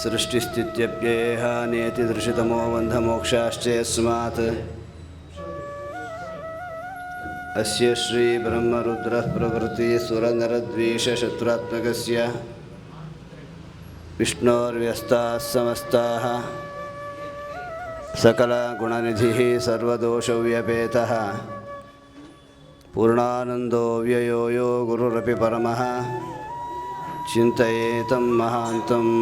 सृष्टिस्थित्यप्ययेह नेतिदृशितमो बन्धमोक्षाश्च यस्मात् अस्य श्रीब्रह्मरुद्रः प्रभृतिसुरनरद्वीषशत्रुरात्मकस्य विष्णोर्व्यस्ताः समस्ताः सकलगुणनिधिः सर्वदोषव्यपेतः पूर्णानन्दो व्ययो यो गुरुरपि परमः चिन्तयेतं महान्तम्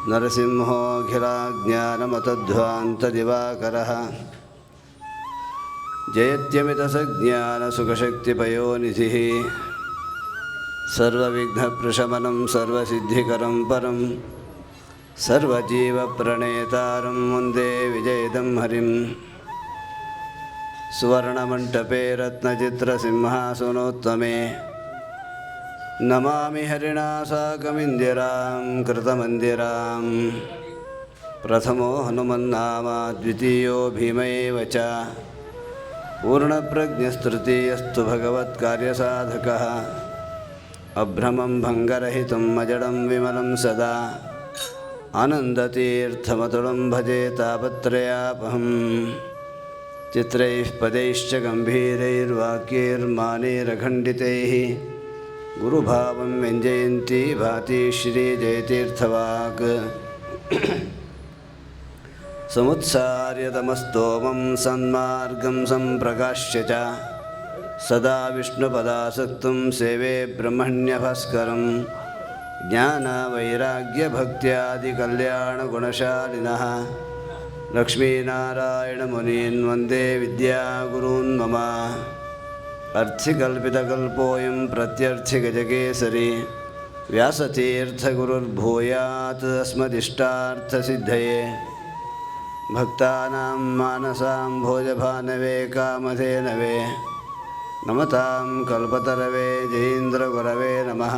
नरसिंहोऽखिलाज्ञानमतध्वान्तदिवाकरः जयत्यमितसज्ञानसुखशक्तिपयोनिधिः सर्वविघ्नप्रशमनं सर्वसिद्धिकरं परं सर्वजीवप्रणेतारं वन्दे विजयदं हरिं सुवर्णमण्टपे रत्नचित्रसिंहासनोत्तमे नमामि हरिणा साकमिन्दिरां कृतमन्दिरां प्रथमो हनुमन्नाम द्वितीयो भीम एव च पूर्णप्रज्ञस्तृतीयस्तु भगवत्कार्यसाधकः अभ्रमं भङ्गरहितं अजडं विमलं सदा आनन्दतीर्थमतुलं भजे तापत्रयापहम् चित्रैः पदैश्च गम्भीरैर्वाक्यैर्मानैरखण्डितैः गुरुभावं व्यञ्जयन्ती भाति श्रीजयतीर्थवाक् समुत्सार्यतमस्तोमं सन्मार्गं सम्प्रकाश्य च सदा विष्णुपदासक्तं सेवे ब्रह्मण्यभास्करं ज्ञानवैराग्यभक्त्यादिकल्याणगुणशालिनः लक्ष्मीनारायणमुनीन् वन्दे विद्यागुरून् मम अर्थिकल्पितकल्पोऽयं प्रत्यर्थिगजकेसरी व्यासतीर्थगुरुर्भूयात् अस्मदिष्टार्थसिद्धये भक्तानां मानसां भोजभानवे कामधेनवे नमतां कल्पतरवे जयीन्द्रगुरवे नमः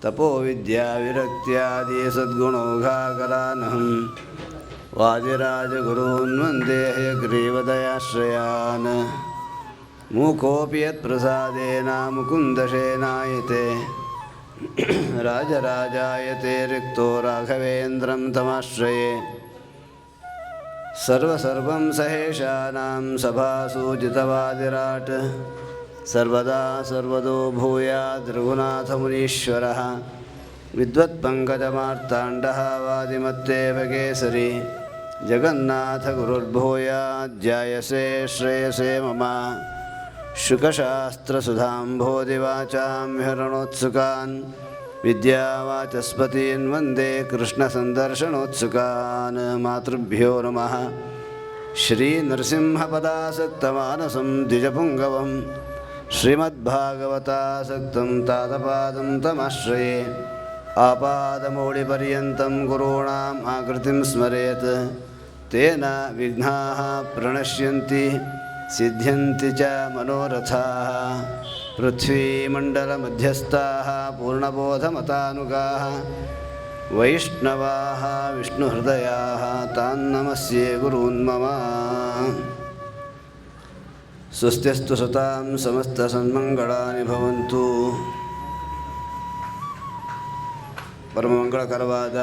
तपोविद्याविरक्त्यादि सद्गुणौघाकरानहं वादिराजगुरून् वन्दे हयग्रीवदयाश्रयान् मूकोऽपि यत्प्रसादेन मुकुन्दशेनायते राजराजायते रिक्तो राघवेन्द्रं तमाश्रये सर्वं सहेशानां सभासूचितवादिराट् सर्वदा सर्वदो भूयाद् रघुनाथमुनीश्वरः विद्वत्पङ्कजमार्ताण्डः वादिमत्तेव केसरी जगन्नाथगुरुर्भूयाद् जायसे श्रेयसे मम शुकशास्त्रसुधाम्भोधिवाचां विहरणोत्सुकान् विद्यावाचस्पतीन् वन्दे कृष्णसन्दर्शनोत्सुकान् मातृभ्यो नमः श्रीनृसिंहपदासक्तमानसं द्विजपुङ्गवं श्रीमद्भागवतासक्तं तातपादं तमाश्रये आपादमौलिपर्यन्तं गुरूणाम् आकृतिं स्मरेत् तेन विघ्नाः प्रणश्यन्ति सिद्ध्यन्ति च मनोरथाः पृथ्वीमण्डलमध्यस्थाः पूर्णबोधमतानुगाः वैष्णवाः विष्णुहृदयाः तान्नमस्ये गुरून् मम स्वस्त्यस्तु सतां समस्तसन्मङ्गलानि भवन्तु. ಪರಮಮಂಗಳಕರವಾದ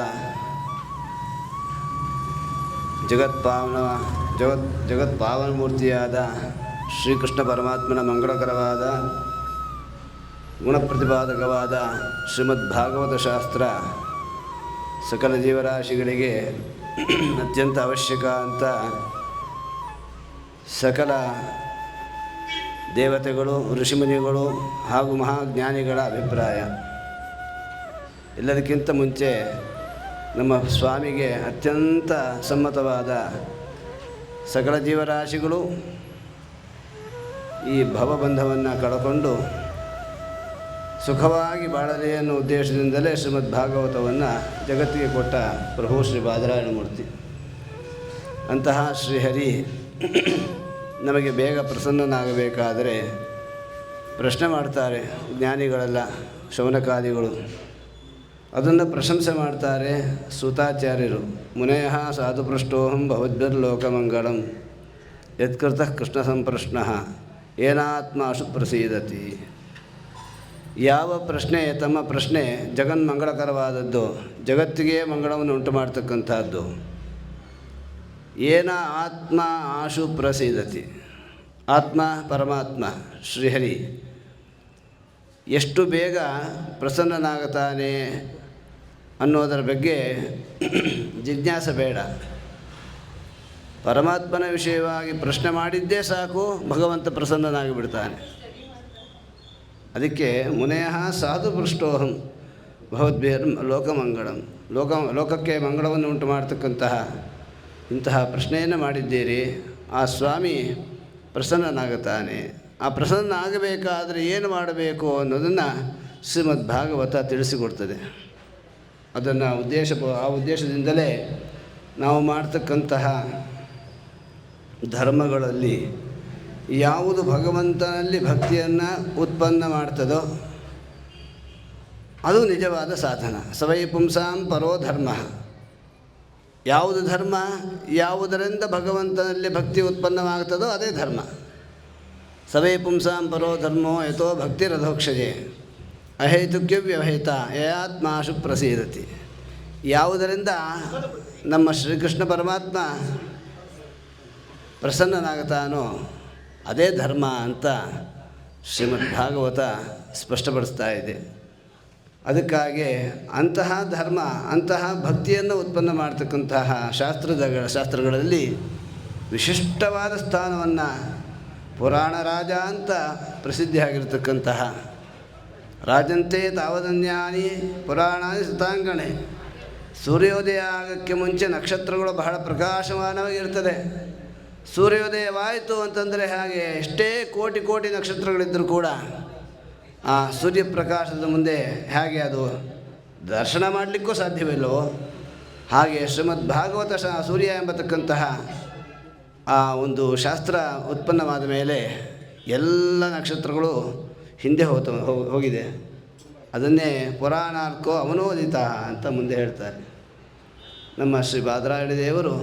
ಜಗತ್ಪಾವನಮೂರ್ತಿಯಾದ ಶ್ರೀಕೃಷ್ಣ ಪರಮಾತ್ಮನ ಮಂಗಳಕರವಾದ ಗುಣಪ್ರತಿಪಾದಕವಾದ ಶ್ರೀಮದ್ಭಾಗವತ ಶಾಸ್ತ್ರ ಸಕಲ ಜೀವರಾಶಿಗಳಿಗೆ ಅತ್ಯಂತ ಅವಶ್ಯಕ ಅಂತ ಸಕಲ ದೇವತೆಗಳು ಋಷಿಮುನಿಗಳು ಹಾಗೂ ಮಹಾಜ್ಞಾನಿಗಳ ಅಭಿಪ್ರಾಯ. ಎಲ್ಲದಕ್ಕಿಂತ ಮುಂಚೆ ನಮ್ಮ ಸ್ವಾಮಿಗೆ ಅತ್ಯಂತ ಸಮ್ಮತವಾದ ಸಕಲ ಜೀವರಾಶಿಗಳು ಈ ಭವಬಂಧವನ್ನು ಕಳಕೊಂಡು ಸುಖವಾಗಿ ಬಾಳಲಿ ಅನ್ನೋ ಉದ್ದೇಶದಿಂದಲೇ ಶ್ರೀಮದ್ ಭಾಗವತವನ್ನು ಜಗತ್ತಿಗೆ ಕೊಟ್ಟ ಪ್ರಭು ಶ್ರೀ ಬಾದರಾಯಣಮೂರ್ತಿ. ಅಂತಹ ಶ್ರೀಹರಿ ನಮಗೆ ಬೇಗ ಪ್ರಸನ್ನನಾಗಬೇಕಾದರೆ ಪ್ರಶ್ನೆ ಮಾಡ್ತಾರೆ ಜ್ಞಾನಿಗಳೆಲ್ಲ, ಶೌನಕಾದಿಗಳು. ಅದನ್ನು ಪ್ರಶಂಸೆ ಮಾಡ್ತಾರೆ ಸೂತಾಚಾರ್ಯರು. ಮುನಯಃ ಸಾಧುಪೃಷ್ಟೋಹಂ ಭವದ್ಭಿರ್ಲೋಕಮಂಗಳಂ ಯತ್ಕೃತಃ ಕೃಷ್ಣ ಸಂಪ್ರಶ್ನಃ ಏನಾತ್ಮಾಶು ಪ್ರಸೀದತಿ. ಯಾವ ಪ್ರಶ್ನೆ ತಮ್ಮ ಪ್ರಶ್ನೆ ಜಗನ್ಮಂಗಳಕರವಾದದ್ದು, ಜಗತ್ತಿಗೆ ಮಂಗಳವನ್ನು ಉಂಟು ಮಾಡ್ತಕ್ಕಂಥದ್ದು. ಏನ ಆತ್ಮ ಆಶು ಪ್ರಸೀದತಿ, ಆತ್ಮ ಪರಮಾತ್ಮ ಶ್ರೀಹರಿ ಎಷ್ಟು ಬೇಗ ಪ್ರಸನ್ನನಾಗುತ್ತಾನೆ ಅನ್ನೋದರ ಬಗ್ಗೆ ಜಿಜ್ಞಾಸೆ ಬೇಡ. ಪರಮಾತ್ಮನ ವಿಷಯವಾಗಿ ಪ್ರಶ್ನೆ ಮಾಡಿದ್ದೇ ಸಾಕು, ಭಗವಂತ ಪ್ರಸನ್ನನಾಗಿ ಬಿಡ್ತಾನೆ. ಅದಕ್ಕೆ ಮುನೇಹ ಸಾಧು ಪೃಷ್ಟೋಹಂ ಭಗವದ್ಭೀರ್ ಲೋಕಮಂಗಳಂ, ಲೋಕಕ್ಕೆ ಮಂಗಳವನ್ನು ಉಂಟು ಮಾಡ್ತಕ್ಕಂತಹ ಇಂತಹ ಪ್ರಶ್ನೆಯನ್ನು ಮಾಡಿದ್ದೀರಿ. ಆ ಸ್ವಾಮಿ ಪ್ರಸನ್ನನಾಗುತ್ತಾನೆ. ಆ ಪ್ರಸನ್ನ ಆಗಬೇಕಾದರೆ ಏನು ಮಾಡಬೇಕು ಅನ್ನೋದನ್ನು ಶ್ರೀಮದ್ ಭಾಗವತ ತಿಳಿಸಿಕೊಡ್ತದೆ. ಅದನ್ನು ಆ ಉದ್ದೇಶದಿಂದಲೇ ನಾವು ಮಾಡ್ತಕ್ಕಂತಹ ಧರ್ಮಗಳಲ್ಲಿ ಯಾವುದು ಭಗವಂತನಲ್ಲಿ ಭಕ್ತಿಯನ್ನು ಉತ್ಪನ್ನ ಮಾಡ್ತದೋ ಅದು ನಿಜವಾದ ಸಾಧನ. ಸವೈ ಪುಂಸಾಂ ಪರೋ ಧರ್ಮ. ಯಾವುದು ಧರ್ಮ, ಯಾವುದರಿಂದ ಭಗವಂತನಲ್ಲಿ ಭಕ್ತಿ ಉತ್ಪನ್ನವಾಗ್ತದೋ ಅದೇ ಧರ್ಮ. ಸವೈ ಪುಂಸಾಂ ಪರೋ ಧರ್ಮೋ ಯಥೋ ಭಕ್ತಿರಧೋಕ್ಷಜೆ ಅಹೇತುಕ್ಯ ವ್ಯವಹಿತ ಯಯಾತ್ಮಾಶು ಪ್ರಸೀದತಿ. ಯಾವುದರಿಂದ ನಮ್ಮ ಶ್ರೀಕೃಷ್ಣ ಪರಮಾತ್ಮ ಪ್ರಸನ್ನನಾಗುತ್ತಾನೋ ಅದೇ ಧರ್ಮ ಅಂತ ಶ್ರೀಮದ್ ಭಾಗವತ ಸ್ಪಷ್ಟಪಡಿಸ್ತಾ ಇದೆ. ಅದಕ್ಕಾಗಿ ಅಂತಹ ಧರ್ಮ, ಅಂತಹ ಭಕ್ತಿಯನ್ನು ಉತ್ಪನ್ನ ಮಾಡ್ತಕ್ಕಂತಹ ಶಾಸ್ತ್ರಗಳಲ್ಲಿ ವಿಶಿಷ್ಟವಾದ ಸ್ಥಾನವನ್ನು ಪುರಾಣ ರಾಜ ಅಂತ ಪ್ರಸಿದ್ಧಿಯಾಗಿರ್ತಕ್ಕಂತಹ ರಾಜಂತೆ ತಾವದನ್ಯಾನಿ ಪುರಾಣಾನಿ ಸುತಾಂಗಣೆ. ಸೂರ್ಯೋದಯ ಆಗೋಕ್ಕೆ ಮುಂಚೆ ನಕ್ಷತ್ರಗಳು ಬಹಳ ಪ್ರಕಾಶಮಾನವಾಗಿರ್ತದೆ. ಸೂರ್ಯೋದಯವಾಯಿತು ಅಂತಂದರೆ ಹಾಗೆ ಎಷ್ಟೇ ಕೋಟಿ ಕೋಟಿ ನಕ್ಷತ್ರಗಳಿದ್ದರೂ ಕೂಡ ಆ ಸೂರ್ಯಪ್ರಕಾಶದ ಮುಂದೆ ಹೇಗೆ ಅದು ದರ್ಶನ ಮಾಡಲಿಕ್ಕೂ ಸಾಧ್ಯವಿಲ್ಲವೋ ಹಾಗೆ ಶ್ರೀಮದ್ ಭಾಗವತ ಸೂರ್ಯ ಎಂಬತಕ್ಕಂತಹ ಆ ಒಂದು ಶಾಸ್ತ್ರ ಉತ್ಪನ್ನವಾದ ಮೇಲೆ ಎಲ್ಲ ನಕ್ಷತ್ರಗಳು ಹಿಂದೆ ಹೋಗಿದೆ. ಅದನ್ನೇ ಪುರಾಣಾರ್ಕೋ ಅವನೋದಿತ ಅಂತ ಮುಂದೆ ಹೇಳ್ತಾರೆ. ನಮ್ಮ ಶ್ರೀ ಬಾದರಾಯಣ ದೇವರು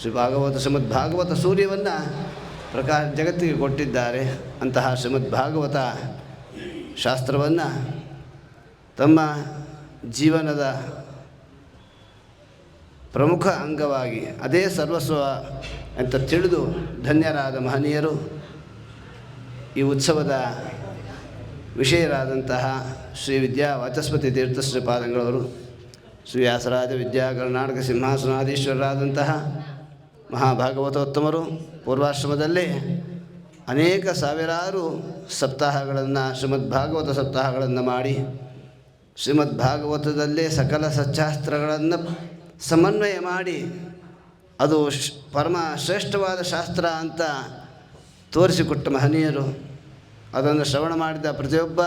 ಶ್ರೀ ಶ್ರೀಮದ್ ಭಾಗವತ ಸೂರ್ಯವನ್ನು ಜಗತ್ತಿಗೆ ಕೊಟ್ಟಿದ್ದಾರೆ. ಅಂತಹ ಶ್ರೀಮದ್ ಭಾಗವತ ಶಾಸ್ತ್ರವನ್ನು ತಮ್ಮ ಜೀವನದ ಪ್ರಮುಖ ಅಂಗವಾಗಿ ಅದೇ ಸರ್ವಸ್ವ ಅಂತ ತಿಳಿದು ಧನ್ಯರಾದ ಮಹನೀಯರು ಈ ಉತ್ಸವದ ವಿಷಯರಾದಂತಹ ಶ್ರೀ ವಿದ್ಯಾ ವಾಚಸ್ಪತಿ ತೀರ್ಥ ಶ್ರೀಪಾದಂಗಳವರು, ಶ್ರೀ ವ್ಯಾಸರಾಜ ವಿದ್ಯಾ ಕರ್ನಾಟಕ ಸಿಂಹಾಸನಾಧೀಶ್ವರರಾದಂತಹ ಮಹಾಭಾಗವತೋತ್ತಮರು ಪೂರ್ವಾಶ್ರಮದಲ್ಲಿ ಅನೇಕ ಸಾವಿರಾರು ಸಪ್ತಾಹಗಳನ್ನು ಶ್ರೀಮದ್ ಭಾಗವತ ಸಪ್ತಾಹಗಳನ್ನು ಮಾಡಿ ಶ್ರೀಮದ್ ಭಾಗವತದಲ್ಲೇ ಸಕಲ ಸಚ್ಚಾಸ್ತ್ರಗಳನ್ನು ಸಮನ್ವಯ ಮಾಡಿ ಅದು ಪರಮ ಶ್ರೇಷ್ಠವಾದ ಶಾಸ್ತ್ರ ಅಂತ ತೋರಿಸಿಕೊಟ್ಟ ಮಹನೀಯರು. ಅದನ್ನು ಶ್ರವಣ ಮಾಡಿದ ಪ್ರತಿಯೊಬ್ಬ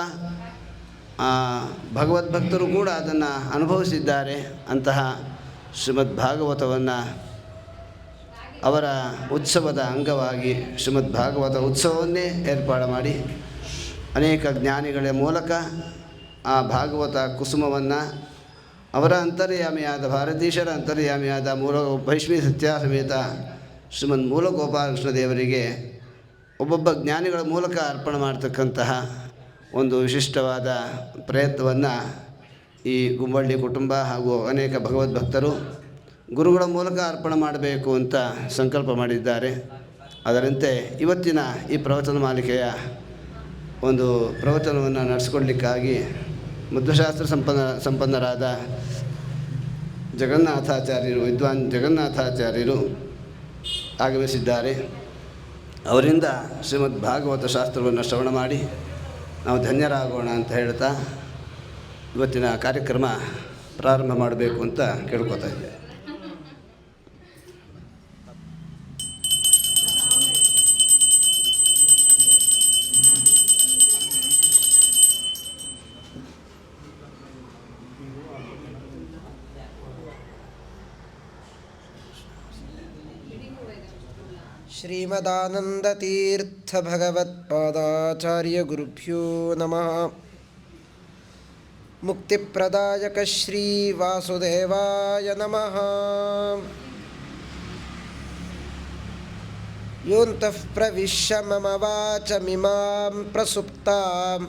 ಭಗವದ್ಭಕ್ತರು ಕೂಡ ಅದನ್ನು ಅನುಭವಿಸಿದ್ದಾರೆ. ಅಂತಹ ಶ್ರೀಮದ್ ಭಾಗವತವನ್ನು ಅವರ ಉತ್ಸವದ ಅಂಗವಾಗಿ ಶ್ರೀಮದ್ ಭಾಗವತ ಉತ್ಸವವನ್ನೇ ಏರ್ಪಾಡು ಮಾಡಿ ಅನೇಕ ಜ್ಞಾನಿಗಳ ಮೂಲಕ ಆ ಭಾಗವತ ಕುಸುಮವನ್ನು ಅವರ ಅಂತರ್ಯಾಮಿಯಾದ ಭಾರತೀಶರ ಅಂತರ್ಯಾಮಿಯಾದ ಭೈಷ್ಮಿ ಸತ್ಯ ಸಮೇತ ಶ್ರೀಮದ್ ಮೂಲಗೋಪಾಲಕೃಷ್ಣ ದೇವರಿಗೆ ಒಬ್ಬೊಬ್ಬ ಜ್ಞಾನಿಗಳ ಮೂಲಕ ಅರ್ಪಣೆ ಮಾಡ್ತಕ್ಕಂತಹ ಒಂದು ವಿಶಿಷ್ಟವಾದ ಪ್ರಯತ್ನವನ್ನು ಈ ಗುಂಬಳ್ಳಿ ಕುಟುಂಬ ಹಾಗೂ ಅನೇಕ ಭಗವದ್ಭಕ್ತರು ಗುರುಗಳ ಮೂಲಕ ಅರ್ಪಣೆ ಮಾಡಬೇಕು ಅಂತ ಸಂಕಲ್ಪ ಮಾಡಿದ್ದಾರೆ. ಅದರಂತೆ ಇವತ್ತಿನ ಈ ಪ್ರವಚನ ಮಾಲಿಕೆಯ ಒಂದು ಪ್ರವಚನವನ್ನು ನಡೆಸಿಕೊಳ್ಳಲಿಕ್ಕಾಗಿ ಮಧ್ವಶಾಸ್ತ್ರ ಸಂಪನ್ನರಾದ ಜಗನ್ನಾಥಾಚಾರ್ಯರು, ವಿದ್ವಾನ್ ಜಗನ್ನಾಥಾಚಾರ್ಯರು ಆಗಮಿಸಿದ್ದಾರೆ. ಅವರಿಂದ ಶ್ರೀಮದ್ ಭಾಗವತ ಶಾಸ್ತ್ರವನ್ನು ಶ್ರವಣ ಮಾಡಿ ನಾವು ಧನ್ಯರಾಗೋಣ ಅಂತ ಹೇಳ್ತಾ ಇವತ್ತಿನ ಕಾರ್ಯಕ್ರಮ ಪ್ರಾರಂಭ ಮಾಡಬೇಕು ಅಂತ ಕೇಳ್ಕೊತಾ ಇದ್ದೆ. ಶ್ರೀಮದಾನಂದತೀರ್ಥ ಭಗವತ್ಪಾದಾಚಾರ್ಯ ಗುರುಭ್ಯೋ ನಮಃ. ಮುಕ್ತಿಪ್ರದಾಯಕ ಶ್ರೀ ವಾಸುದೇವಾಯ ನಮಃ. ಯೋಂತಃ ಪ್ರವಿಶ್ಯ ಮಮ ವಾಚಮಿಮಾಂ ಪ್ರಸುಪ್ತಾಂ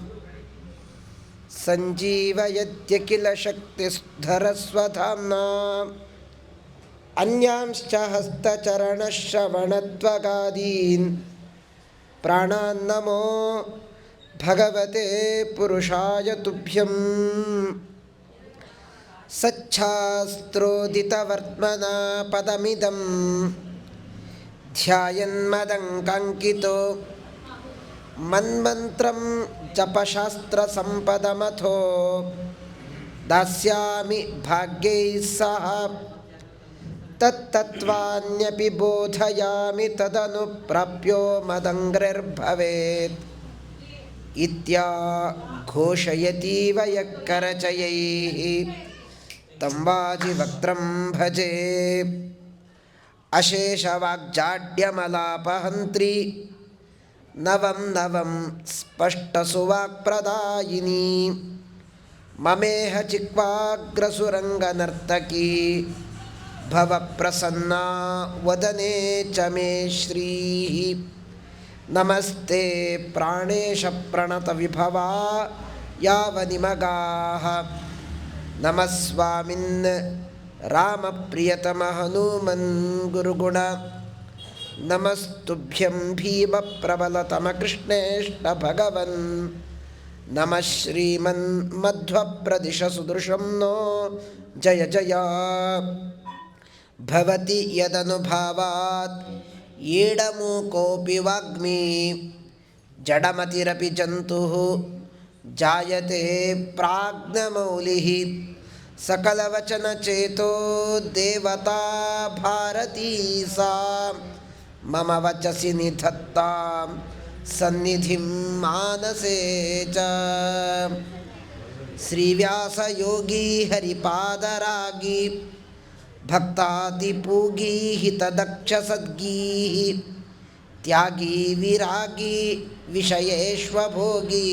ಸಂಜೀವಯತ್ಯಖಿಲ ಶಕ್ತಿಧರಸ್ವಧಾಮ್ನಾ ಅನ್ಯಾಂಶ್ಚ ಹಸ್ತಚರಣಶ್ರವಣತ್ವಗಾದೀನ್ ಪ್ರಾಣಾನ್ನಮೋ ಭಗವತೆ ಪುರುಷಾಯ ತುಭ್ಯಂ. ಸಚ್ಛಾಸ್ತ್ರೋದಿತವರ್ತ್ಮನಾ ಪದಮಿದಂ ಧ್ಯಾಯನ್ಮದಂಕಾಂಕಿತೋ ಮನ್ಮಂತ್ರಂ ಜಪಶಾಸ್ತ್ರಸಂಪದಮಥೋ ದಾಸ್ಯಾಮಿ ಭಾಗ್ಯೈಃ ಸಹ ತತ್ತತ್ವಾನ್ಯಪಿ ಬೋಧಯಾಮಿ ತದನು ಪ್ರಾಪ್ಯೋ ಮದಂಗ್ರಿರ್ಭವೇತ್ ಇತ್ಯಾಘೋಷಯತೀವ ಯಃ ಕರಚಯೈಃ तं ವಾಜಿವಕ್ತ್ರಂ ಭಜೆ. ಅಶೇಷವಾಗ್ಜಾಡ್ಯಮಲಾಪಹಂತ್ರಿ ನವಂ ನವಂ ಸ್ಪಷ್ಟಸುವಾಕ್ಪ್ರದಾಯಿನಿ ಮಮೇಹ ಚಿಕ್ವಾಗ್ರಸುರಂಗನರ್ತಕೀ ಭವಪ್ರಸನ್ನಾ ವದನೆ ಚ ಮೇ ಶ್ರೀಃ. ನಮಸ್ತೆ ಪ್ರಾಣೇಶ ಪ್ರಣತವಿಭವಾ ಯಾವನಿಮಗಾಃ ನಮಸ್ವಾಮಿನ್ ರಾಮಪ್ರಿಯತಮ ಹನುಮನ್ ಗುರುಗುಣ ನಮಸ್ತುಭ್ಯಂ ಭೀಮಪ್ರಬಲತಮ ಕೃಷ್ಣೇಷ್ಟ ಭಗವನ್ ನಮಃ ಶ್ರೀಮನ್ ಮಧ್ವಪ್ರದಿಶ ಸುದೃಶಂ ನೋ ಜಯ ಜಯ. ಭವತಿ ಯದನುಭಾವಾತ್ ಏಡಮೂಕೋಪಿ ವಾಗ್ಮಿ ಜಡಮತಿರಪಿ ಜಂತುಃ ಜಾಯತೆ ಪ್ರಾಜ್ಞಮೌಲಿಃ ಸಕಲವಚನಚೇತೋ ದೇವತಾ ಭಾರತೀ ಸಾ ಮಮ ವಚಸಿ ನಿಧತ್ತಾಂ ಸನ್ನಿಧಿಂ ಮಾನಸೇ ಚ. ಶ್ರೀವ್ಯಾಸಯೋಗಿ ಹರಿಪಾದರಾಗಿ ಭಕ್ತಾದಿಪೂಗಿ ಹಿತದಕ್ಷ ಸದ್ಗೀ ತ್ಯಾಗಿ ವಿರಾಗಿ ವಿಷಯೇಶ್ವಭೋಗಿ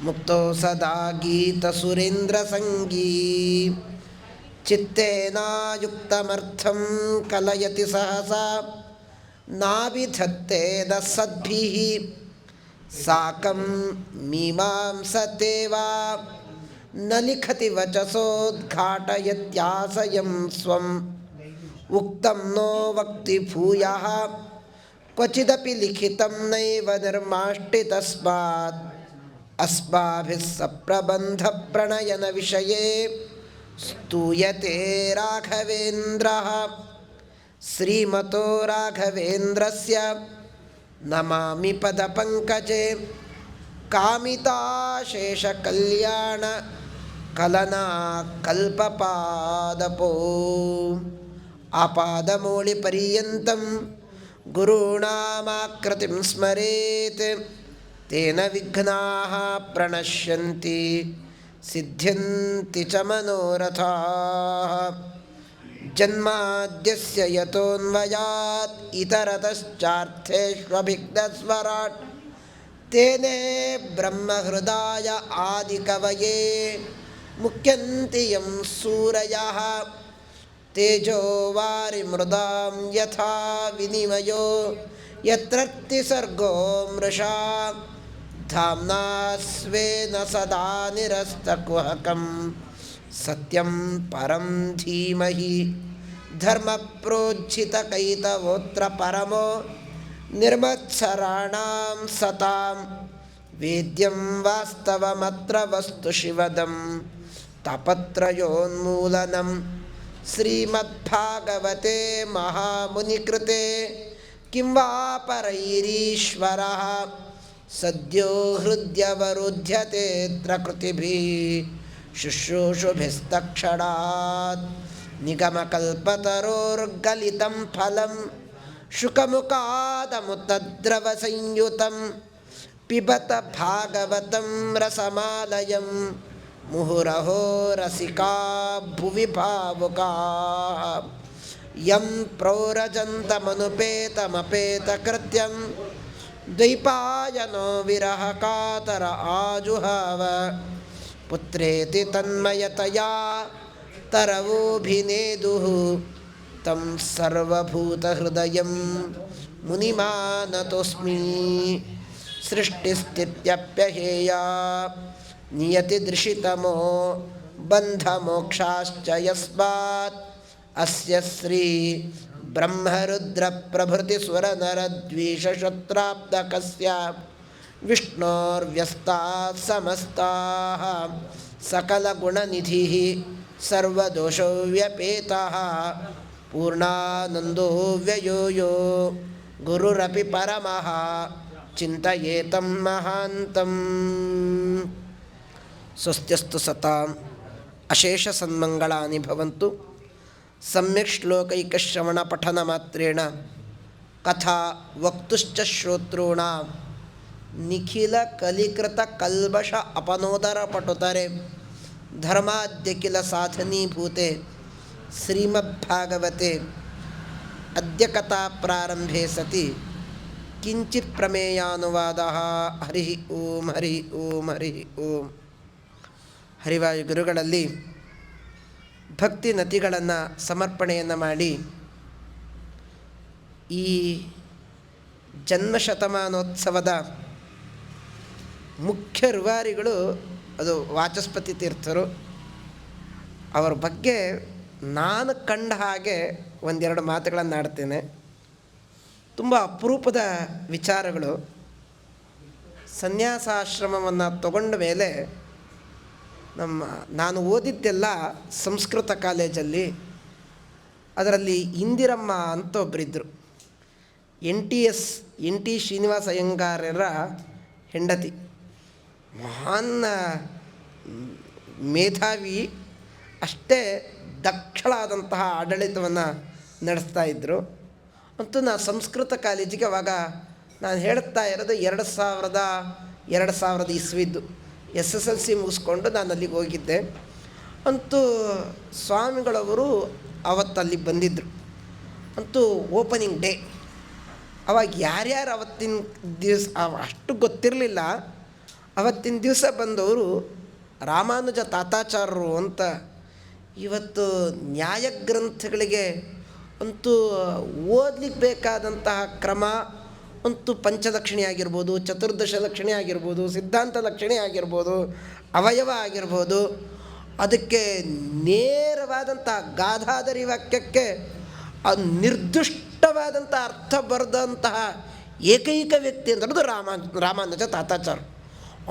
ಮುಕ್ತೋ ಸದಾ ಗೀತ ಸುರೇಂದ್ರ ಸಂಗೀ. ಚಿತ್ತೇನಾಯುಕ್ತಮರ್ಥಂ ಕಲಯತಿ ಸಹಸಾ ನಾಭಿಧತ್ತೇದ ಸದ್ಭಿಃ ಸಾಕಂ ಮೀಮಾಂಸತೇವಾ ನ ಲಿಖತಿ ವಚಸೋದ್ಘಾಟಯತ್ಯಾಸಯಂ ಸ್ವಂ. ಉಕ್ತಂ ನೋ ವಕ್ತಿ ಭೂಯಃ ಕ್ವಚಿದಪಿ ಲಿಖಿತಂ ನೈವ ನಿರ್ಮಾಷ್ಟಿ ತಸ್ಮಾತ್ ಅಸ್ಮಾಭಿಃ ಸಪ್ರಬಂಧ ಪ್ರಣಯನ ವಿಷಯೇ ಸ್ತೂಯತೆ ರಾಘವೇಂದ್ರಃ. ಶ್ರೀಮತೋ ರಾಘವೇಂದ್ರಸ್ಯ ನಮಾಮಿ ಪದಪಂಕಜೆ ಕಾಮಿತಾಶೇಷಕಲ್ಯಾಣ ಕಲನಾ ಕಲ್ಪಪಾದಪೋ. ಆಪಾದಮೌಳಿಪರ್ಯಂತಂ ಗುರುಣಾಮಾಕೃತಿಂ ಸ್ಮರೇತ್ ತೇನ ವಿಘ್ನಾಃ ಪ್ರಣಶ್ಯಂತಿ ಸಿದ್ಧ್ಯಂತಿ ಚ ಮನೋರಥಾಃ. ಜನ್ಮಾದ್ಯಸ್ಯ ಯತೋನ್ವಯಾತ್ ಇತರತಶ್ಚಾರ್ಥೇಷ್ವಭಿಘ್ನಸ್ವರಾಟ್ ತೇನೇ ಬ್ರಹ್ಮಹೃದಾಯ ಆದಿಕವಯೇ ಮುಖ್ಯಂತಿ ಯಂ ಸೂರಯಃ. ತೇಜೋ ವಾರಿಮೃದಾಂ ಯಥಾ ವಿನಿಮಯೋ ಯತ್ರತ್ತಿ ಸರ್ಗೋ ಮೃಷಾ ಧಾಮ್ನಾ ಸ್ವೇನ ಸದಾ ನಿರಸ್ತಕುಹಕಂ ಸತ್ಯಂ ಪರಂ ಧೀಮಹಿ. ಧರ್ಮಪ್ರೋಜ್झितकैतवोऽत्र ಪರಮೋ ನಿರ್ಮತ್ಸರಾಣಾಂ ಸತಾಂ ವೇದ್ಯಂ ವಾಸ್ತವಮತ್ರ ವಸ್ತು ಶಿವದಂ ತಾಪತ್ರಯೋನ್ಮೂಲನಂ. ಶ್ರೀಮದ್ಭಾಗವತೆ ಮಹಾಮುನಿಕೃತೆ ಕಿಂ ವಾ ಪರೈರೀಶ್ವರಃ ಸದ್ಯೋ ಹೃದ್ಯವರುಧ್ಯತೆऽತ್ರ ಕೃತಿಭಿಃ ಶುಶ್ರೂಷುಭಿಸ್ತಕ್ಷಣಾತ್. ನಿಗಮಕಲ್ಪತರೋರ್ಗಲಿತಂ ಫಲಂ ಶುಕಮುಖಾದಮುತದ್ರವಸಂಯುತಂ ಪಿಬತ ಭಾಗವತಂ ರಸಮಾಲಯಂ ಮುಹುರಹೋ ರಸಿಕಾ ಭುವಿ ಭಾವುಕಾಃ. ಯಂ ಪ್ರೌರಜन्तಮನುಪೇತಮಪೇತಕೃತ್ಯಂ ದ್ವೈಪಾಯನೋ ವಿರಹ ಕಾತರ ಆಜುಹಾವ. ಪುತ್ರೇತಿ ತನ್ಮಯತಯಾ ತರವೋಭಿನೇದುಃ तं ಸರ್ವಭೂತಹೃದಯಂ ಮುನಿಮಾನತೋಸ್ಮಿ. ಸೃಷ್ಟಿಸ್ಥಿತ್ಯಪ್ಯಹೇಯ ನಿಯತಿ ದೃಶಿತಮೋ ಬಂಧ ಮೋಕ್ಷಾಶ್ಚ ಯಸ್ಮಾತ್ ಅಸ್ಯ ಶ್ರೀ ಬ್ರಹ್ಮರುದ್ರ ಪ್ರಭೃತಿ ಸ್ವರ ನರ ದ್ವೇಷ ಶತ್ರಾಬ್ಧಕಸ್ಯ ವಿಷ್ಣೋರ್ವ್ಯಸ್ತಾತ್ ಸಮಸ್ತಾಃ ಸಕಲ ಗುಣನಿಧಿ ಸರ್ವದೋಷೋ ವ್ಯಪೇತಃ ಪೂರ್ಣಾನಂದೋ ವ್ಯಯೋ ಯೋ ಗುರುರಪಿ ಪರಮಃ ಚಿಂತಯೇತಂ ಮಹಾಂತಂ. ಸ್ವಸ್ತ್ಯಸ್ತು ಸತಾಂ ಅಶೇಷ ಸನ್ಮಂಗಳಾನಿ ಭವಂತು. ಸಮ್ಯಕ್ ಶ್ಲೋಕೈಕಶ್ರವಣ ಪಠನ ಮಾತ್ರೇಣ ಕಥಾ ವಕ್ತುಶ್ಚ ಶ್ರೋತॄಣಾಂ ನಿಖಿಲ ಕಲಿಕೃತ ಕಲ್ಬಷ ಅಪನೋದರ ಪಟುತರೆ ಧರ್ಮಾದ್ಯಕಿಲ ಸಾಧನೀಭೂತೆ ಶ್ರೀಮದ್ಭಾಗವತೆ ಅದ್ಯ ಕಥಾ ಪ್ರಾರಂಭೆ ಸತಿ ಕಿಂಚಿತ್ ಪ್ರಮೇಯಾನುವಾದಃ. ಹರಿ ಓಂ ಹರಿ ಓಂ ಹರಿ ಓಂ. ಹರಿವಾಯು ಗುರುಗಳಲ್ಲಿ ಭಕ್ತಿ ನತಿಗಳನ್ನು ಸಮರ್ಪಣೆಯನ್ನು ಮಾಡಿ ಈ ಜನ್ಮಶತಮಾನೋತ್ಸವದ ಮುಖ್ಯ ರೂವಾರಿಗಳು ಅದು ವಾಚಸ್ಪತಿ ತೀರ್ಥರು. ಅವರ ಬಗ್ಗೆ ನಾನು ಕಂಡ ಹಾಗೆ ಒಂದೆರಡು ಮಾತುಗಳನ್ನು ಆಡ್ತೇನೆ. ತುಂಬ ಅಪರೂಪದ ವಿಚಾರಗಳು. ಸನ್ಯಾಸಾಶ್ರಮವನ್ನು ತಗೊಂಡ ಮೇಲೆ ನಾನು ಓದಿದ್ದೆಲ್ಲ ಸಂಸ್ಕೃತ ಕಾಲೇಜಲ್ಲಿ. ಅದರಲ್ಲಿ ಇಂದಿರಮ್ಮ ಅಂತ ಒಬ್ಬರಿದ್ದರು. ಎನ್ ಟಿ ಶ್ರೀನಿವಾಸ ಅಯ್ಯಂಗಾರ್ಯರ ಹೆಂಡತಿ. ಮಹಾನ್ ಮೇಧಾವಿ, ಅಷ್ಟೇ ದಕ್ಷಳಾದಂತಹ ಆಡಳಿತವನ್ನು ನಡೆಸ್ತಾ ಇದ್ದರು. ಅಂತೂ ನಾನು ಸಂಸ್ಕೃತ ಕಾಲೇಜಿಗೆ ಅವಾಗ ನಾನು ಹೇಳ್ತಾ ಇರೋದು 2000 ಇಸ್ವಿದ್ದು. SSLC ಮುಗಿಸ್ಕೊಂಡು ನಾನು ಅಲ್ಲಿಗೆ ಹೋಗಿದ್ದೆ. ಅಂತೂ ಸ್ವಾಮಿಗಳವರು ಅವತ್ತಲ್ಲಿ ಬಂದಿದ್ದರು. ಅಂತೂ ಓಪನಿಂಗ್ ಡೇ. ಅವಾಗ ಯಾರ್ಯಾರು ಅವತ್ತಿನ ದಿವಸ ಅಷ್ಟು ಗೊತ್ತಿರಲಿಲ್ಲ. ಅವತ್ತಿನ ದಿವಸ ಬಂದವರು ರಾಮಾನುಜ ತಾತಾಚಾರ್ಯರು ಅಂತ. ಇವತ್ತು ನ್ಯಾಯಗ್ರಂಥಗಳಿಗೆ ಅಂತೂ ಓದಲಿಕ್ಕೆ ಬೇಕಾದಂತಹ ಕ್ರಮ ಅಂತೂ ಪಂಚಲಕ್ಷಣಿ ಆಗಿರ್ಬೋದು, ಚತುರ್ದಶ ಲಕ್ಷಣಿ ಆಗಿರ್ಬೋದು, ಸಿದ್ಧಾಂತ ಲಕ್ಷಣಿ ಆಗಿರ್ಬೋದು, ಅವಯವ ಆಗಿರ್ಬೋದು, ಅದಕ್ಕೆ ನೇರವಾದಂಥ ಗಾಧಾಧರಿ ವಾಕ್ಯಕ್ಕೆ ನಿರ್ದಿಷ್ಟವಾದಂಥ ಅರ್ಥ ಬರೆದಂತಹ ಏಕೈಕ ವ್ಯಕ್ತಿ ಅಂತದ್ದು ರಾಮಾನುಜ ತಾತಾಚಾರ್ಯ.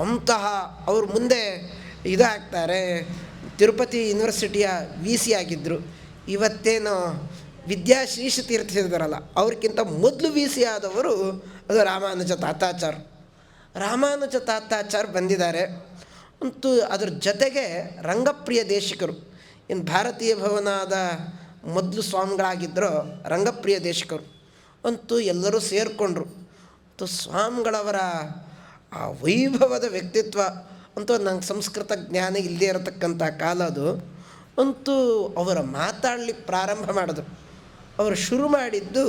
ಅಂತಹ ಅವರು ಮುಂದೆ ಇದಾಗ್ತಾರೆ. ತಿರುಪತಿ ಯೂನಿವರ್ಸಿಟಿಯ VC ಆಗಿದ್ದರು. ಇವತ್ತೇನು ವಿದ್ಯಾಶ್ರೀಷ ತೀರ್ಥಿದಾರಲ್ಲ, ಅವ್ರಿಗಿಂತ ಮೊದಲು VC ಆದವರು ಅದು ರಾಮಾನುಜ ತಾತಾಚಾರ್ಯ ಬಂದಿದ್ದಾರೆ. ಅಂತೂ ಅದ್ರ ಜೊತೆಗೆ ರಂಗಪ್ರಿಯ ದೇಶಿಕರು, ಇನ್ನು ಭಾರತೀಯ ಭವನದ ಮೊದಲು ಸ್ವಾಮಿಗಳಾಗಿದ್ದರು ರಂಗಪ್ರಿಯ ದೇಶಿಕರು. ಅಂತೂ ಎಲ್ಲರೂ ಸೇರಿಕೊಂಡ್ರು. ಅಂತೂ ಸ್ವಾಮಿಗಳವರ ಆ ವೈಭವದ ವ್ಯಕ್ತಿತ್ವ ಅಂತೂ ನಂಗೆ ಸಂಸ್ಕೃತ ಜ್ಞಾನ ಇಲ್ಲದೇ ಇರತಕ್ಕಂಥ ಕಾಲ ಅದು. ಅಂತೂ ಅವರ ಮಾತಾಡ್ಲಿಕ್ಕೆ ಪ್ರಾರಂಭ ಮಾಡಿದ್ರು. ಅವರು ಶುರು ಮಾಡಿದ್ದು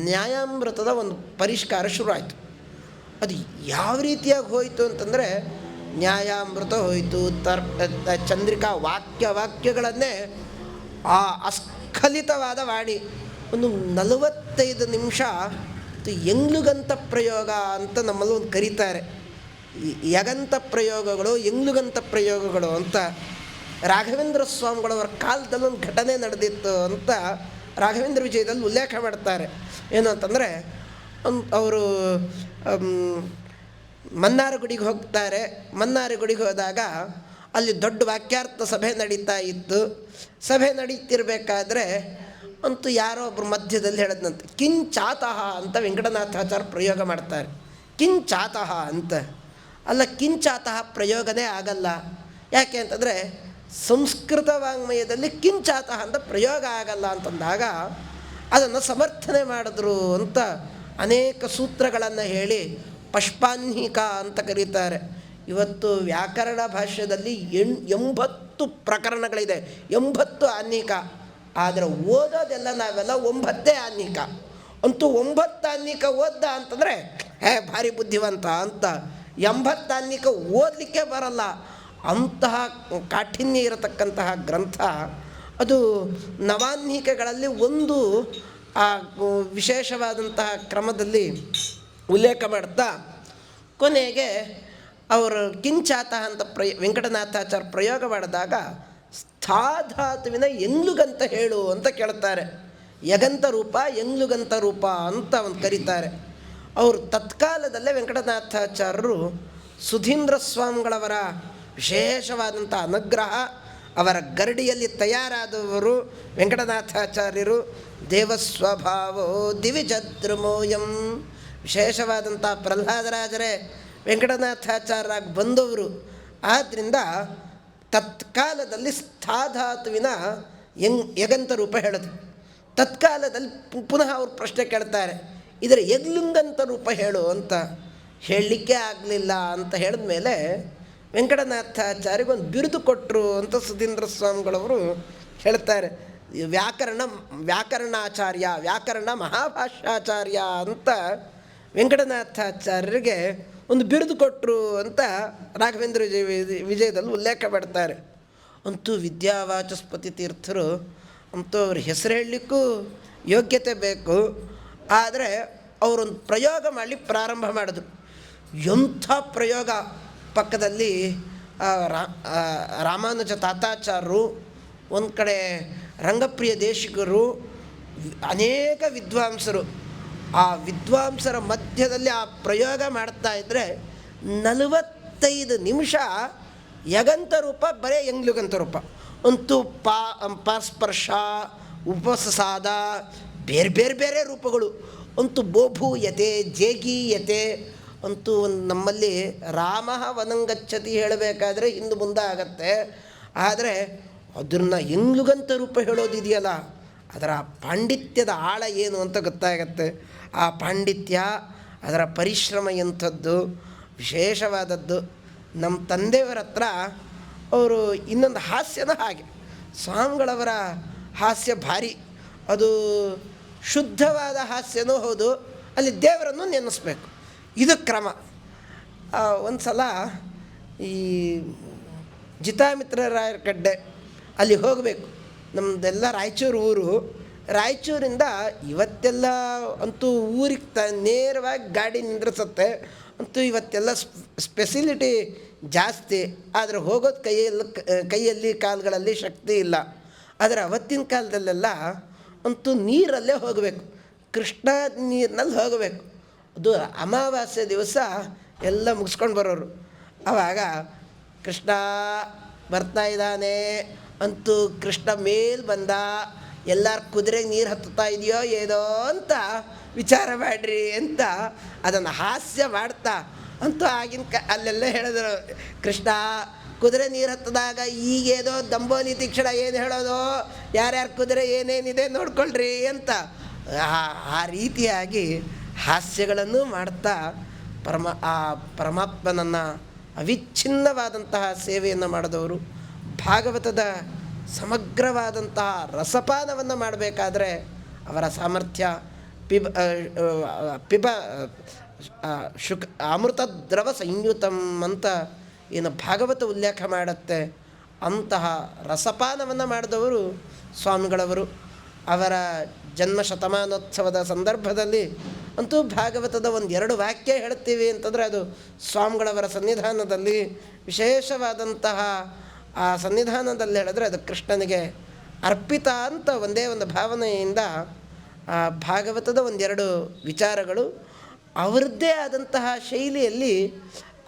ನ್ಯಾಯಾಮೃತದ ಒಂದು ಪರಿಷ್ಕಾರ ಶುರು ಆಯಿತು. ಅದು ಯಾವ ರೀತಿಯಾಗಿ ಹೋಯಿತು ಅಂತಂದರೆ, ನ್ಯಾಯಾಮೃತ ಹೋಯಿತು, ಚಂದ್ರಿಕಾ ವಾಕ್ಯಗಳನ್ನೇ ಆ ಅಸ್ಖಲಿತವಾದ ವಾಣಿ ಒಂದು 45 ನಿಮಿಷ ಎಂಗ್ಲುಗಂತ ಪ್ರಯೋಗ ಅಂತ ನಮ್ಮಲ್ಲಿ ಒಂದು ಕರೀತಾರೆ. ಯಗಂತ ಪ್ರಯೋಗಗಳು, ಎಂಗ್ಲುಗಂತ ಪ್ರಯೋಗಗಳು ಅಂತ. ರಾಘವೇಂದ್ರ ಸ್ವಾಮಿಗಳವರ ಕಾಲದಲ್ಲಿ ಒಂದು ಘಟನೆ ನಡೆದಿತ್ತು ಅಂತ ರಾಘವೇಂದ್ರ ವಿಜಯದಲ್ಲಿ ಉಲ್ಲೇಖ ಮಾಡ್ತಾರೆ. ಏನು ಅಂತಂದರೆ, ಅವರು ಮನ್ನಾರಗುಡಿಗೆ ಹೋಗ್ತಾರೆ. ಮನ್ನಾರಗುಡಿಗೆ ಹೋದಾಗ ಅಲ್ಲಿ ದೊಡ್ಡ ವಾಕ್ಯಾರ್ಥ ಸಭೆ ನಡೀತಾ ಇತ್ತು. ಸಭೆ ನಡೀತಿರ್ಬೇಕಾದ್ರೆ ಅಂತೂ ಯಾರೋ ಒಬ್ಬರು ಮಧ್ಯದಲ್ಲಿ ಹೇಳಿದ್ನಂತೆ, ಕಿಂಚಾತಃ ಅಂತ ವೆಂಕಟನಾಥಾಚಾರ್ಯ ಪ್ರಯೋಗ ಮಾಡ್ತಾರೆ. ಕಿಂಚಾತಃ ಅಂತ. ಅಲ್ಲ, ಕಿಂಚಾತಃ ಪ್ರಯೋಗನೇ ಆಗಲ್ಲ. ಯಾಕೆ ಅಂತಂದರೆ ಸಂಸ್ಕೃತ ವಾಂಗ್ಮಯದಲ್ಲಿ ಕಿಂಚಾತಃ ಅಂತ ಪ್ರಯೋಗ ಆಗಲ್ಲ ಅಂತಂದಾಗ ಅದನ್ನು ಸಮರ್ಥನೆ ಮಾಡಿದ್ರು ಅಂತ ಅನೇಕ ಸೂತ್ರಗಳನ್ನು ಹೇಳಿ ಪಷ್ಪಾನ್ಹಿಕ ಅಂತ ಕರೀತಾರೆ. ಇವತ್ತು ವ್ಯಾಕರಣ ಭಾಷ್ಯದಲ್ಲಿ 80 ಪ್ರಕರಣಗಳಿದೆ, 80 ಆನ್ಹಿಕ. ಆದರೆ ಓದೋದೆಲ್ಲ ನಾವೆಲ್ಲ 9 ಆನ್ಹಿಕ. ಅಂತೂ 9 ಆನ್ಹಿಕ ಓದ್ದ ಅಂತಂದರೆ ಭಾರಿ ಬುದ್ಧಿವಂತ ಅಂತ. 80 ಆನ್ಹಿಕ ಓದಲಿಕ್ಕೆ ಬರಲ್ಲ. ಅಂತಹ ಕಾಠಿನ್ಯ ಇರತಕ್ಕಂತಹ ಗ್ರಂಥ ಅದು. ನವಾನ್ಹಿಕಗಳಲ್ಲಿ ಒಂದು ಆ ವಿಶೇಷವಾದಂತಹ ಕ್ರಮದಲ್ಲಿ ಉಲ್ಲೇಖ ಮಾಡ್ತಾ ಕೊನೆಗೆ ಅವರು ಕಿಂಚಾತ ಅಂತ ವೆಂಕಟನಾಥಾಚಾರ್ಯ ಪ್ರಯೋಗ ಮಾಡಿದಾಗ ಸ್ಥಾಧಾತುವಿನ ಎಂಗ್ಲುಗಂತ ಹೇಳು ಅಂತ ಕೇಳ್ತಾರೆ. ಯಗಂತ ರೂಪ ಎಂಗ್ಲುಗಂತ ರೂಪ ಅಂತ ಒಂದು ಕರೀತಾರೆ. ಅವರು ತತ್ಕಾಲದಲ್ಲೇ ವೆಂಕಟನಾಥಾಚಾರ್ಯರು ಸುಧೀಂದ್ರ ಸ್ವಾಮಿಗಳವರ ವಿಶೇಷವಾದಂಥ ಅನುಗ್ರಹ, ಅವರ ಗರಡಿಯಲ್ಲಿ ತಯಾರಾದವರು ವೆಂಕಟನಾಥಾಚಾರ್ಯರು. ದೇವಸ್ವಭಾವೋ ದಿವಿಜದ್ರುಮೋಯಂ, ವಿಶೇಷವಾದಂಥ ಪ್ರಹ್ಲಾದರಾಜರೇ ವೆಂಕಟನಾಥಾಚಾರ್ಯರಾಗಿ ಬಂದವರು. ಆದ್ದರಿಂದ ತತ್ಕಾಲದಲ್ಲಿ ಸ್ಥಾಧಾತುವಿನ ಯಗಂತ ರೂಪ ಹೇಳೋದು. ತತ್ಕಾಲದಲ್ಲಿ ಪುನಃ ಅವರು ಪ್ರಶ್ನೆ ಕೇಳ್ತಾರೆ, ಇದರ ಯಗ್ಲುಂಗಂತ ರೂಪ ಹೇಳು ಅಂತ. ಹೇಳಲಿಕ್ಕೆ ಆಗಲಿಲ್ಲ ಅಂತ ಹೇಳಿದ ಮೇಲೆ ವೆಂಕಟನಾಥಾಚಾರ್ಯಗೊಂದು ಬಿರುದು ಕೊಟ್ಟರು ಅಂತ ಸುಧೀಂದ್ರ ಸ್ವಾಮಿಗಳವರು ಹೇಳ್ತಾರೆ. ವ್ಯಾಕರಣಾಚಾರ್ಯ, ವ್ಯಾಕರಣ ಮಹಾಭಾಷ್ಯಾಚಾರ್ಯ ಅಂತ ವೆಂಕಟನಾಥಾಚಾರ್ಯರಿಗೆ ಒಂದು ಬಿರುದು ಕೊಟ್ಟರು ಅಂತ ರಾಘವೇಂದ್ರ ವಿಜಯದಲ್ಲಿ ಉಲ್ಲೇಖ ಮಾಡ್ತಾರೆ. ಅಂತೂ ವಿದ್ಯಾವಾಚಸ್ಪತಿ ತೀರ್ಥರು ಅಂತೂ ಅವ್ರ ಹೆಸರು ಹೇಳಲಿಕ್ಕೂ ಯೋಗ್ಯತೆ ಬೇಕು. ಆದರೆ ಅವರೊಂದು ಪ್ರಯೋಗ ಮಾಡಲಿಕ್ಕೆ ಪ್ರಾರಂಭ ಮಾಡಿದ್ರು. ಎಂಥ ಪ್ರಯೋಗ! ಪಕ್ಕದಲ್ಲಿ ರಾಮಾನುಜ ತಾತಾಚಾರ್ಯರು, ಒಂದು ಕಡೆ ರಂಗಪ್ರಿಯ ದೇಶಿಕರು, ಅನೇಕ ವಿದ್ವಾಂಸರು. ಆ ವಿದ್ವಾಂಸರ ಮಧ್ಯದಲ್ಲಿ ಆ ಪ್ರಯೋಗ ಮಾಡ್ತಾ ಇದ್ದರೆ 45 ನಿಮಿಷ ಯಗಂತ ರೂಪ, ಬರೇ ಎಂಗ್ಲುಗಂತ ರೂಪ. ಅಂತೂ ಪಾಸ್ಪರ್ಶ, ಉಪಸಾದ, ಬೇರೆ ಬೇರೆ ಬೇರೆ ರೂಪಗಳು. ಅಂತೂ ಬೋಭೂಯತೆ, ಜೇಗೀಯತೆ. ಅಂತೂ ನಮ್ಮಲ್ಲಿ ರಾಮ ವನಂಗಚ್ಚತಿ ಹೇಳಬೇಕಾದ್ರೆ ಹಿಂದೆ ಮುಂದೆ ಆಗತ್ತೆ. ಆದರೆ ಅದನ್ನು ಎಂಗ್ಲುಗಂತ ರೂಪ ಹೇಳೋದಿದೆಯಲ್ಲ, ಅದರ ಪಾಂಡಿತ್ಯದ ಆಳ ಏನು ಅಂತ ಗೊತ್ತಾಗತ್ತೆ. ಆ ಪಾಂಡಿತ್ಯ, ಅದರ ಪರಿಶ್ರಮ ಎಂಥದ್ದು ವಿಶೇಷವಾದದ್ದು. ನಮ್ಮ ತಂದೆಯವರ ಹತ್ರ ಅವರು ಇನ್ನೊಂದು ಹಾಸ್ಯನ ಹಾಗೆ, ಸ್ವಾಮಿಗಳವರ ಹಾಸ್ಯ ಭಾರಿ. ಅದು ಶುದ್ಧವಾದ ಹಾಸ್ಯನೂ ಹೌದು, ಅಲ್ಲಿ ದೇವರನ್ನು ನೆನೆಸ್ಬೇಕು, ಇದು ಕ್ರಮ. ಒಂದು ಸಲ ಈ ಜಿತಾಮಿತ್ರರಾಯರ ಕಡ್ಡೆ ಅಲ್ಲಿ ಹೋಗಬೇಕು. ನಮ್ಮದೆಲ್ಲ ರಾಯಚೂರು ಊರು. ರಾಯಚೂರಿಂದ ಇವತ್ತೆಲ್ಲ ಅಂತೂ ಊರಿಗೆ ನೇರವಾಗಿ ಗಾಡಿ ನಿಂದ್ರಿಸುತ್ತೆ. ಅಂತೂ ಇವತ್ತೆಲ್ಲ ಸ್ಪೆಸಿಲಿಟಿ ಜಾಸ್ತಿ. ಆದರೆ ಹೋಗೋದು ಕೈಯಲ್ಲಿ ಕಾಲುಗಳಲ್ಲಿ ಶಕ್ತಿ ಇಲ್ಲ. ಆದರೆ ಅವತ್ತಿನ ಕಾಲದಲ್ಲೆಲ್ಲ ಅಂತೂ ನೀರಲ್ಲೇ ಹೋಗಬೇಕು, ಕೃಷ್ಣ ನೀರಿನಲ್ಲಿ ಹೋಗಬೇಕು. ಅದು ಅಮಾವಾಸ್ಯೆ ದಿವಸ ಎಲ್ಲ ಮುಗಿಸ್ಕೊಂಡು ಬರೋರು. ಆವಾಗ ಕೃಷ್ಣ ಬರ್ತಾ ಇದ್ದಾನೆ ಅಂತೂ ಕೃಷ್ಣ ಮೇಲೆ ಬಂದ, ಎಲ್ಲರ ಕುದುರೆಗೆ ನೀರು ಹತ್ತುತ್ತಾ ಇದೆಯೋ ಏನೋ ಅಂತ ವಿಚಾರ ಮಾಡಿರಿ ಅಂತ ಅದನ್ನು ಹಾಸ್ಯ ಮಾಡ್ತಾ ಅಂತೂ ಆಗಿನ ಅಲ್ಲೆಲ್ಲ ಹೇಳಿದ್ರು, ಕೃಷ್ಣ ಕುದುರೆ ನೀರು ಹತ್ತದಾಗ ಈಗೇನೋ ದಂಬೋಲಿ ತೀಕ್ಷಣ ಏನು ಹೇಳೋದು, ಯಾರ್ಯಾರ ಕುದುರೆ ಏನೇನಿದೆ ನೋಡ್ಕೊಳ್ರಿ ಅಂತ ಆ ರೀತಿಯಾಗಿ ಹಾಸ್ಯಗಳನ್ನು ಮಾಡ್ತಾ ಪರಮಾತ್ಮನನ್ನು ಅವಿಚ್ಛಿನ್ನವಾದಂತಹ ಸೇವೆಯನ್ನು ಮಾಡಿದವರು. ಭಾಗವತದ ಸಮಗ್ರವಾದಂತಹ ರಸಪಾನವನ್ನು ಮಾಡಬೇಕಾದ್ರೆ ಅವರ ಸಾಮರ್ಥ್ಯ ಅಮೃತ ದ್ರವ ಸಂಯುತಂ ಅಂತ ಏನು ಭಾಗವತ ಉಲ್ಲೇಖ ಮಾಡುತ್ತೆ, ಅಂತಹ ರಸಪಾನವನ್ನು ಮಾಡಿದವರು ಸ್ವಾಮಿಗಳವರು. ಅವರ ಜನ್ಮ ಶತಮಾನೋತ್ಸವದ ಸಂದರ್ಭದಲ್ಲಿ ಅಂತೂ ಭಾಗವತದ 1-2 ವಾಕ್ಯ ಹೇಳ್ತೀವಿ ಅಂತಂದರೆ ಅದು ಸ್ವಾಮಿಗಳವರ ಸನ್ನಿಧಾನದಲ್ಲಿ ವಿಶೇಷವಾದಂತಹ ಆ ಸನ್ನಿಧಾನದಲ್ಲಿ ಹೇಳಿದ್ರೆ ಅದು ಕೃಷ್ಣನಿಗೆ ಅರ್ಪಿತ ಅಂತ ಒಂದೇ ಒಂದು ಭಾವನೆಯಿಂದ ಆ ಭಾಗವತದ 1-2 ವಿಚಾರಗಳು ಅವರದ್ದೇ ಆದಂತಹ ಶೈಲಿಯಲ್ಲಿ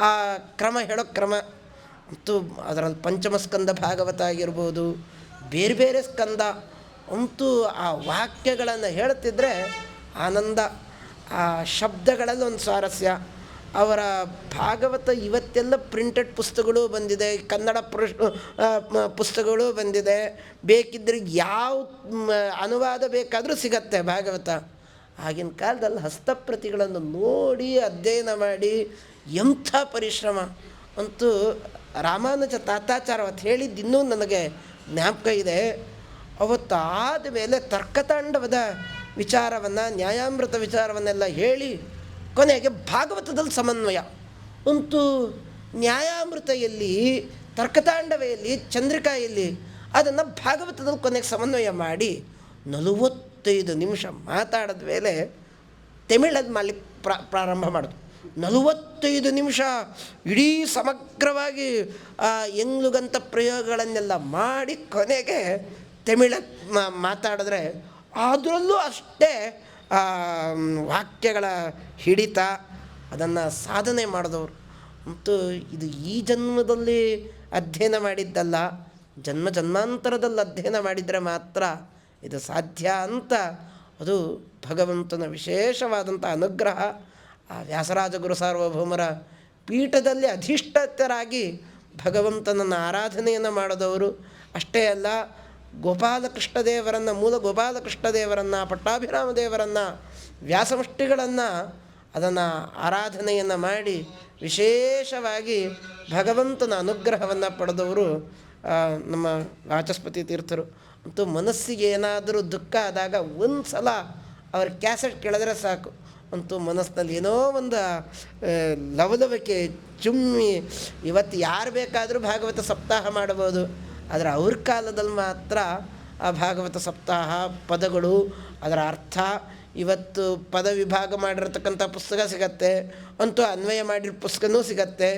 ಆ ಕ್ರಮ ಹೇಳೋ ಕ್ರಮ. ಅಂತೂ ಅದರಲ್ಲಿ ಪಂಚಮ ಸ್ಕಂದ ಭಾಗವತ ಆಗಿರ್ಬೋದು, ಬೇರೆ ಬೇರೆ ಸ್ಕಂದ ಅಂತೂ ಆ ವಾಕ್ಯಗಳನ್ನು ಹೇಳ್ತಿದ್ರೆ ಆನಂದ. ಆ ಶಬ್ದಗಳಲ್ಲಿ ಒಂದು ಸ್ವಾರಸ್ಯ. ಅವರ ಭಾಗವತ ಇವತ್ತೆಲ್ಲ ಪ್ರಿಂಟೆಡ್ ಪುಸ್ತಕಗಳು ಬಂದಿದೆ, ಕನ್ನಡ ಪುಸ್ತಕಗಳು ಬಂದಿದೆ. ಬೇಕಿದ್ರೆ ಯಾವ ಅನುವಾದ ಬೇಕಾದರೂ ಸಿಗತ್ತೆ ಭಾಗವತ. ಆಗಿನ ಕಾಲದಲ್ಲಿ ಹಸ್ತಪ್ರತಿಗಳನ್ನು ನೋಡಿ ಅಧ್ಯಯನ ಮಾಡಿ ಎಂಥ ಪರಿಶ್ರಮ. ಅಂತೂ ರಾಮಾನುಜ ತಾತಾಚಾರ ಅವತ್ತು ಹೇಳಿದ್ದು ಇನ್ನೂ ನನಗೆ ಜ್ಞಾಪಕ ಇದೆ. ಅವತ್ತು ಆದಮೇಲೆ ತರ್ಕತಾಂಡವದ ವಿಚಾರವನ್ನು, ನ್ಯಾಯಾಮೃತ ವಿಚಾರವನ್ನೆಲ್ಲ ಹೇಳಿ ಕೊನೆಗೆ ಭಾಗವತದಲ್ಲಿ ಸಮನ್ವಯ. ಅಂತೂ ನ್ಯಾಯಾಮೃತೆಯಲ್ಲಿ, ತರ್ಕತಾಂಡವೆಯಲ್ಲಿ, ಚಂದ್ರಿಕಾಯಲ್ಲಿ ಅದನ್ನು ಭಾಗವತದಲ್ಲಿ ಕೊನೆಗೆ ಸಮನ್ವಯ ಮಾಡಿ 45 ನಿಮಿಷ ಮಾತಾಡಿದ ಮೇಲೆ ತಮಿಳಲ್ಲಿ ಮಾಡಲಿಕ್ಕೆ ಪ್ರಾರಂಭ ಮಾಡಿದ್ರು. 45 ನಿಮಿಷ ಇಡೀ ಸಮಗ್ರವಾಗಿ ಎಂಗ್ಲುಗಂತ ಪ್ರಯೋಗಗಳನ್ನೆಲ್ಲ ಮಾಡಿ ಕೊನೆಗೆ ತಮಿಳ ಮಾತಾಡಿದ್ರೆ ಅದರಲ್ಲೂ ಅಷ್ಟೇ ವಾಕ್ಯಗಳ ಹಿಡಿತ ಅದನ್ನು ಸಾಧನೆ ಮಾಡಿದವರು. ಮತ್ತು ಇದು ಈ ಜನ್ಮದಲ್ಲಿ ಅಧ್ಯಯನ ಮಾಡಿದ್ದಲ್ಲ, ಜನ್ಮಾಂತರದಲ್ಲಿ ಅಧ್ಯಯನ ಮಾಡಿದರೆ ಮಾತ್ರ ಇದು ಸಾಧ್ಯ ಅಂತ ಅದು ಭಗವಂತನ ವಿಶೇಷವಾದಂಥ ಅನುಗ್ರಹ. ಆ ವ್ಯಾಸರಾಜ ಗುರು ಸಾರ್ವಭೌಮರ ಪೀಠದಲ್ಲಿ ಅಧಿಷ್ಠಿತರಾಗಿ ಭಗವಂತನನ್ನು ಆರಾಧನೆಯನ್ನು ಮಾಡಿದವರು. ಅಷ್ಟೇ ಅಲ್ಲ, ಗೋಪಾಲಕೃಷ್ಣ ದೇವರನ್ನು, ಮೂಲ ಗೋಪಾಲಕೃಷ್ಣ ದೇವರನ್ನು, ಪಟ್ಟಾಭಿರಾಮ ದೇವರನ್ನು, ವ್ಯಾಸಮುಷ್ಟಿಗಳನ್ನು ಅದನ್ನು ಆರಾಧನೆಯನ್ನು ಮಾಡಿ ವಿಶೇಷವಾಗಿ ಭಗವಂತನ ಅನುಗ್ರಹವನ್ನು ಪಡೆದವರು ನಮ್ಮ ವಾಚಸ್ಪತಿ ತೀರ್ಥರು. ಅಂತೂ ಮನಸ್ಸಿಗೆ ಏನಾದರೂ ದುಃಖ ಆದಾಗ ಒಂದು ಸಲ ಅವ್ರ ಕ್ಯಾಸೆಟ್ ಕೇಳಿದ್ರೆ ಸಾಕು, ಅಂತೂ ಮನಸ್ಸಿನಲ್ಲಿ ಏನೋ ಒಂದು ಲವಲವಿಕೆ ಚುಮ್ಮಿ. ಇವತ್ತು ಯಾರು ಬೇಕಾದರೂ ಭಾಗವತ ಸಪ್ತಾಹ ಮಾಡ್ಬೋದು, ಆದರೆ ಅವ್ರ ಕಾಲದಲ್ಲಿ ಮಾತ್ರ ಆ ಭಾಗವತ ಸಪ್ತಾಹ ಪದಗಳು, ಅದರ ಅರ್ಥ, ಇವತ್ತು ಪದ ವಿಭಾಗ ಮಾಡಿರ್ತಕ್ಕಂಥ ಪುಸ್ತಕ ಸಿಗತ್ತೆ, ಅಂತೂ ಅನ್ವಯ ಮಾಡಿರೋ ಪುಸ್ತಕನೂ ಸಿಗತ್ತೆ.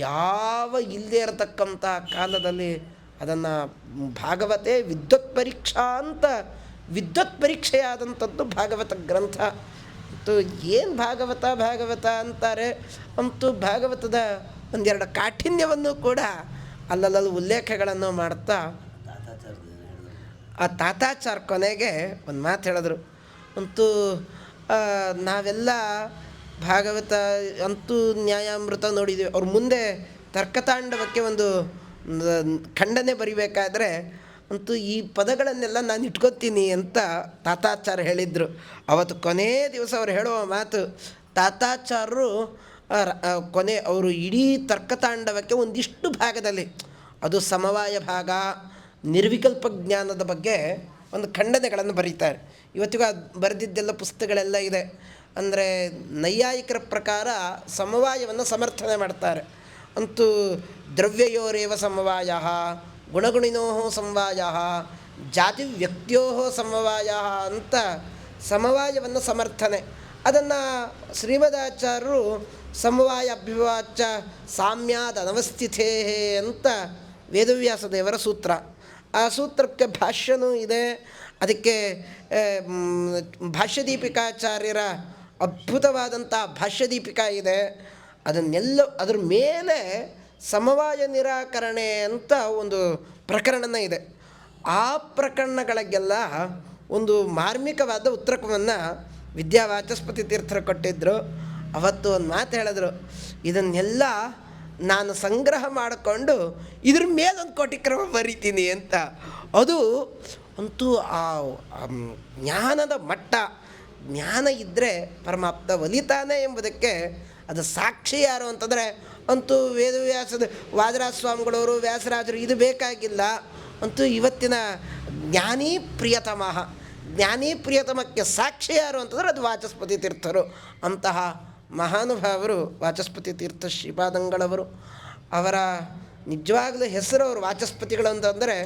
ಯಾವ ಇಲ್ಲದೆ ಇರತಕ್ಕಂಥ ಕಾಲದಲ್ಲಿ ಅದನ್ನು ಭಾಗವತೆ ವಿದ್ವತ್ ಪರೀಕ್ಷಾ ಅಂತ, ವಿದ್ವತ್ ಪರೀಕ್ಷೆಯಾದಂಥದ್ದು ಭಾಗವತ ಗ್ರಂಥ. ಅಂತೂ ಏನು ಭಾಗವತ ಅಂತಾರೆ. ಅಂತೂ ಭಾಗವತದ ಒಂದೆರಡು ಕಾಠಿಣ್ಯವನ್ನು ಕೂಡ ಅಲ್ಲಲ್ಲಿ ಉಲ್ಲೇಖಗಳನ್ನು ಮಾಡ್ತಾ ಆ ತಾತಾಚಾರ ಕೊನೆಗೆ ಒಂದು ಮಾತು ಹೇಳಿದ್ರು. ಅಂತೂ ನಾವೆಲ್ಲ ಭಾಗವತ ಅಂತೂ ನ್ಯಾಯಾಮೃತ ನೋಡಿದ್ದೀವಿ. ಅವ್ರ ಮುಂದೆ ತರ್ಕತಾಂಡವಕ್ಕೆ ಒಂದು ಖಂಡನೆ ಬರಿಬೇಕಾದ್ರೆ ಅಂತೂ ಈ ಪದಗಳನ್ನೆಲ್ಲ ನಾನು ಇಟ್ಕೊತೀನಿ ಅಂತ ತಾತಾಚಾರ್ಯ ಹೇಳಿದರು. ಅವತ್ತು ಕೊನೇ ದಿವಸ ಅವ್ರು ಹೇಳುವ ಮಾತು, ತಾತಾಚಾರ್ಯರು ಅವರು ಇಡೀ ತರ್ಕತಾಂಡವಕ್ಕೆ ಒಂದಿಷ್ಟು ಭಾಗದಲ್ಲಿ, ಅದು ಸಮವಾಯ ಭಾಗ, ನಿರ್ವಿಕಲ್ಪ ಜ್ಞಾನದ ಬಗ್ಗೆ ಒಂದು ಖಂಡನೆಗಳನ್ನು ಬರೀತಾರೆ. ಇವತ್ತಿಗೂ ಅದು ಬರೆದಿದ್ದೆಲ್ಲ ಪುಸ್ತಕಗಳೆಲ್ಲ ಇದೆ. ಅಂದರೆ ನೈಯಾಯಿಕರ ಪ್ರಕಾರ ಸಮವಾಯವನ್ನು ಸಮರ್ಥನೆ ಮಾಡ್ತಾರೆ. ಅಂತೂ ದ್ರವ್ಯಯೋರೇವ ಸಮವಾಯ, ಗುಣಗುಣಿನೋ ಸಮವಾಯ, ಜಾತಿ ವ್ಯಕ್ತಿಯೋ ಸಮವಾಯ ಅಂತ ಸಮವಾಯವನ್ನು ಸಮರ್ಥನೆ. ಅದನ್ನು ಶ್ರೀಮದಾಚಾರ್ಯರು ಸಮವಾಯ ಅಭ್ಯುವಾಚ ಸಾಮ್ಯಾದ ಅನವಸ್ಥಿತೇ ಅಂತ ವೇದವ್ಯಾಸ ದೇವರ ಸೂತ್ರ. ಆ ಸೂತ್ರಕ್ಕೆ ಭಾಷ್ಯನೂ ಇದೆ. ಅದಕ್ಕೆ ಭಾಷ್ಯದೀಪಿಕಾಚಾರ್ಯರ ಅದ್ಭುತವಾದಂಥ ಭಾಷ್ಯದೀಪಿಕಾ ಇದೆ. ಅದನ್ನೆಲ್ಲ ಅದ್ರ ಮೇಲೆ ಸಮವಾಯ ನಿರಾಕರಣೆ ಅಂತ ಒಂದು ಪ್ರಕರಣ ಇದೆ. ಆ ಪ್ರಕರಣಗಳಿಗೆಲ್ಲ ಒಂದು ಮಾರ್ಮಿಕವಾದ ಉತ್ತರವನ್ನು ವಿದ್ಯಾವಾಚಸ್ಪತಿ ತೀರ್ಥರು ಕೊಟ್ಟಿದ್ದರು. ಅವತ್ತು ಒಂದು ಮಾತು ಹೇಳಿದ್ರು, ಇದನ್ನೆಲ್ಲ ನಾನು ಸಂಗ್ರಹ ಮಾಡಿಕೊಂಡು ಇದ್ರ ಮೇಲೊಂದು ಕೋಟಿಕ್ರಮ ಬರಿತೀನಿ ಅಂತ. ಅದು ಅಂತೂ ಆ ಜ್ಞಾನದ ಮಟ್ಟ, ಜ್ಞಾನ ಇದ್ದರೆ ಪರಮಾಪ್ತ ಒಲಿತಾನೆ ಎಂಬುದಕ್ಕೆ ಅದು ಸಾಕ್ಷಿ ಯಾರು ಅಂತಂದರೆ ಅಂತೂ ವೇದವ್ಯಾಸದ ವಾದರಾಜ ಸ್ವಾಮಿಗಳವರು, ವ್ಯಾಸರಾಜರು ಇದು ಬೇಕಾಗಿಲ್ಲ. ಅಂತೂ ಇವತ್ತಿನ ಜ್ಞಾನಿ ಪ್ರಿಯತಮಕ್ಕೆ ಸಾಕ್ಷಿ ಯಾರು ಅಂತಂದರೆ ಅದು ವಾಚಸ್ಪತಿ ತೀರ್ಥರು. ಅಂತಹ ಮಹಾನುಭಾವರು ವಾಚಸ್ಪತಿ ತೀರ್ಥ ಶ್ರೀಪಾದಂಗಳವರು. ಅವರ ನಿಜವಾಗಲೂ ಹೆಸರು ಅವರು ವಾಚಸ್ಪತಿಗಳು ಅಂತಂದರೆ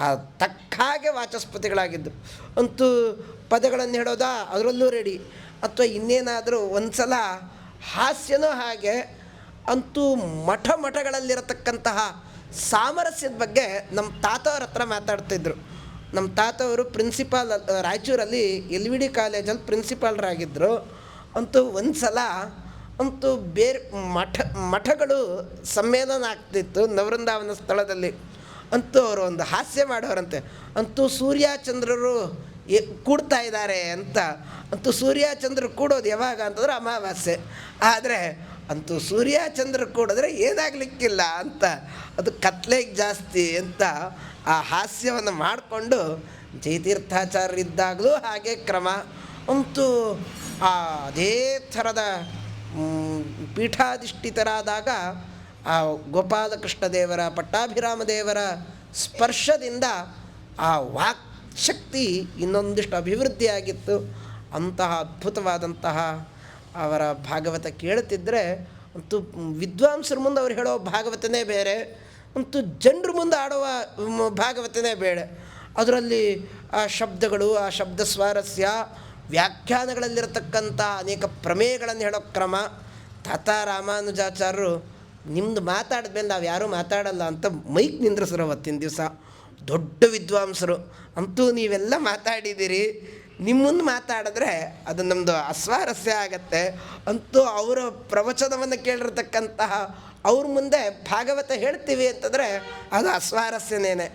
ಆ ತಕ್ಕ ಹಾಗೆ ವಾಚಸ್ಪತಿಗಳಾಗಿದ್ದು. ಅಂತೂ ಪದಗಳನ್ನು ಹೇಳೋದಾ ಅದರಲ್ಲೂ ರೆಡಿ, ಅಥವಾ ಇನ್ನೇನಾದರೂ ಒಂದು ಸಲ ಹಾಸ್ಯನೂ ಹಾಗೆ. ಅಂತೂ ಮಠಗಳಲ್ಲಿರತಕ್ಕಂತಹ ಸಾಮರಸ್ಯದ ಬಗ್ಗೆ ನಮ್ಮ ತಾತವ್ರ ಹತ್ರ ಮಾತಾಡ್ತಿದ್ರು. ನಮ್ಮ ತಾತವರು ಪ್ರಿನ್ಸಿಪಾಲ್ ರಾಯಚೂರಲ್ಲಿ LVD ಕಾಲೇಜಲ್ಲಿ ಪ್ರಿನ್ಸಿಪಾಲ್ರಾಗಿದ್ದರು. ಅಂತೂ ಒಂದು ಸಲ ಅಂತೂ ಬೇರೆ ಮಠಗಳು ಸಮ್ಮೇಳನ ಆಗ್ತಿತ್ತು ನವೃಂದಾವನ ಸ್ಥಳದಲ್ಲಿ. ಅಂತೂ ಅವರು ಒಂದು ಹಾಸ್ಯ ಮಾಡೋರಂತೆ. ಅಂತೂ ಸೂರ್ಯಚಂದ್ರರು ಕೂಡ್ತಾ ಇದ್ದಾರೆ ಅಂತ. ಅಂತೂ ಸೂರ್ಯಚಂದ್ರ ಕೂಡೋದು ಯಾವಾಗ ಅಂತಂದ್ರೆ ಅಮಾವಾಸ್ಯೆ. ಆದರೆ ಅಂತೂ ಸೂರ್ಯಚಂದ್ರ ಕೂಡಿದ್ರೆ ಏನಾಗಲಿಕ್ಕಿಲ್ಲ ಅಂತ, ಅದು ಕತ್ಲೆಗೆ ಜಾಸ್ತಿ ಅಂತ ಆ ಹಾಸ್ಯವನ್ನು ಮಾಡಿಕೊಂಡು ಜಯತೀರ್ಥಾಚಾರ್ಯರಿದ್ದಾಗಲೂ ಹಾಗೆ ಕ್ರಮ. ಅಂತೂ ಅದೇ ಥರದ ಪೀಠಾಧಿಷ್ಠಿತರಾದಾಗ ಆ ಗೋಪಾಲಕೃಷ್ಣ ದೇವರ, ಪಟ್ಟಾಭಿರಾಮ ದೇವರ ಸ್ಪರ್ಶದಿಂದ ಆ ವಾಕ್ಶಕ್ತಿ ಇನ್ನೊಂದಿಷ್ಟು ಅಭಿವೃದ್ಧಿಯಾಗಿತ್ತು. ಅಂತಹ ಅದ್ಭುತವಾದಂತಹ ಅವರ ಭಾಗವತ ಕೇಳುತ್ತಿದ್ದರೆ ಅಂತೂ ವಿದ್ವಾಂಸರ ಮುಂದೆ ಅವ್ರು ಹೇಳೋ ಭಾಗವತನೇ ಬೇರೆ, ಅಂತೂ ಜನರ ಮುಂದೆ ಆಡುವ ಭಾಗವತನೇ ಬೇರೆ. ಅದರಲ್ಲಿ ಆ ಶಬ್ದಗಳು, ಆ ಶಬ್ದ ಸ್ವಾರಸ್ಯ, ವ್ಯಾಖ್ಯಾನಗಳಲ್ಲಿರತಕ್ಕಂಥ ಅನೇಕ ಪ್ರಮೇಯಗಳನ್ನು ಹೇಳೋ ಕ್ರಮ, ತಾತ ರಾಮಾನುಜಾಚಾರ್ಯರು ನಿಮ್ಮದು ಮಾತಾಡಿದ್ಮೇಲೆ ನಾವು ಯಾರೂ ಮಾತಾಡಲ್ಲ ಅಂತ ಮೈಕ್ ನಿಂದ್ರಿಸ್ರು ಅವತ್ತಿನ ದಿವಸ. ದೊಡ್ಡ ವಿದ್ವಾಂಸರು. ಅಂತೂ ನೀವೆಲ್ಲ ಮಾತಾಡಿದ್ದೀರಿ, ನಿಮ್ಮ ಮುಂದೆ ಮಾತಾಡಿದ್ರೆ ಅದು ನಮ್ಮದು ಅಸ್ವಾರಸ್ಯ ಆಗತ್ತೆ. ಅಂತೂ ಅವರ ಪ್ರವಚನವನ್ನು ಕೇಳಿರ್ತಕ್ಕಂತಹ ಅವ್ರ ಮುಂದೆ ಭಾಗವತ ಹೇಳ್ತೀವಿ ಅಂತಂದರೆ ಅದು ಅಸ್ವಾರಸ್ಯನೇನೆ.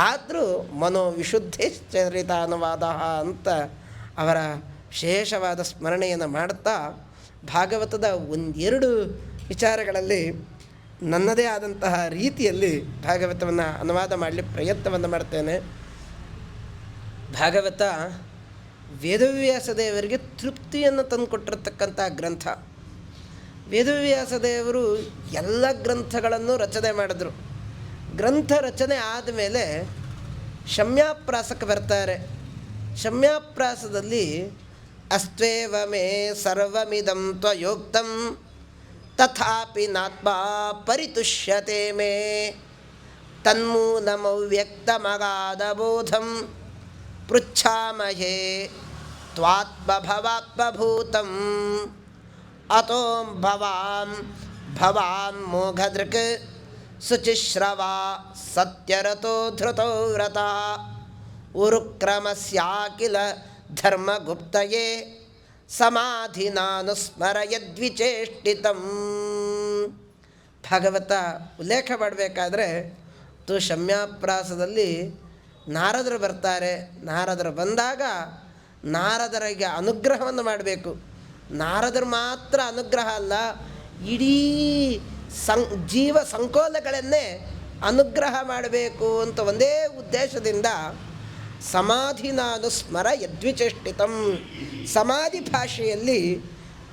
ಆದರೂ ಮನೋವಿಶುದ್ಧೇಶ್ಚರಿತ ಅನುವಾದ ಅಂತ ಅವರ ವಿಶೇಷವಾದ ಸ್ಮರಣೆಯನ್ನು ಮಾಡ್ತಾ ಭಾಗವತದ ಒಂದೆರಡು ವಿಚಾರಗಳಲ್ಲಿ ನನ್ನದೇ ಆದಂತಹ ರೀತಿಯಲ್ಲಿ ಭಾಗವತವನ್ನು ಅನುವಾದ ಮಾಡಲಿಕ್ಕೆ ಪ್ರಯತ್ನವನ್ನು ಮಾಡ್ತೇನೆ. ಭಾಗವತ ವೇದವ್ಯಾಸ ದೇವರಿಗೆ ತೃಪ್ತಿಯನ್ನು ತಂದುಕೊಟ್ಟಿರ್ತಕ್ಕಂಥ ಗ್ರಂಥ. ವೇದವ್ಯಾಸ ದೇವರು ಎಲ್ಲ ಗ್ರಂಥಗಳನ್ನು ರಚನೆ ಮಾಡಿದ್ರು. ಗ್ರಂಥ ರಚನೆ ಆದಮೇಲೆ ಶಮ್ಯಾಪ್ರಾಸಕ್ಕೆ ಬರ್ತಾರೆ. ಶಮ್ಯಾಪ್ರಾಸದಲ್ಲಿ ಅಸ್ತ್ವೇವ ಮೇ ಸರ್ವಮಿದಂ ತ್ವಯೋಕ್ತಂ ತಥಾಪಿ ನಾತ್ಮಾ ಪರಿತುಷ್ಯತೆ ಮೇ ತನ್ಮೂಲಮವ್ಯಕ್ತಮಗಾಧಬೋಧಂ ಪೃಚ್ಛಾಮಹೇ ತ್ವಾತ್ಮಭವಾತ್ಮಭೂತಂ ಅತೋಂ ಭವಾಂ ಮೋಘದೃಕ್ ಶುಚಿಶ್ರವಾ ಸತ್ಯರಥೋ ಧೃತೋ ವ್ರತಃ ಉರುಕ್ರಮಸ್ಯಾಕಿಲ ಧರ್ಮಗುಪ್ತಯೇ ಸಮಾಧಿನಾನುಸ್ಮರಯದ್ವಿಚೇಷ್ಟಿತಂ. ಭಾಗವತ ಉಲ್ಲೇಖ ಮಾಡಬೇಕಾದ್ರೆ ಶಮ್ಯಾಪ್ರಾಸದಲ್ಲಿ ನಾರದರು ಬರ್ತಾರೆ. ನಾರದರು ಬಂದಾಗ ನಾರದರಿಗೆ ಅನುಗ್ರಹವನ್ನು ಮಾಡಬೇಕು. ನಾರದರು ಮಾತ್ರ ಅನುಗ್ರಹ ಅಲ್ಲ, ಇಡೀ ಜೀವ ಸಂಕೋಲಗಳನ್ನೇ ಅನುಗ್ರಹ ಮಾಡಬೇಕು ಅಂತ ಒಂದೇ ಉದ್ದೇಶದಿಂದ ಸಮಾಧಿನಾನುಸ್ಮರ ಯದ್ವಿಚೇಷ್ಟಿತಂ. ಸಮಾಧಿ ಭಾಷೆಯಲ್ಲಿ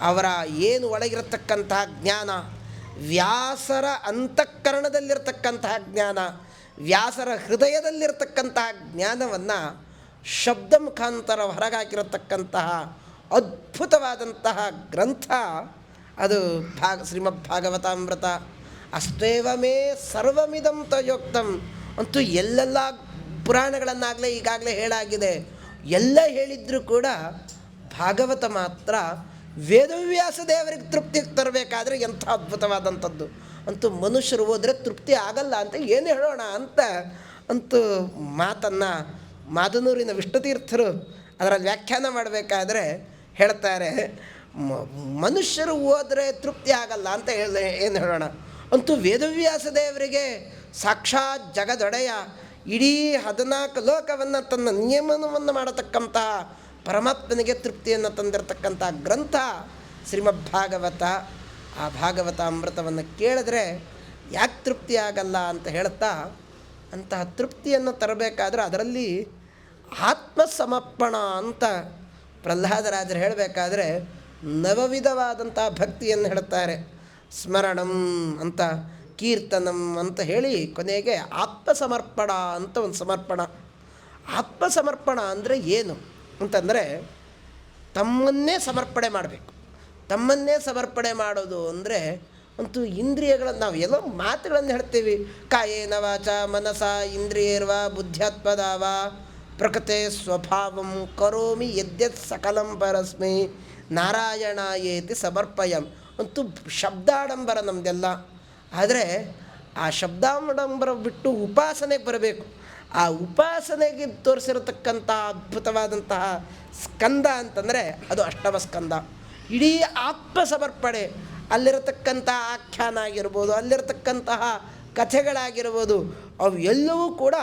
ಅವರ ಏನು ಒಳಗಿರತಕ್ಕಂತಹ ಜ್ಞಾನ, ವ್ಯಾಸರ ಅಂತಃಕರಣದಲ್ಲಿರ್ತಕ್ಕಂತಹ ಜ್ಞಾನ, ವ್ಯಾಸರ ಹೃದಯದಲ್ಲಿರ್ತಕ್ಕಂತಹ ಜ್ಞಾನವನ್ನು ಶಬ್ದ ಮುಖಾಂತರ ಹೊರಗಾಕಿರತಕ್ಕಂತಹ ಅದ್ಭುತವಾದಂತಹ ಗ್ರಂಥ ಅದು ಶ್ರೀಮದ್ ಭಾಗವತಾಮೃತ. ಅಷ್ಟೇವ ಮೇ ಸರ್ವಮಿದಂ ತಯೋಕ್ತಂ. ಅಂತೂ ಎಲ್ಲೆಲ್ಲ ಪುರಾಣಗಳನ್ನಾಗಲೇ ಈಗಾಗಲೇ ಹೇಳಾಗಿದೆ. ಎಲ್ಲ ಹೇಳಿದರೂ ಕೂಡ ಭಾಗವತ ಮಾತ್ರ ವೇದವ್ಯಾಸ ದೇವರಿಗೆ ತೃಪ್ತಿ ತರಬೇಕಾದ್ರೆ ಎಂಥ ಅದ್ಭುತವಾದಂಥದ್ದು. ಅಂತೂ ಮನುಷ್ಯರು ಹೋದರೆ ತೃಪ್ತಿ ಆಗಲ್ಲ ಅಂತ ಏನು ಹೇಳೋಣ ಅಂತ ಅಂತೂ ಮಾತನ್ನು ಮಾದನೂರಿನ ವಿಷ್ಣುತೀರ್ಥರು ಅದರಲ್ಲಿ ವ್ಯಾಖ್ಯಾನ ಮಾಡಬೇಕಾದ್ರೆ ಹೇಳ್ತಾರೆ, ಮನುಷ್ಯರು ಹೋದರೆ ತೃಪ್ತಿ ಆಗಲ್ಲ ಅಂತ ಏನು ಹೇಳೋಣ. ಅಂತೂ ವೇದವ್ಯಾಸ ದೇವರಿಗೆ ಸಾಕ್ಷಾತ್ ಜಗದೊಡೆಯ ಇಡೀ 14 ಲೋಕವನ್ನು ತನ್ನ ನಿಯಮನವನ್ನು ಮಾಡತಕ್ಕಂತಹ ಪರಮಾತ್ಮನಿಗೆ ತೃಪ್ತಿಯನ್ನು ತಂದಿರತಕ್ಕಂಥ ಗ್ರಂಥ ಶ್ರೀಮದ್ ಭಾಗವತ. ಆ ಭಾಗವತ ಅಮೃತವನ್ನು ಕೇಳಿದ್ರೆ ಯಾಕೆ ತೃಪ್ತಿ ಆಗಲ್ಲ ಅಂತ ಹೇಳ್ತಾ, ಅಂತಹ ತೃಪ್ತಿಯನ್ನು ತರಬೇಕಾದ್ರೆ ಅದರಲ್ಲಿ ಆತ್ಮಸಮರ್ಪಣ ಅಂತ ಪ್ರಹ್ಲಾದರಾಜರು ಹೇಳಬೇಕಾದ್ರೆ ನವವಿಧವಾದಂಥ ಭಕ್ತಿಯನ್ನು ಹೇಳ್ತಾರೆ. ಸ್ಮರಣಂ ಅಂತ, ಕೀರ್ತನಂ ಅಂತ ಹೇಳಿ ಕೊನೆಗೆ ಆತ್ಮಸಮರ್ಪಣ ಅಂತ ಒಂದು ಸಮರ್ಪಣ. ಆತ್ಮಸಮರ್ಪಣ ಅಂದರೆ ಏನು ಅಂತಂದರೆ ತಮ್ಮನ್ನೇ ಸಮರ್ಪಣೆ ಮಾಡಬೇಕು. ತಮ್ಮನ್ನೇ ಸಮರ್ಪಣೆ ಮಾಡೋದು ಅಂದರೆ ಅಂತೂ ಇಂದ್ರಿಯಗಳನ್ನು ನಾವು ಎಲ್ಲೋ ಮಾತುಗಳನ್ನು ಹೇಳ್ತೀವಿ, ಕಾಯೇನ ವಾಚ ಮನಸ ಇಂದ್ರಿಯರ್ವ ಬುದ್ಧ್ಯಾತ್ಮದಾವ ಪ್ರಕೃತೆ ಸ್ವಭಾವಂ ಕರೋಮಿ ಯದ್ಯತ್ ಸಕಲಂ ಪರಸ್ಮೈ ನಾರಾಯಣಾಯೇತಿ ಸಮರ್ಪಯಂ. ಅಂತೂ ಶಬ್ದಾಡಂಬರ ನಮ್ಮದೆಲ್ಲ. ಆದರೆ ಆ ಶಬ್ದಾಡಂಬರ ಬಿಟ್ಟು ಉಪಾಸನೆಗೆ ಬರಬೇಕು. ಆ ಉಪಾಸನೆಗೆ ತೋರಿಸಿರತಕ್ಕಂಥ ಅದ್ಭುತವಾದಂತಹ ಸ್ಕಂದ ಅಂತಂದರೆ ಅದು ಅಷ್ಟಮ ಸ್ಕಂದ. ಇಡೀ ಆತ್ಮಸಮರ್ಪಣೆ, ಅಲ್ಲಿರತಕ್ಕಂಥ ಆಖ್ಯಾನ ಆಗಿರ್ಬೋದು, ಅಲ್ಲಿರತಕ್ಕಂತಹ ಕಥೆಗಳಾಗಿರ್ಬೋದು, ಅವು ಎಲ್ಲವೂ ಕೂಡ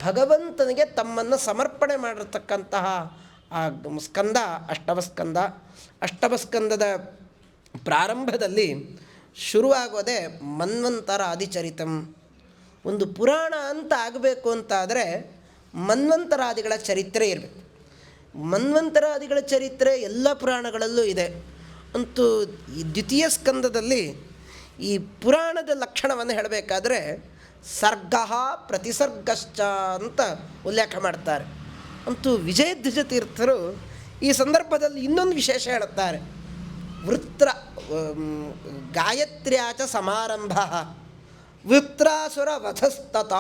ಭಗವಂತನಿಗೆ ತಮ್ಮನ್ನು ಸಮರ್ಪಣೆ ಮಾಡಿರ್ತಕ್ಕಂತಹ ಆ ಸ್ಕಂದ ಅಷ್ಟಮಸ್ಕಂದ. ಅಷ್ಟಮಸ್ಕಂದದ ಪ್ರಾರಂಭದಲ್ಲಿ ಶುರುವಾಗೋದೇ ಮನ್ವಂತರ ಆದಿಚರಿತಂ. ಒಂದು ಪುರಾಣ ಅಂತ ಆಗಬೇಕು ಅಂತಾದರೆ ಮನ್ವಂತರಾದಿಗಳ ಚರಿತ್ರೆ ಇರಬೇಕು. ಮನ್ವಂತರಾದಿಗಳ ಚರಿತ್ರೆ ಎಲ್ಲ ಪುರಾಣಗಳಲ್ಲೂ ಇದೆ. ಅಂತೂ ಈ ದ್ವಿತೀಯ ಸ್ಕಂದದಲ್ಲಿ ಈ ಪುರಾಣದ ಲಕ್ಷಣವನ್ನು ಹೇಳಬೇಕಾದ್ರೆ ಸರ್ಗ ಪ್ರತಿಸರ್ಗಶ್ಚ ಅಂತ ಉಲ್ಲೇಖ ಮಾಡ್ತಾರೆ. ಅಂತೂ ವಿಜಯಧ್ವಜ ತೀರ್ಥರು ಈ ಸಂದರ್ಭದಲ್ಲಿ ಇನ್ನೊಂದು ವಿಶೇಷ ಹೇಳುತ್ತಾರೆ. ಗಾಯತ್ರ್ಯಾಚ ಸಮಾರಂಭ ವೃತ್ರಾಸುರ ವಧಸ್ತತ.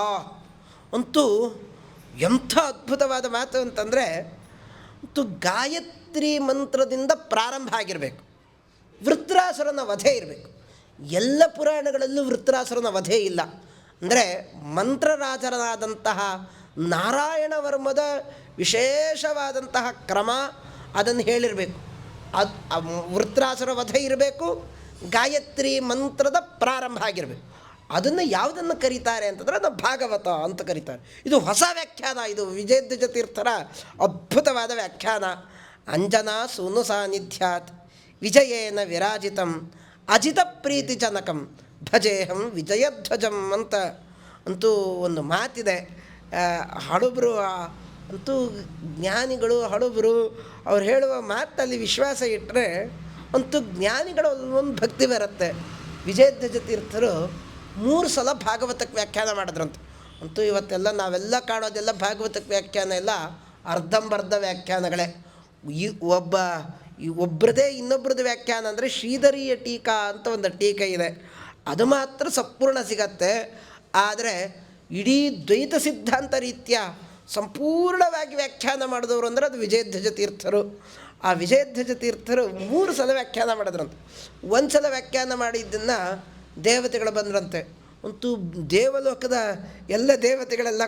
ಅಂತೂ ಎಂಥ ಅದ್ಭುತವಾದ ಮಾತು ಅಂತಂದರೆ, ಅಂತೂ ಗಾಯತ್ರಿ ಮಂತ್ರದಿಂದ ಪ್ರಾರಂಭ ಆಗಿರಬೇಕು. ವೃತ್ರಾಸುರ ವೃತ್ರಾಸುರನ ವಧೆ ಇರಬೇಕು. ಎಲ್ಲ ಪುರಾಣಗಳಲ್ಲೂ ವೃತ್ರಾಸುರನ ವಧೆ ಇಲ್ಲ. ಅಂದರೆ ಮಂತ್ರರಾಜರಾದಂತಹ ನಾರಾಯಣ ವರ್ಮದ ವಿಶೇಷವಾದಂತಹ ಕ್ರಮ ಅದನ್ನು ಹೇಳಿರಬೇಕು. ವೃತ್ರಾಸುರ ವಧೆ ಇರಬೇಕು, ಗಾಯತ್ರಿ ಮಂತ್ರದ ಪ್ರಾರಂಭ ಆಗಿರಬೇಕು. ಅದನ್ನು ಯಾವುದನ್ನು ಕರೀತಾರೆ ಅಂತಂದರೆ ಅದು ಭಾಗವತ ಅಂತ ಕರೀತಾರೆ. ಇದು ಹೊಸ ವ್ಯಾಖ್ಯಾನ, ಇದು ವಿಜಯಧ್ವಜ ತೀರ್ಥರ ಅದ್ಭುತವಾದ ವ್ಯಾಖ್ಯಾನ. ಅಂಜನಾ ಸೂನು ಸಾನ್ನಿಧ್ಯಾತ್ ವಿಜಯೇನ ವಿರಾಜಿತಂ ಅಜಿತ ಪ್ರೀತಿ ಜನಕಂ ಭಜೇಹಂ ವಿಜಯಧ್ವಜಂ ಅಂತ ಅಂತೂ ಒಂದು ಮಾತಿದೆ. ಹಳುಬರು ಅಂತೂ ಜ್ಞಾನಿಗಳು ಹಳುಬರು ಅವ್ರು ಹೇಳುವ ಮಾತಲ್ಲಿ ವಿಶ್ವಾಸ ಇಟ್ಟರೆ ಅಂತೂ ಜ್ಞಾನಿಗಳು ಒಂದು ಭಕ್ತಿ ಬರುತ್ತೆ. ವಿಜಯಧ್ವಜ ತೀರ್ಥರು 3 ಸಲ ಭಾಗವತಕ್ಕೆ ವ್ಯಾಖ್ಯಾನ ಮಾಡಿದ್ರಂತೆ. ಅಂತೂ ಇವತ್ತೆಲ್ಲ ನಾವೆಲ್ಲ ಕಾಣೋದೆಲ್ಲ ಭಾಗವತಕ್ಕೆ ವ್ಯಾಖ್ಯಾನ ಎಲ್ಲ ಅರ್ಧಂಬರ್ಧ ವ್ಯಾಖ್ಯಾನಗಳೇ. ಒಬ್ಬರದೇ ಇನ್ನೊಬ್ರದ್ದು ವ್ಯಾಖ್ಯಾನ ಅಂದರೆ ಶ್ರೀಧರೀಯ ಟೀಕಾ ಅಂತ ಒಂದು ಟೀಕೆ ಇದೆ, ಅದು ಮಾತ್ರ ಸಂಪೂರ್ಣ ಸಿಗತ್ತೆ. ಆದರೆ ಇಡೀ ದ್ವೈತ ಸಿದ್ಧಾಂತ ರೀತ್ಯ ಸಂಪೂರ್ಣವಾಗಿ ವ್ಯಾಖ್ಯಾನ ಮಾಡಿದವರು ಅಂದರೆ ಅದು ವಿಜಯಧ್ವಜ ತೀರ್ಥರು. ಆ ವಿಜಯಧ್ವಜ ತೀರ್ಥರು 3 ಸಲ ವ್ಯಾಖ್ಯಾನ ಮಾಡಿದ್ರಂತೆ. ಒಂದು ಸಲ ವ್ಯಾಖ್ಯಾನ ಮಾಡಿದ್ದನ್ನು ದೇವತೆಗಳು ಬಂದ್ರಂತೆ. ಅಂತೂ ದೇವಲೋಕದ ಎಲ್ಲ ದೇವತೆಗಳೆಲ್ಲ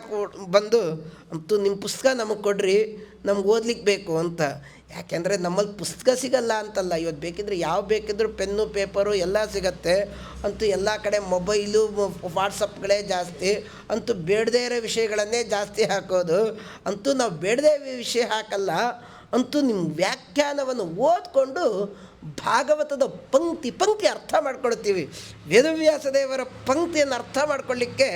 ಬಂದು ಅಂತೂ ನಿಮ್ಮ ಪುಸ್ತಕ ನಮಗೆ ಕೊಡ್ರಿ, ನಮ್ಗೆ ಓದ್ಲಿಕ್ಕೆ ಬೇಕು ಅಂತ. ಯಾಕೆಂದರೆ ನಮ್ಮಲ್ಲಿ ಪುಸ್ತಕ ಸಿಗಲ್ಲ ಅಂತಲ್ಲ, ಇವತ್ತು ಬೇಕಿದ್ರೆ ಯಾವ ಬೇಕಿದ್ರೂ ಪೆನ್ನು ಪೇಪರು ಎಲ್ಲ ಸಿಗತ್ತೆ. ಅಂತೂ ಎಲ್ಲ ಕಡೆ ಮೊಬೈಲು ವಾಟ್ಸಪ್ಗಳೇ ಜಾಸ್ತಿ. ಅಂತೂ ಬೇಡದೇ ಇರೋ ವಿಷಯಗಳನ್ನೇ ಜಾಸ್ತಿ ಹಾಕೋದು. ಅಂತೂ ನಾವು ಬೇಡದೇ ವಿಷಯ ಹಾಕಲ್ಲ. ಅಂತೂ ನಿಮ್ಮ ವ್ಯಾಖ್ಯಾನವನ್ನು ಓದ್ಕೊಂಡು ಭಾಗವತದ ಪಂಕ್ತಿ ಅರ್ಥ ಮಾಡ್ಕೊಳ್ತೀವಿ. ವೇದವ್ಯಾಸ ದೇವರ ಪಂಕ್ತಿಯನ್ನು ಅರ್ಥ ಮಾಡ್ಕೊಳ್ಳಿಕ್ಕೆ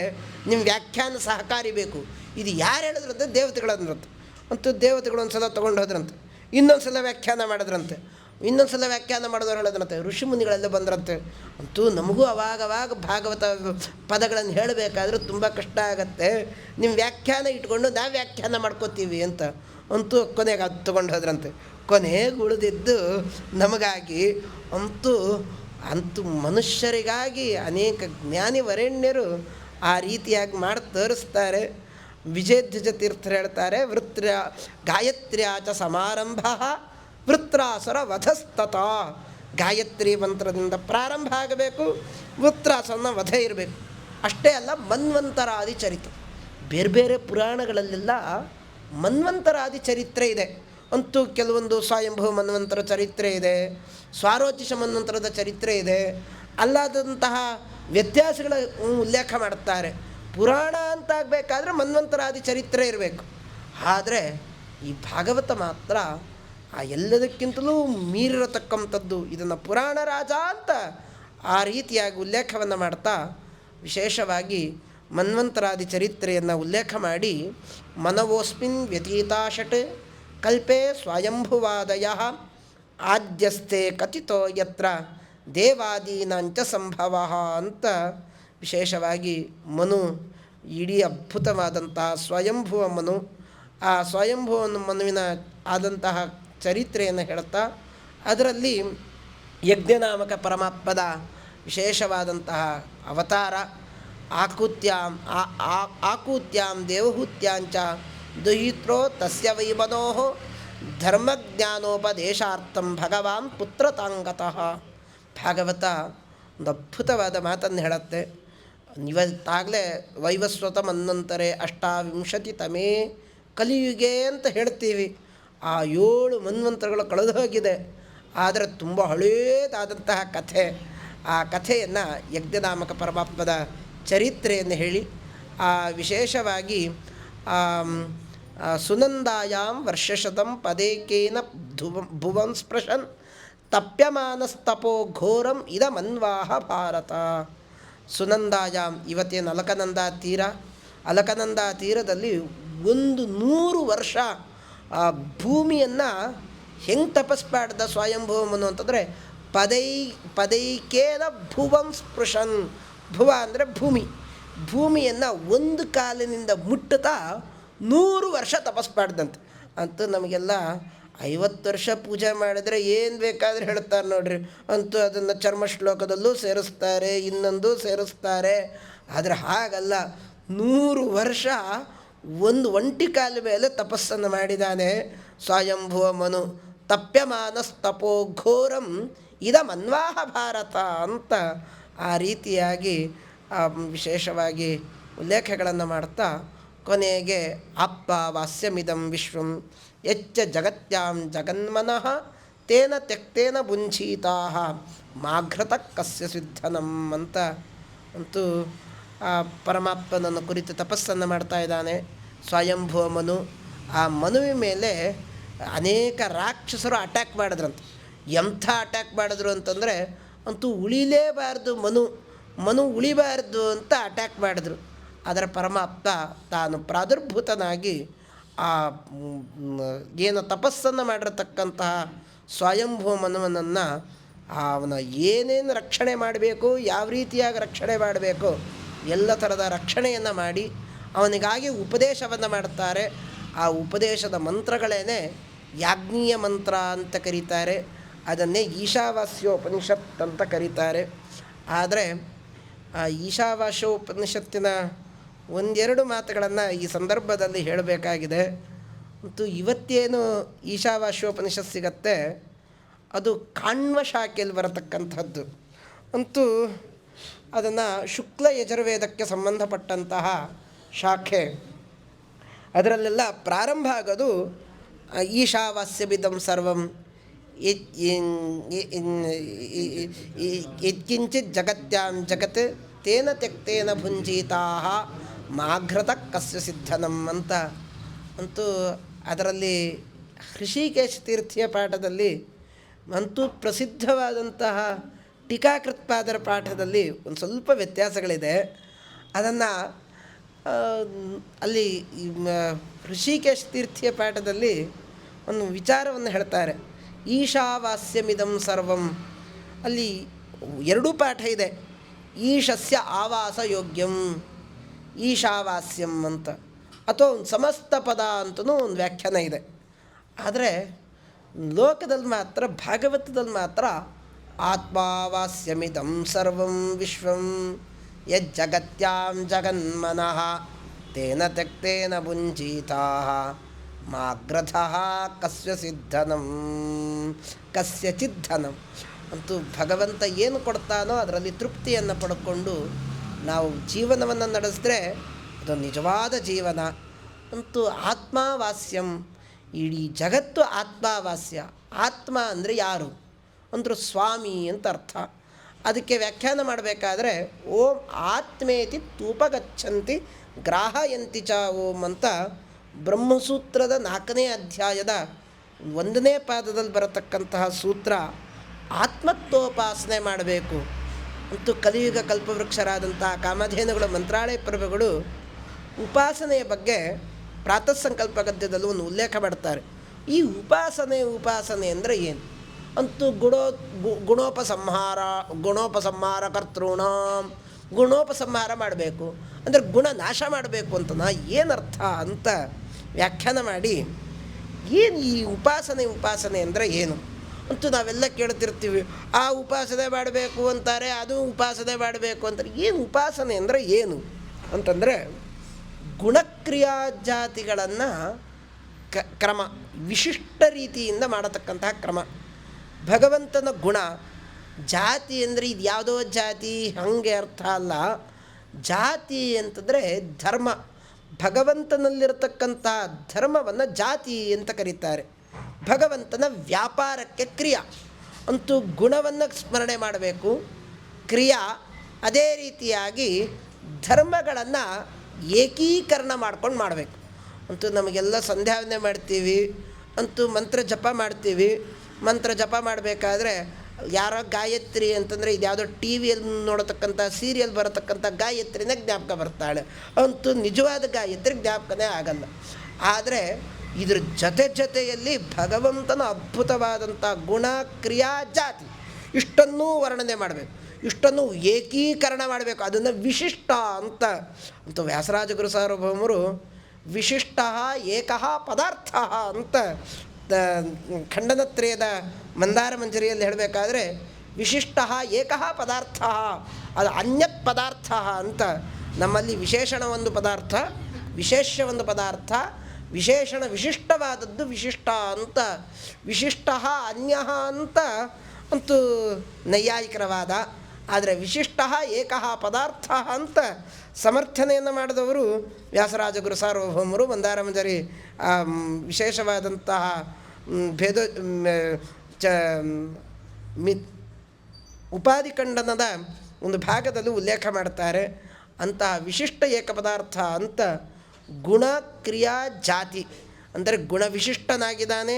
ನಿಮ್ಮ ವ್ಯಾಖ್ಯಾನ ಸಹಕಾರಿ ಬೇಕು. ಇದು ಯಾರು ಹೇಳಿದ್ರಂತೆ? ದೇವತೆಗಳು ಅಂದ್ರಂತೆ. ಅಂತೂ ದೇವತೆಗಳು ಒಂದು ಸಲ ತೊಗೊಂಡು ಹೋದ್ರಂತೆ, ಇನ್ನೊಂದು ಸಲ ವ್ಯಾಖ್ಯಾನ ಮಾಡಿದ್ರಂತೆ, ಇನ್ನೊಂದು ಸಲ ವ್ಯಾಖ್ಯಾನ ಮಾಡಿದವ್ರು ಹೇಳಿದ್ರಂತೆ, ಋಷಿಮುನಿಗಳೆಲ್ಲ ಬಂದ್ರಂತೆ. ಅಂತೂ ನಮಗೂ ಅವಾಗವಾಗ ಭಾಗವತ ಪದಗಳನ್ನು ಹೇಳಬೇಕಾದ್ರೆ ತುಂಬ ಕಷ್ಟ ಆಗತ್ತೆ, ನಿಮ್ಮ ವ್ಯಾಖ್ಯಾನ ಇಟ್ಕೊಂಡು ನಾವು ವ್ಯಾಖ್ಯಾನ ಮಾಡ್ಕೋತೀವಿ ಅಂತ. ಅಂತೂ ಕೊನೆಗೆ ಅದು ತೊಗೊಂಡು ಹೋದ್ರಂತೆ. ಕೊನೆಗೆ ಉಳಿದಿದ್ದು ನಮಗಾಗಿ ಅಂತೂ ಮನುಷ್ಯರಿಗಾಗಿ ಅನೇಕ ಜ್ಞಾನಿ ವರೆಣ್ಯರು ಆ ರೀತಿಯಾಗಿ ಮಾಡಿ ತೋರಿಸ್ತಾರೆ. ವಿಜಯಧ್ವಜ ತೀರ್ಥರು ಹೇಳ್ತಾರೆ, ಗಾಯತ್ರ್ಯಾಚ ಸಮಾರಂಭ ವೃತ್ರಾಸುರ ವಧಸ್ತತ. ಗಾಯತ್ರಿ ಮಂತ್ರದಿಂದ ಪ್ರಾರಂಭ ಆಗಬೇಕು, ವೃತ್ರಾಸುರನ ವಧೆ ಇರಬೇಕು. ಅಷ್ಟೇ ಅಲ್ಲ, ಮನ್ವಂತರಾದಿ ಚರಿತ್ರೆ. ಬೇರೆ ಬೇರೆ ಪುರಾಣಗಳಲ್ಲೆಲ್ಲ ಮನ್ವಂತರಾದಿ ಚರಿತ್ರೆ ಇದೆ. ಅಂತೂ ಕೆಲವೊಂದು ಸ್ವಯಂಭೂ ಮನ್ವಂತರ ಚರಿತ್ರೆ ಇದೆ, ಸ್ವಾರೋಚಿಷ ಮನ್ವಂತರದ ಚರಿತ್ರೆ ಇದೆ. ಅಲ್ಲಾದಂತಹ ವ್ಯತ್ಯಾಸಗಳ ಉಲ್ಲೇಖ ಮಾಡುತ್ತಾರೆ. ಪುರಾಣ ಅಂತ ಆಗಬೇಕಾದ್ರೆ ಮನ್ವಂತರಾದಿ ಚರಿತ್ರೆ ಇರಬೇಕು. ಆದರೆ ಈ ಭಾಗವತ ಮಾತ್ರ ಆ ಎಲ್ಲದಕ್ಕಿಂತಲೂ ಮೀರಿರತಕ್ಕಂಥದ್ದು. ಇದನ್ನು ಪುರಾಣ ರಾಜ ಅಂತ ಆ ರೀತಿಯಾಗಿ ಉಲ್ಲೇಖವನ್ನು ಮಾಡ್ತಾ ವಿಶೇಷವಾಗಿ ಮನ್ವಂತರಾದಿ ಚರಿತ್ರೆಯನ್ನು ಉಲ್ಲೇಖ ಮಾಡಿ, ಮನವೋಸ್ಮಿನ್ ವ್ಯತೀತಾ ಷಟ್ ಕಲ್ಪೆ ಸ್ವಯಂಭುವಾದಯ ಆದ್ಯಸ್ಥೆ ಕಥಿತೋ ಯತ್ರ ದೇವಾದೀನಾಂಚ ಸಂಭವ ಅಂತ ವಿಶೇಷವಾಗಿ ಮನು ಇಡೀ ಅದ್ಭುತವಾದಂತಹ ಸ್ವಯಂಭುವ ಮನು, ಆ ಸ್ವಯಂಭುವ ಮನುವಿನ ಆದಂತಹ ಚರಿತ್ರೆಯನ್ನು ಹೇಳುತ್ತಾ ಅದರಲ್ಲಿ ಯಜ್ಞನಾಮಕ ಪರಮಾತ್ಮದ ವಿಶೇಷವಾದಂತಹ ಅವತಾರ, ಆಕೂತ್ಯಾಂ ದೇವಹೂತ್ಯಾಂಚ ದುಹಿತ್ರೋ ತಸ್ಯ ವೈಮನೋ ಧರ್ಮಜ್ಞಾನೋಪದೇಶಾರ್ಥಂ ಭಗವಾನ್ ಪುತ್ರತಾಂಗತಃ. ಭಾಗವತ ಒಂದು ಅದ್ಭುತವಾದ ಮಾತನ್ನು ಹೇಳುತ್ತೆ. ಇವತ್ತಾಗಲೇ ವೈವಸ್ವತ ಮನ್ವಂತರೆ ಅಷ್ಟಾವಿಂಶತಿತಮೇ ಕಲಿಯುಗೆ ಅಂತ ಹೇಳ್ತೀವಿ. ಆ 7 ಮನ್ವಂತರಗಳು ಕಳೆದು ಹೋಗಿದೆ. ಆದರೆ ತುಂಬ ಹಳೇದಾದಂತಹ ಕಥೆ. ಆ ಕಥೆಯನ್ನು ಯಜ್ಞನಾಮಕ ಪರಮಾತ್ಮದ ಚರಿತ್ರೆಯನ್ನು ಹೇಳಿ ವಿಶೇಷವಾಗಿ ಸುನಂದಾಯಾಂ ವರ್ಷಶತಂ ಪದೇಕೇನ ಭುವಂ ಸ್ಪೃಶನ್ ತಪ್ಯಮಾನಸ್ತಪೋ ಘೋರಂ ಇದಮನ್ವಾಹ ಭಾರತ. ಸುನಂದಾಯಾಂ ಇವತ್ತೇನು ಅಲಕನಂದ ತೀರದಲ್ಲಿ 100 ವರ್ಷ ಭೂಮಿಯನ್ನು ಹೆಂಗೆ ತಪಸ್ಪಾಡ್ದ ಸ್ವಯಂಭೂಮನು ಅಂತಂದರೆ ಪದೈಕೇನ ಭುವಂ ಸ್ಪೃಶನ್. ಭುವ ಅಂದರೆ ಭೂಮಿಯನ್ನು ಒಂದು ಕಾಲಿನಿಂದ ಮುಟ್ಟುತ್ತಾ 100 ವರ್ಷ ತಪಸ್ಪಾಡ್ದಂತೆ. ಅಂತೂ ನಮಗೆಲ್ಲ 50 ವರ್ಷ ಪೂಜೆ ಮಾಡಿದರೆ ಏನು ಬೇಕಾದರೆ ಹೇಳ್ತಾರೆ ನೋಡ್ರಿ. ಅಂತೂ ಅದನ್ನು ಚರ್ಮ ಶ್ಲೋಕದಲ್ಲೂ ಸೇರಿಸ್ತಾರೆ, ಇನ್ನೊಂದು ಸೇರಿಸ್ತಾರೆ. ಆದರೆ ಹಾಗಲ್ಲ, 100 ವರ್ಷ ಒಂದು ಒಂಟಿ ಕಾಲ ಮೇಲೆ ತಪಸ್ಸನ್ನು ಮಾಡಿದ್ದಾನೆ ಸ್ವಯಂಭುವ ಮನು. ತಪ್ಯಮಾನಸ್ತಪೋ ಘೋರಂ ಇದಮನ್ವಾಹ ಭಾರತ ಅಂತ ಆ ರೀತಿಯಾಗಿ ವಿಶೇಷವಾಗಿ ಉಲ್ಲೇಖಗಳನ್ನು ಮಾಡ್ತಾ ಕೊನೆಗೆ ಅಪ್ಪ ವಾಸ್ಯಮಿದಂ ವಿಶ್ವಂ ಯಚ್ಚ ಜಗತ್ಯಾಂ ಜಗನ್ಮನಃ ತೇನ ತ್ಯಕ್ತೇನ ಭುಂಜೀತಾ ಮಾಘೃತ ಕಸ್ಯ ಸಿದ್ಧನಂ ಅಂತ ಅಂತೂ ಆ ಪರಮಾತ್ಮನನ್ನು ಕುರಿತು ತಪಸ್ಸನ್ನು ಮಾಡ್ತಾ ಇದ್ದಾನೆ ಸ್ವಯಂಭುವ ಮನು. ಆ ಮನುವಿನ ಮೇಲೆ ಅನೇಕ ರಾಕ್ಷಸರು ಅಟ್ಯಾಕ್ ಮಾಡಿದ್ರಂತೆ. ಎಂಥ ಅಟ್ಯಾಕ್ ಮಾಡಿದ್ರು ಅಂತಂದರೆ ಅಂತೂ ಉಳಿಲೇಬಾರ್ದು, ಮನು ಉಳಿಬಾರ್ದು ಅಂತ ಅಟ್ಯಾಕ್ ಮಾಡಿದ್ರು. ಅದರ ಪರಮಾತ್ಮ ತಾನು ಪ್ರಾದುರ್ಭೂತನಾಗಿ ಆ ಏನು ತಪಸ್ಸನ್ನು ಮಾಡಿರತಕ್ಕಂತಹ ಸ್ವಯಂಭೂ ಮನುವನನ್ನು ಅವನ ಏನೇನು ರಕ್ಷಣೆ ಮಾಡಬೇಕು, ಯಾವ ರೀತಿಯಾಗಿ ರಕ್ಷಣೆ ಮಾಡಬೇಕು ಎಲ್ಲ ಥರದ ರಕ್ಷಣೆಯನ್ನು ಮಾಡಿ ಅವನಿಗಾಗಿ ಉಪದೇಶವನ್ನು ಮಾಡ್ತಾರೆ. ಆ ಉಪದೇಶದ ಮಂತ್ರಗಳೇನೆ ಯಾಜ್ಞೀಯ ಮಂತ್ರ ಅಂತ ಕರೀತಾರೆ. ಅದನ್ನೇ ಈಶಾವಾಸ್ಯೋಪನಿಷತ್ ಅಂತ ಕರೀತಾರೆ. ಆದರೆ ಆ ಈಶಾವಾಸ್ಯೋಪನಿಷತ್ತಿನ ಒಂದೆರಡು ಮಾತುಗಳನ್ನು ಈ ಸಂದರ್ಭದಲ್ಲಿ ಹೇಳಬೇಕಾಗಿದೆ. ಮತ್ತು ಇವತ್ತೇನು ಈಶಾವಾಸ್ಯೋಪನಿಷತ್ ಸಿಗತ್ತೆ ಅದು ಕಾಣ್ವ ಶಾಖೆಯಲ್ಲಿ ಬರತಕ್ಕಂಥದ್ದು. ಅಂತೂ ಅದನ್ನು ಶುಕ್ಲ ಯಜುರ್ವೇದಕ್ಕೆ ಸಂಬಂಧಪಟ್ಟಂತಹ ಶಾಖೆ. ಅದರಲ್ಲೆಲ್ಲ ಪ್ರಾರಂಭ ಆಗೋದು ಈಶಾವಾಸ್ಯಮಿದಂ ಸರ್ವಂ ಯತ್ಕಿಂಚಿತ್ ಜಗತ್ಯಾಂ ಜಗತ್ ತೇನ ತ್ಯಕ್ತೇನ ಭುಂಜೀತಾ ಮಾಘೃತ ಕಸ್ಯ ಸಿದ್ಧನಂ ಅಂತ. ಅಂತೂ ಅದರಲ್ಲಿ ಹೃಷಿಕೇಶ ತೀರ್ಥಿಯ ಪಾಠದಲ್ಲಿ ಅಂತೂ ಪ್ರಸಿದ್ಧವಾದಂತಹ ಟೀಕಾಕೃತ್ಪಾದರ ಪಾಠದಲ್ಲಿ ಒಂದು ಸ್ವಲ್ಪ ವ್ಯತ್ಯಾಸಗಳಿದೆ. ಅದನ್ನು ಅಲ್ಲಿ ಹೃಷಿಕೇಶ ತೀರ್ಥಿಯ ಪಾಠದಲ್ಲಿ ಒಂದು ವಿಚಾರವನ್ನು ಹೇಳ್ತಾರೆ. ಈಶಾವಾಸ್ಯಮಿದಂ ಸರ್ವಂ, ಅಲ್ಲಿ ಎರಡೂ ಪಾಠ ಇದೆ. ಈಶಸ್ಯ ಆವಾಸ ಯೋಗ್ಯಂ ಈಶಾವಾಸ್ಯಂ ಅಂತ, ಅಥವಾ ಒಂದು ಸಮಸ್ತ ಪದ ಅಂತಲೂ ಒಂದು ವ್ಯಾಖ್ಯಾನ ಇದೆ. ಆದರೆ ಲೋಕದಲ್ಲಿ ಮಾತ್ರ, ಭಾಗವತದಲ್ಲಿ ಮಾತ್ರ ಆತ್ಮಾವಾಸ್ಯಮಿದಂ ಸರ್ವಂ ವಿಶ್ವಂ ಯಜ್ಜಗತ್ಯಾಂ ಜಗನ್ಮನಃ ತೇನ ತ್ಯಕ್ತೇನ ಭುಂಜೀತಾ ಮಾಗ್ರಥಃ ಕಸ್ಯಚಿದ್ಧನಂ. ಅಂತೂ ಭಗವಂತ ಏನು ಕೊಡ್ತಾನೋ ಅದರಲ್ಲಿ ತೃಪ್ತಿಯನ್ನು ಪಡ್ಕೊಂಡು ನಾವು ಜೀವನವನ್ನು ನಡೆಸಿದ್ರೆ ಅದು ನಿಜವಾದ ಜೀವನ. ಅಂತೂ ಆತ್ಮಾವಾಸ್ಯಂ, ಇಡೀ ಜಗತ್ತು ಆತ್ಮಾವಾಸ್ಯ. ಆತ್ಮ ಅಂದರೆ ಯಾರು ಅಂದರು ಸ್ವಾಮಿ ಅಂತ ಅರ್ಥ. ಅದಕ್ಕೆ ವ್ಯಾಖ್ಯಾನ ಮಾಡಬೇಕಾದ್ರೆ ಓಂ ಆತ್ಮೇತಿ ತೂಪಗಚ್ಚಂತಿ ಗ್ರಾಹಯಂತಿ ಚ ಓಂ ಅಂತ ಬ್ರಹ್ಮಸೂತ್ರದ 4ನೇ ಅಧ್ಯಾಯದ 1ನೇ ಪಾದದಲ್ಲಿ ಬರತಕ್ಕಂತಹ ಸೂತ್ರ. ಆತ್ಮತ್ವೋಪಾಸನೆ ಮಾಡಬೇಕು ಅಂತೂ ಕಲಿಯುಗ ಕಲ್ಪವೃಕ್ಷರಾದಂತಹ ಕಾಮಧೇನುಗಳು ಮಂತ್ರಾಲಯ ಪ್ರಭುಗಳು ಉಪಾಸನೆಯ ಬಗ್ಗೆ ಪ್ರಾತಃ ಸಂಕಲ್ಪ ಗದ್ಯದಲ್ಲೂ ಒಂದು ಉಲ್ಲೇಖ ಮಾಡ್ತಾರೆ. ಈ ಉಪಾಸನೆ ಅಂದರೆ ಏನು ಅಂತೂ ಗುಣೋಪಸಂಹಾರ ಕರ್ತೃಣಾಂ, ಗುಣೋಪಸಂಹಾರ ಮಾಡಬೇಕು ಅಂದರೆ ಗುಣ ನಾಶ ಮಾಡಬೇಕು ಅಂತ ಏನರ್ಥ ಅಂತ ವ್ಯಾಖ್ಯಾನ ಮಾಡಿ, ಏನು ಈ ಉಪಾಸನೆ ಅಂದರೆ ಏನು ಅಂತೂ ನಾವೆಲ್ಲ ಕೇಳ್ತಿರ್ತೀವಿ. ಆ ಉಪಾಸನೆ ಮಾಡಬೇಕು ಅಂತಾರೆ, ಅದು ಉಪಾಸನೆ ಮಾಡಬೇಕು ಅಂತಾರೆ. ಏನು ಉಪಾಸನೆ ಅಂದರೆ ಏನು ಅಂತಂದರೆ ಗುಣಕ್ರಿಯಾ ಜಾತಿಗಳನ್ನು ಕ್ರಮ, ವಿಶಿಷ್ಟ ರೀತಿಯಿಂದ ಮಾಡತಕ್ಕಂತಹ ಕ್ರಮ. ಭಗವಂತನ ಗುಣ ಜಾತಿ ಅಂದರೆ ಇದು ಯಾವುದೋ ಜಾತಿ ಹಾಗೆ ಅರ್ಥ ಅಲ್ಲ. ಜಾತಿ ಅಂತಂದರೆ ಧರ್ಮ, ಭಗವಂತನಲ್ಲಿರತಕ್ಕಂಥ ಧರ್ಮವನ್ನು ಜಾತಿ ಅಂತ ಕರೀತಾರೆ. ಭಗವಂತನ ವ್ಯಾಪಾರಕ್ಕೆ ಕ್ರಿಯಾ ಅಂತೂ ಗುಣವನ್ನು ಸ್ಮರಣೆ ಮಾಡಬೇಕು, ಕ್ರಿಯಾ ಅದೇ ರೀತಿಯಾಗಿ ಧರ್ಮಗಳನ್ನು ಏಕೀಕರಣ ಮಾಡ್ಕೊಂಡು ಮಾಡಬೇಕು. ಅಂತೂ ನಮಗೆಲ್ಲ ಸಂಧ್ಯಾವಂದನೆ ಮಾಡ್ತೀವಿ, ಅಂತೂ ಮಂತ್ರ ಜಪ ಮಾಡ್ತೀವಿ. ಮಂತ್ರ ಜಪ ಮಾಡಬೇಕಾದ್ರೆ ಯಾರೋ ಗಾಯತ್ರಿ ಅಂತಂದರೆ ಇದು ಯಾವುದೋ ಟಿ ವಿಯಲ್ಲಿ ನೋಡತಕ್ಕಂಥ ಸೀರಿಯಲ್ ಬರತಕ್ಕಂಥ ಗಾಯತ್ರಿನ ಜ್ಞಾಪಕ ಬರ್ತಾಳೆ. ಅಂತೂ ನಿಜವಾದ ಗಾಯತ್ರಿ ಜ್ಞಾಪಕನೇ ಆಗಲ್ಲ. ಆದರೆ ಇದ್ರ ಜೊತೆಯಲ್ಲಿ ಭಗವಂತನ ಅದ್ಭುತವಾದಂಥ ಗುಣ, ಕ್ರಿಯಾ, ಜಾತಿ ಇಷ್ಟನ್ನೂ ವರ್ಣನೆ ಮಾಡಬೇಕು, ಇಷ್ಟನ್ನು ಏಕೀಕರಣ ಮಾಡಬೇಕು. ಅದನ್ನು ವಿಶಿಷ್ಟ ಅಂತ ವ್ಯಾಸರಾಜ ಗುರು ಸಾರ್ವಭೌಮರು ವಿಶಿಷ್ಟ ಏಕಃ ಪದಾರ್ಥ ಅಂತ ಖಂಡನತ್ರಯದ ಮಂದಾರ ಮಂಜರಿಯಲ್ಲಿ ಹೇಳಬೇಕಾದ್ರೆ ವಿಶಿಷ್ಟ ಏಕಃ ಪದಾರ್ಥ, ಅದು ಅನ್ಯತ್ ಪದಾರ್ಥ ಅಂತ. ನಮ್ಮಲ್ಲಿ ವಿಶೇಷಣ ಒಂದು ಪದಾರ್ಥ, ವಿಶೇಷ ಒಂದು ಪದಾರ್ಥ, ವಿಶೇಷಣ ವಿಶಿಷ್ಟವಾದದ್ದು ವಿಶಿಷ್ಟ ಅಂತ. ವಿಶಿಷ್ಟ ಅನ್ಯ ಅಂತ ಅಂತೂ ನೈಯಾಯಿಕರ ವಾದ. ಆದರೆ ವಿಶಿಷ್ಟ ಏಕಃ ಪದಾರ್ಥ ಅಂತ ಸಮರ್ಥನೆಯನ್ನು ಮಾಡಿದವರು ವ್ಯಾಸರಾಜ ಗುರು ಸಾರ್ವಭೌಮರು. ಮಂದಾರಮಂಜರಿ ವಿಶೇಷವಾದಂತಹ ಭೇದ ಉಪಾಧಿ ಖಂಡನದ ಒಂದು ಭಾಗದಲ್ಲಿ ಉಲ್ಲೇಖ ಮಾಡ್ತಾರೆ. ಅಂತಹ ವಿಶಿಷ್ಟ ಏಕ ಪದಾರ್ಥ ಅಂತ ಗುಣ ಕ್ರಿಯಾ ಜಾತಿ ಅಂದರೆ ಗುಣ ವಿಶಿಷ್ಟನಾಗಿದ್ದಾನೆ,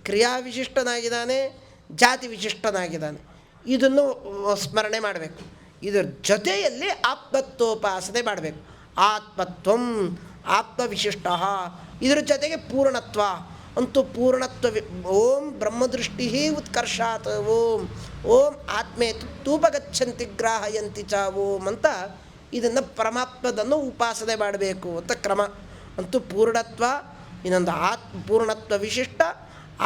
ಕ್ರಿಯಾ ವಿಶಿಷ್ಟನಾಗಿದ್ದಾನೆ, ಜಾತಿ ವಿಶಿಷ್ಟನಾಗಿದ್ದಾನೆ. ಇದನ್ನು ಸ್ಮರಣೆ ಮಾಡಬೇಕು. ಇದರ ಜೊತೆಯಲ್ಲಿ ಆತ್ಮತ್ವೋಪಾಸನೆ ಮಾಡಬೇಕು. ಆತ್ಮತ್ವಂ ಆತ್ಮವಿಶಿಷ್ಟ, ಇದರ ಜೊತೆಗೆ ಪೂರ್ಣತ್ವ ಅಂತೂ ಪೂರ್ಣತ್ವ. ಓಂ ಬ್ರಹ್ಮದೃಷ್ಟಿ ಉತ್ಕರ್ಷಾತ್ ಓಂ ಓಂ ಆತ್ಮೇ ತೂಪಗಚ್ಚಂತಿ ಗ್ರಾಹಯಂತಿ ಚ ಓಂ ಅಂತ ಇದನ್ನು ಪರಮಾತ್ಮದನ್ನು ಉಪಾಸನೆ ಮಾಡಬೇಕು ಅಂತ ಕ್ರಮ. ಅಂತೂ ಪೂರ್ಣತ್ವ, ಇನ್ನೊಂದು ಪೂರ್ಣತ್ವ ವಿಶಿಷ್ಟ,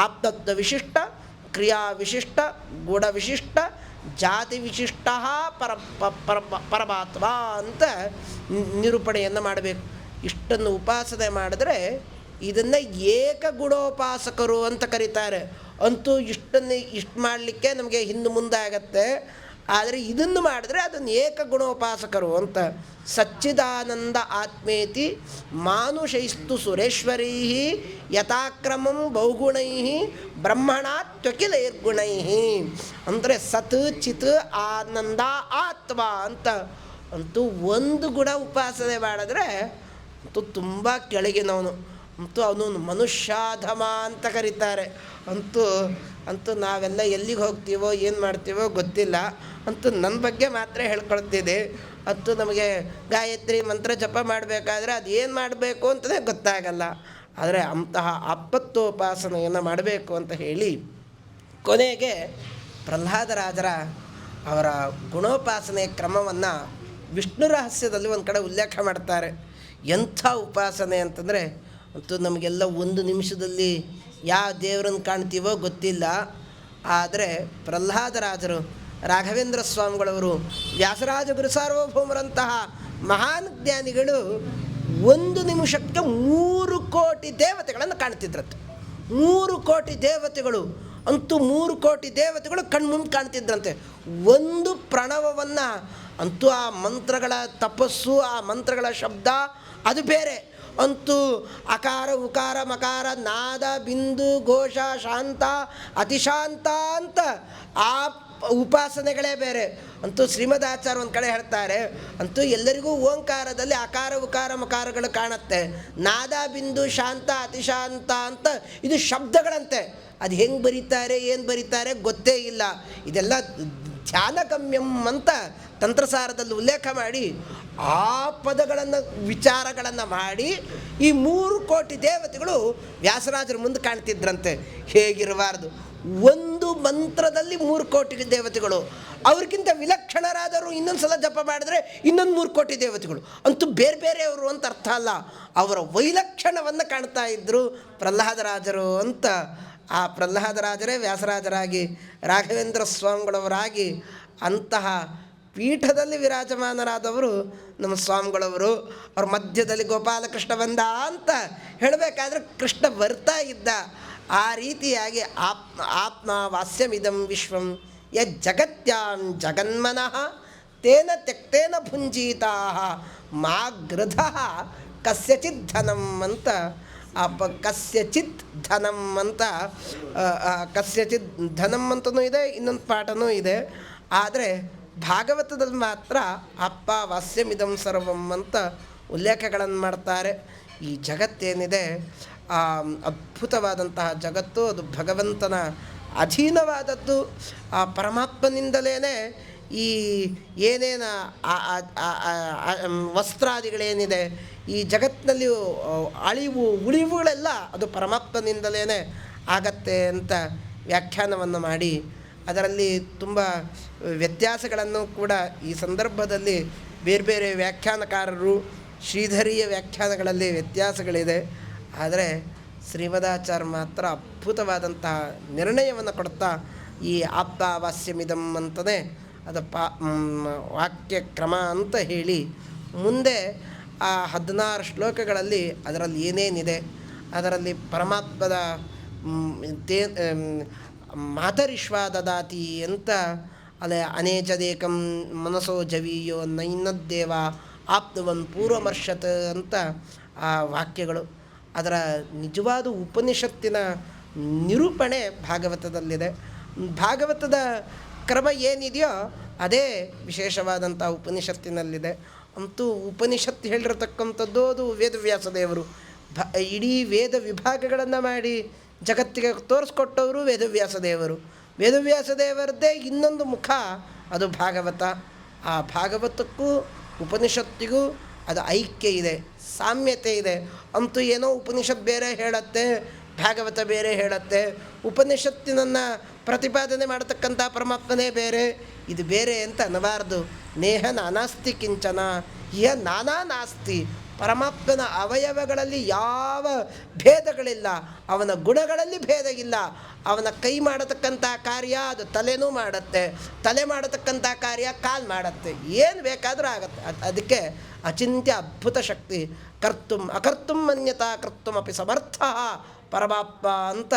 ಆಪ್ತತ್ವ ವಿಶಿಷ್ಟ, ಕ್ರಿಯಾ ವಿಶಿಷ್ಟ, ಗುಣ ವಿಶಿಷ್ಟ, ಜಾತಿ ವಿಶಿಷ್ಟ ಪರಮಾತ್ಮ ಅಂತ ನಿರೂಪಣೆಯನ್ನು ಮಾಡಬೇಕು. ಇಷ್ಟನ್ನು ಉಪಾಸನೆ ಮಾಡಿದ್ರೆ ಇದನ್ನು ಏಕಗುಣೋಪಾಸಕರು ಅಂತ ಕರೀತಾರೆ. ಅಂತೂ ಇಷ್ಟು ಮಾಡಲಿಕ್ಕೆ ನಮಗೆ ಹಿಂದೆ ಮುಂದೆ ಆಗತ್ತೆ. ಆದರೆ ಇದನ್ನು ಮಾಡಿದ್ರೆ ಅದನ್ನು ಏಕಗುಣೋಪಾಸಕರು ಅಂತ. ಸಚ್ಚಿದಾನಂದ ಆತ್ಮೇತಿ ಮಾನುಷೈಸ್ತು ಸುರೇಶ್ವರೈ ಯಥಾಕ್ರಮಂ ಬಹುಗುಣೈ ಬ್ರಹ್ಮಣಾತ್ವಕಿಲೈರ್ಗುಣೈ ಅಂದರೆ ಸತ್ ಚಿತ್ ಆನಂದ ಆತ್ಮ ಅಂತ. ಅಂತೂ ಒಂದು ಗುಣ ಉಪಾಸನೆ ಮಾಡಿದ್ರೆ ಅಂತೂ ತುಂಬ ಕೆಳಗಿನವನು, ಅಂತೂ ಅವನು ಮನುಷ್ಯಾಧಮ ಅಂತ ಕರೀತಾರೆ. ಅಂತೂ ನಾವೆಲ್ಲ ಎಲ್ಲಿಗೆ ಹೋಗ್ತೀವೋ ಏನು ಮಾಡ್ತೀವೋ ಗೊತ್ತಿಲ್ಲ. ಅಂತೂ ನನ್ನ ಬಗ್ಗೆ ಮಾತ್ರ ಹೇಳ್ಕೊಳ್ತಿದ್ದೆ. ಅಂತೂ ನಮಗೆ ಗಾಯತ್ರಿ ಮಂತ್ರ ಜಪ ಮಾಡಬೇಕಾದ್ರೆ ಅದು ಏನು ಮಾಡಬೇಕು ಅಂತಲೇ ಗೊತ್ತಾಗಲ್ಲ. ಆದರೆ ಅಂತಹ ಆತ್ಮತ್ವೋಪಾಸನೆಯನ್ನು ಮಾಡಬೇಕು ಅಂತ ಹೇಳಿ ಕೊನೆಗೆ ಪ್ರಹ್ಲಾದರಾಜರ ಅವರ ಗುಣೋಪಾಸನೆ ಕ್ರಮವನ್ನು ವಿಷ್ಣು ರಹಸ್ಯದಲ್ಲಿ ಒಂದು ಕಡೆ ಉಲ್ಲೇಖ ಮಾಡ್ತಾರೆ. ಎಂಥ ಉಪಾಸನೆ ಅಂತಂದರೆ, ಅಂತೂ ನಮಗೆಲ್ಲ ಒಂದು ನಿಮಿಷದಲ್ಲಿ ಯಾವ ದೇವರನ್ನು ಕಾಣ್ತೀವೋ ಗೊತ್ತಿಲ್ಲ. ಆದರೆ ಪ್ರಹ್ಲಾದರಾಜರು, ರಾಘವೇಂದ್ರ ಸ್ವಾಮಿಗಳವರು, ವ್ಯಾಸರಾಜ ಗುರು ಸಾರ್ವಭೌಮರಂತಹ ಮಹಾನ್ ಜ್ಞಾನಿಗಳು ಒಂದು ನಿಮಿಷಕ್ಕೆ 3 ಕೋಟಿ ದೇವತೆಗಳನ್ನು ಕಾಣ್ತಿದ್ರಂತೆ. 3 ಕೋಟಿ ದೇವತೆಗಳು, ಅಂತೂ 3 ಕೋಟಿ ದೇವತೆಗಳು ಕಣ್ಮುಂದೆ ಕಾಣ್ತಿದ್ರಂತೆ. ಒಂದು ಪ್ರಣವವನ್ನು, ಅಂತೂ ಆ ಮಂತ್ರಗಳ ತಪಸ್ಸು, ಆ ಮಂತ್ರಗಳ ಶಬ್ದ ಅದು ಬೇರೆ. ಅಂತೂ ಅಕಾರ ಉಕಾರ ಮಕಾರ ನಾದ ಬಿಂದು ಘೋಷ ಶಾಂತ ಅತಿಶಾಂತ ಅಂತ ಆ ಉಪಾಸನೆಗಳೇ ಬೇರೆ. ಅಂತೂ ಶ್ರೀಮದಾಚಾರ್ಯ ಒಂದು ಕಡೆ ಹೇಳ್ತಾರೆ, ಅಂತೂ ಎಲ್ಲರಿಗೂ ಓಂಕಾರದಲ್ಲಿ ಅಕಾರ ಉಕಾರ ಮಕಾರಗಳು ಕಾಣುತ್ತೆ. ನಾದ ಬಿಂದು ಶಾಂತ ಅತಿಶಾಂತ ಅಂತ ಇದು ಶಬ್ದಗಳಂತೆ. ಅದು ಹೆಂಗೆ ಬರೀತಾರೆ ಏನು ಬರೀತಾರೆ ಗೊತ್ತೇ ಇಲ್ಲ. ಇದೆಲ್ಲ ಧ್ಯಾನಗಮ್ಯಂ ಅಂತ ತಂತ್ರಸಾರದಲ್ಲಿ ಉಲ್ಲೇಖ ಮಾಡಿ ಆ ಪದಗಳನ್ನು ವಿಚಾರಗಳನ್ನು ಮಾಡಿ ಈ 3 ಕೋಟಿ ದೇವತೆಗಳು ವ್ಯಾಸರಾಜರ ಮುಂದೆ ಕಾಣ್ತಿದ್ರಂತೆ. ಹೇಗಿರಬಾರ್ದು, ಒಂದು ಮಂತ್ರದಲ್ಲಿ 3 ಕೋಟಿ ದೇವತೆಗಳು. ಅವ್ರಿಗಿಂತ ವಿಲಕ್ಷಣರಾದರು ಇನ್ನೊಂದು ಸಲ ಜಪ ಮಾಡಿದ್ರೆ ಇನ್ನೊಂದು 3 ಕೋಟಿ ದೇವತೆಗಳು. ಅಂತೂ ಬೇರೆ ಬೇರೆಯವರು ಅಂತ ಅರ್ಥ ಅಲ್ಲ, ಅವರ ವೈಲಕ್ಷಣವನ್ನು ಕಾಣ್ತಾ ಇದ್ದರು ಪ್ರಹ್ಲಾದರಾಜರು ಅಂತ. ಆ ಪ್ರಹ್ಲಾದರಾಜರೇ ವ್ಯಾಸರಾಜರಾಗಿ ರಾಘವೇಂದ್ರ ಸ್ವಾಮಿಗಳವರಾಗಿ ಅಂತಹ ಪೀಠದಲ್ಲಿ ವಿರಾಜಮಾನರಾದವರು ನಮ್ಮ ಸ್ವಾಮಿಗಳವರು. ಅವ್ರ ಮಧ್ಯದಲ್ಲಿ ಗೋಪಾಲಕೃಷ್ಣ ಬಂದ ಅಂತ ಹೇಳಬೇಕಾದ್ರೆ ಕೃಷ್ಣ ಬರ್ತಾ ಇದ್ದ. ಆ ರೀತಿಯಾಗಿ ಆತ್ಮ ವಾಸ್ಯಮಿದಂ ವಿಶ್ವಂ ಯಜ್ಜಗತ್ಯಾಂ ಜಗನ್ಮನಃ ತೇನ ತ್ಯಕ್ತೇನ ಭುಂಜೀತಾ ಮಾ ಗೃಧಃ ಕಸ್ಯಚಿತ್ ಧನಂ ಅಂತ. ಕಸ್ಯಚಿತ್ ಧನಂ ಅಂತ, ಕಸ್ಯಚಿತ್ ಧನಂ ಅಂತನೂ ಇದೆ, ಇನ್ನೊಂದು ಪಾಠನೂ ಇದೆ. ಆದರೆ ಭಾಗವತದಲ್ಲಿ ಮಾತ್ರ ಅಪ್ಪ ವಾಸ್ಯಮಿದಂ ಸರ್ವಂ ಅಂತ ಉಲ್ಲೇಖಗಳನ್ನು ಮಾಡ್ತಾರೆ. ಈ ಜಗತ್ತೇನಿದೆ ಅದ್ಭುತವಾದಂತಹ ಜಗತ್ತು, ಅದು ಭಗವಂತನ ಅಧೀನವಾದದ್ದು. ಆ ಪರಮಾತ್ಮನಿಂದಲೇ ಈ ಏನೇನು ವಸ್ತ್ರಾದಿಗಳೇನಿದೆ ಈ ಜಗತ್ತಿನಲ್ಲಿ ಅಳಿವು ಉಳಿವುಗಳೆಲ್ಲ ಅದು ಪರಮಾತ್ಮನಿಂದಲೇ ಆಗತ್ತೆ ಅಂತ ವ್ಯಾಖ್ಯಾನವನ್ನು ಮಾಡಿ ಅದರಲ್ಲಿ ತುಂಬ ವ್ಯತ್ಯಾಸಗಳನ್ನು ಕೂಡ ಈ ಸಂದರ್ಭದಲ್ಲಿ ಬೇರೆ ಬೇರೆ ವ್ಯಾಖ್ಯಾನಕಾರರು ಶ್ರೀಧರಿಯ ವ್ಯಾಖ್ಯಾನಗಳಲ್ಲಿ ವ್ಯತ್ಯಾಸಗಳಿದೆ. ಆದರೆ ಶ್ರೀಮದಾಚಾರ್ಯ ಮಾತ್ರ ಅದ್ಭುತವಾದಂತಹ ನಿರ್ಣಯವನ್ನು ಕೊಡ್ತಾ ಈ ಆಪ್ತಾವಾಸ್ಯಮಿದಂ ಅಂತಲೇ ಅದು ವಾಕ್ಯ ಕ್ರಮ ಅಂತ ಹೇಳಿ ಮುಂದೆ ಆ 16 ಶ್ಲೋಕಗಳಲ್ಲಿ ಅದರಲ್ಲಿ ಏನೇನಿದೆ, ಅದರಲ್ಲಿ ಪರಮಾತ್ಮದ ಮಾತರಿಶ್ವಾ ದದಾತಿ ಅಂತ ಅಲ್ಲೇ ಅನೇಜದೇಕಂ ಮನಸೋ ಜವೀಯೋ ನೈನದ್ದೇವ ಆಪ್ತವನ್ ಪೂರ್ವಮರ್ಷತ್ ಅಂತ ಆ ವಾಕ್ಯಗಳು. ಅದರ ನಿಜವಾದ ಉಪನಿಷತ್ತಿನ ನಿರೂಪಣೆ ಭಾಗವತದಲ್ಲಿದೆ. ಭಾಗವತದ ಕ್ರಮ ಏನಿದೆಯೋ ಅದೇ ವಿಶೇಷವಾದಂಥ ಉಪನಿಷತ್ತಿನಲ್ಲಿದೆ. ಅಂತೂ ಉಪನಿಷತ್ತು ಹೇಳಿರತಕ್ಕಂಥದ್ದು ಅದು ವೇದವ್ಯಾಸದೇವರು. ಇಡೀ ವೇದ ವಿಭಾಗಗಳನ್ನು ಮಾಡಿ ಜಗತ್ತಿಗೆ ತೋರಿಸ್ಕೊಟ್ಟವರು ವೇದವ್ಯಾಸದೇವರು. ವೇದವ್ಯಾಸದೇವರದ್ದೇ ಇನ್ನೊಂದು ಮುಖ ಅದು ಭಾಗವತ. ಆ ಭಾಗವತಕ್ಕೂ ಉಪನಿಷತ್ತಿಗೂ ಅದು ಐಕ್ಯ ಇದೆ, ಸಾಮ್ಯತೆ ಇದೆ. ಅಂತೂ ಏನೋ ಉಪನಿಷತ್ ಬೇರೆ ಹೇಳುತ್ತೆ, ಭಾಗವತ ಬೇರೆ ಹೇಳುತ್ತೆ. ಉಪನಿಷತ್ತಿನನ್ನು ಪ್ರತಿಪಾದನೆ ಮಾಡತಕ್ಕಂಥ ಪರಮಾತ್ಮನೇ ಬೇರೆ, ಇದು ಬೇರೆ ಅಂತ ಅನ್ನಬಾರ್ದು. ನೇಹ ನಾನಾಸ್ತಿ ಕಿಂಚನ ಇಹ ನಾನಾ ನಾಸ್ತಿ. ಪರಮಾತ್ಮನ ಅವಯವಗಳಲ್ಲಿ ಯಾವ ಭೇದಗಳಿಲ್ಲ, ಅವನ ಗುಣಗಳಲ್ಲಿ ಭೇದ ಇಲ್ಲ. ಅವನ ಕೈ ಮಾಡತಕ್ಕಂಥ ಕಾರ್ಯ ಅದು ತಲೆನೂ ಮಾಡುತ್ತೆ, ತಲೆ ಮಾಡತಕ್ಕಂಥ ಕಾರ್ಯ ಕಾಲು ಮಾಡುತ್ತೆ, ಏನು ಬೇಕಾದರೂ ಆಗತ್ತೆ. ಅದಕ್ಕೆ ಅಚಿಂತ್ಯ ಅದ್ಭುತ ಶಕ್ತಿ. ಕರ್ತುಂ ಅಕರ್ತುಂ ಮನ್ಯತಾ ಕರ್ತುಮಪಿ ಸಮರ್ಥ ಪರಮಾತ್ಮ ಅಂತ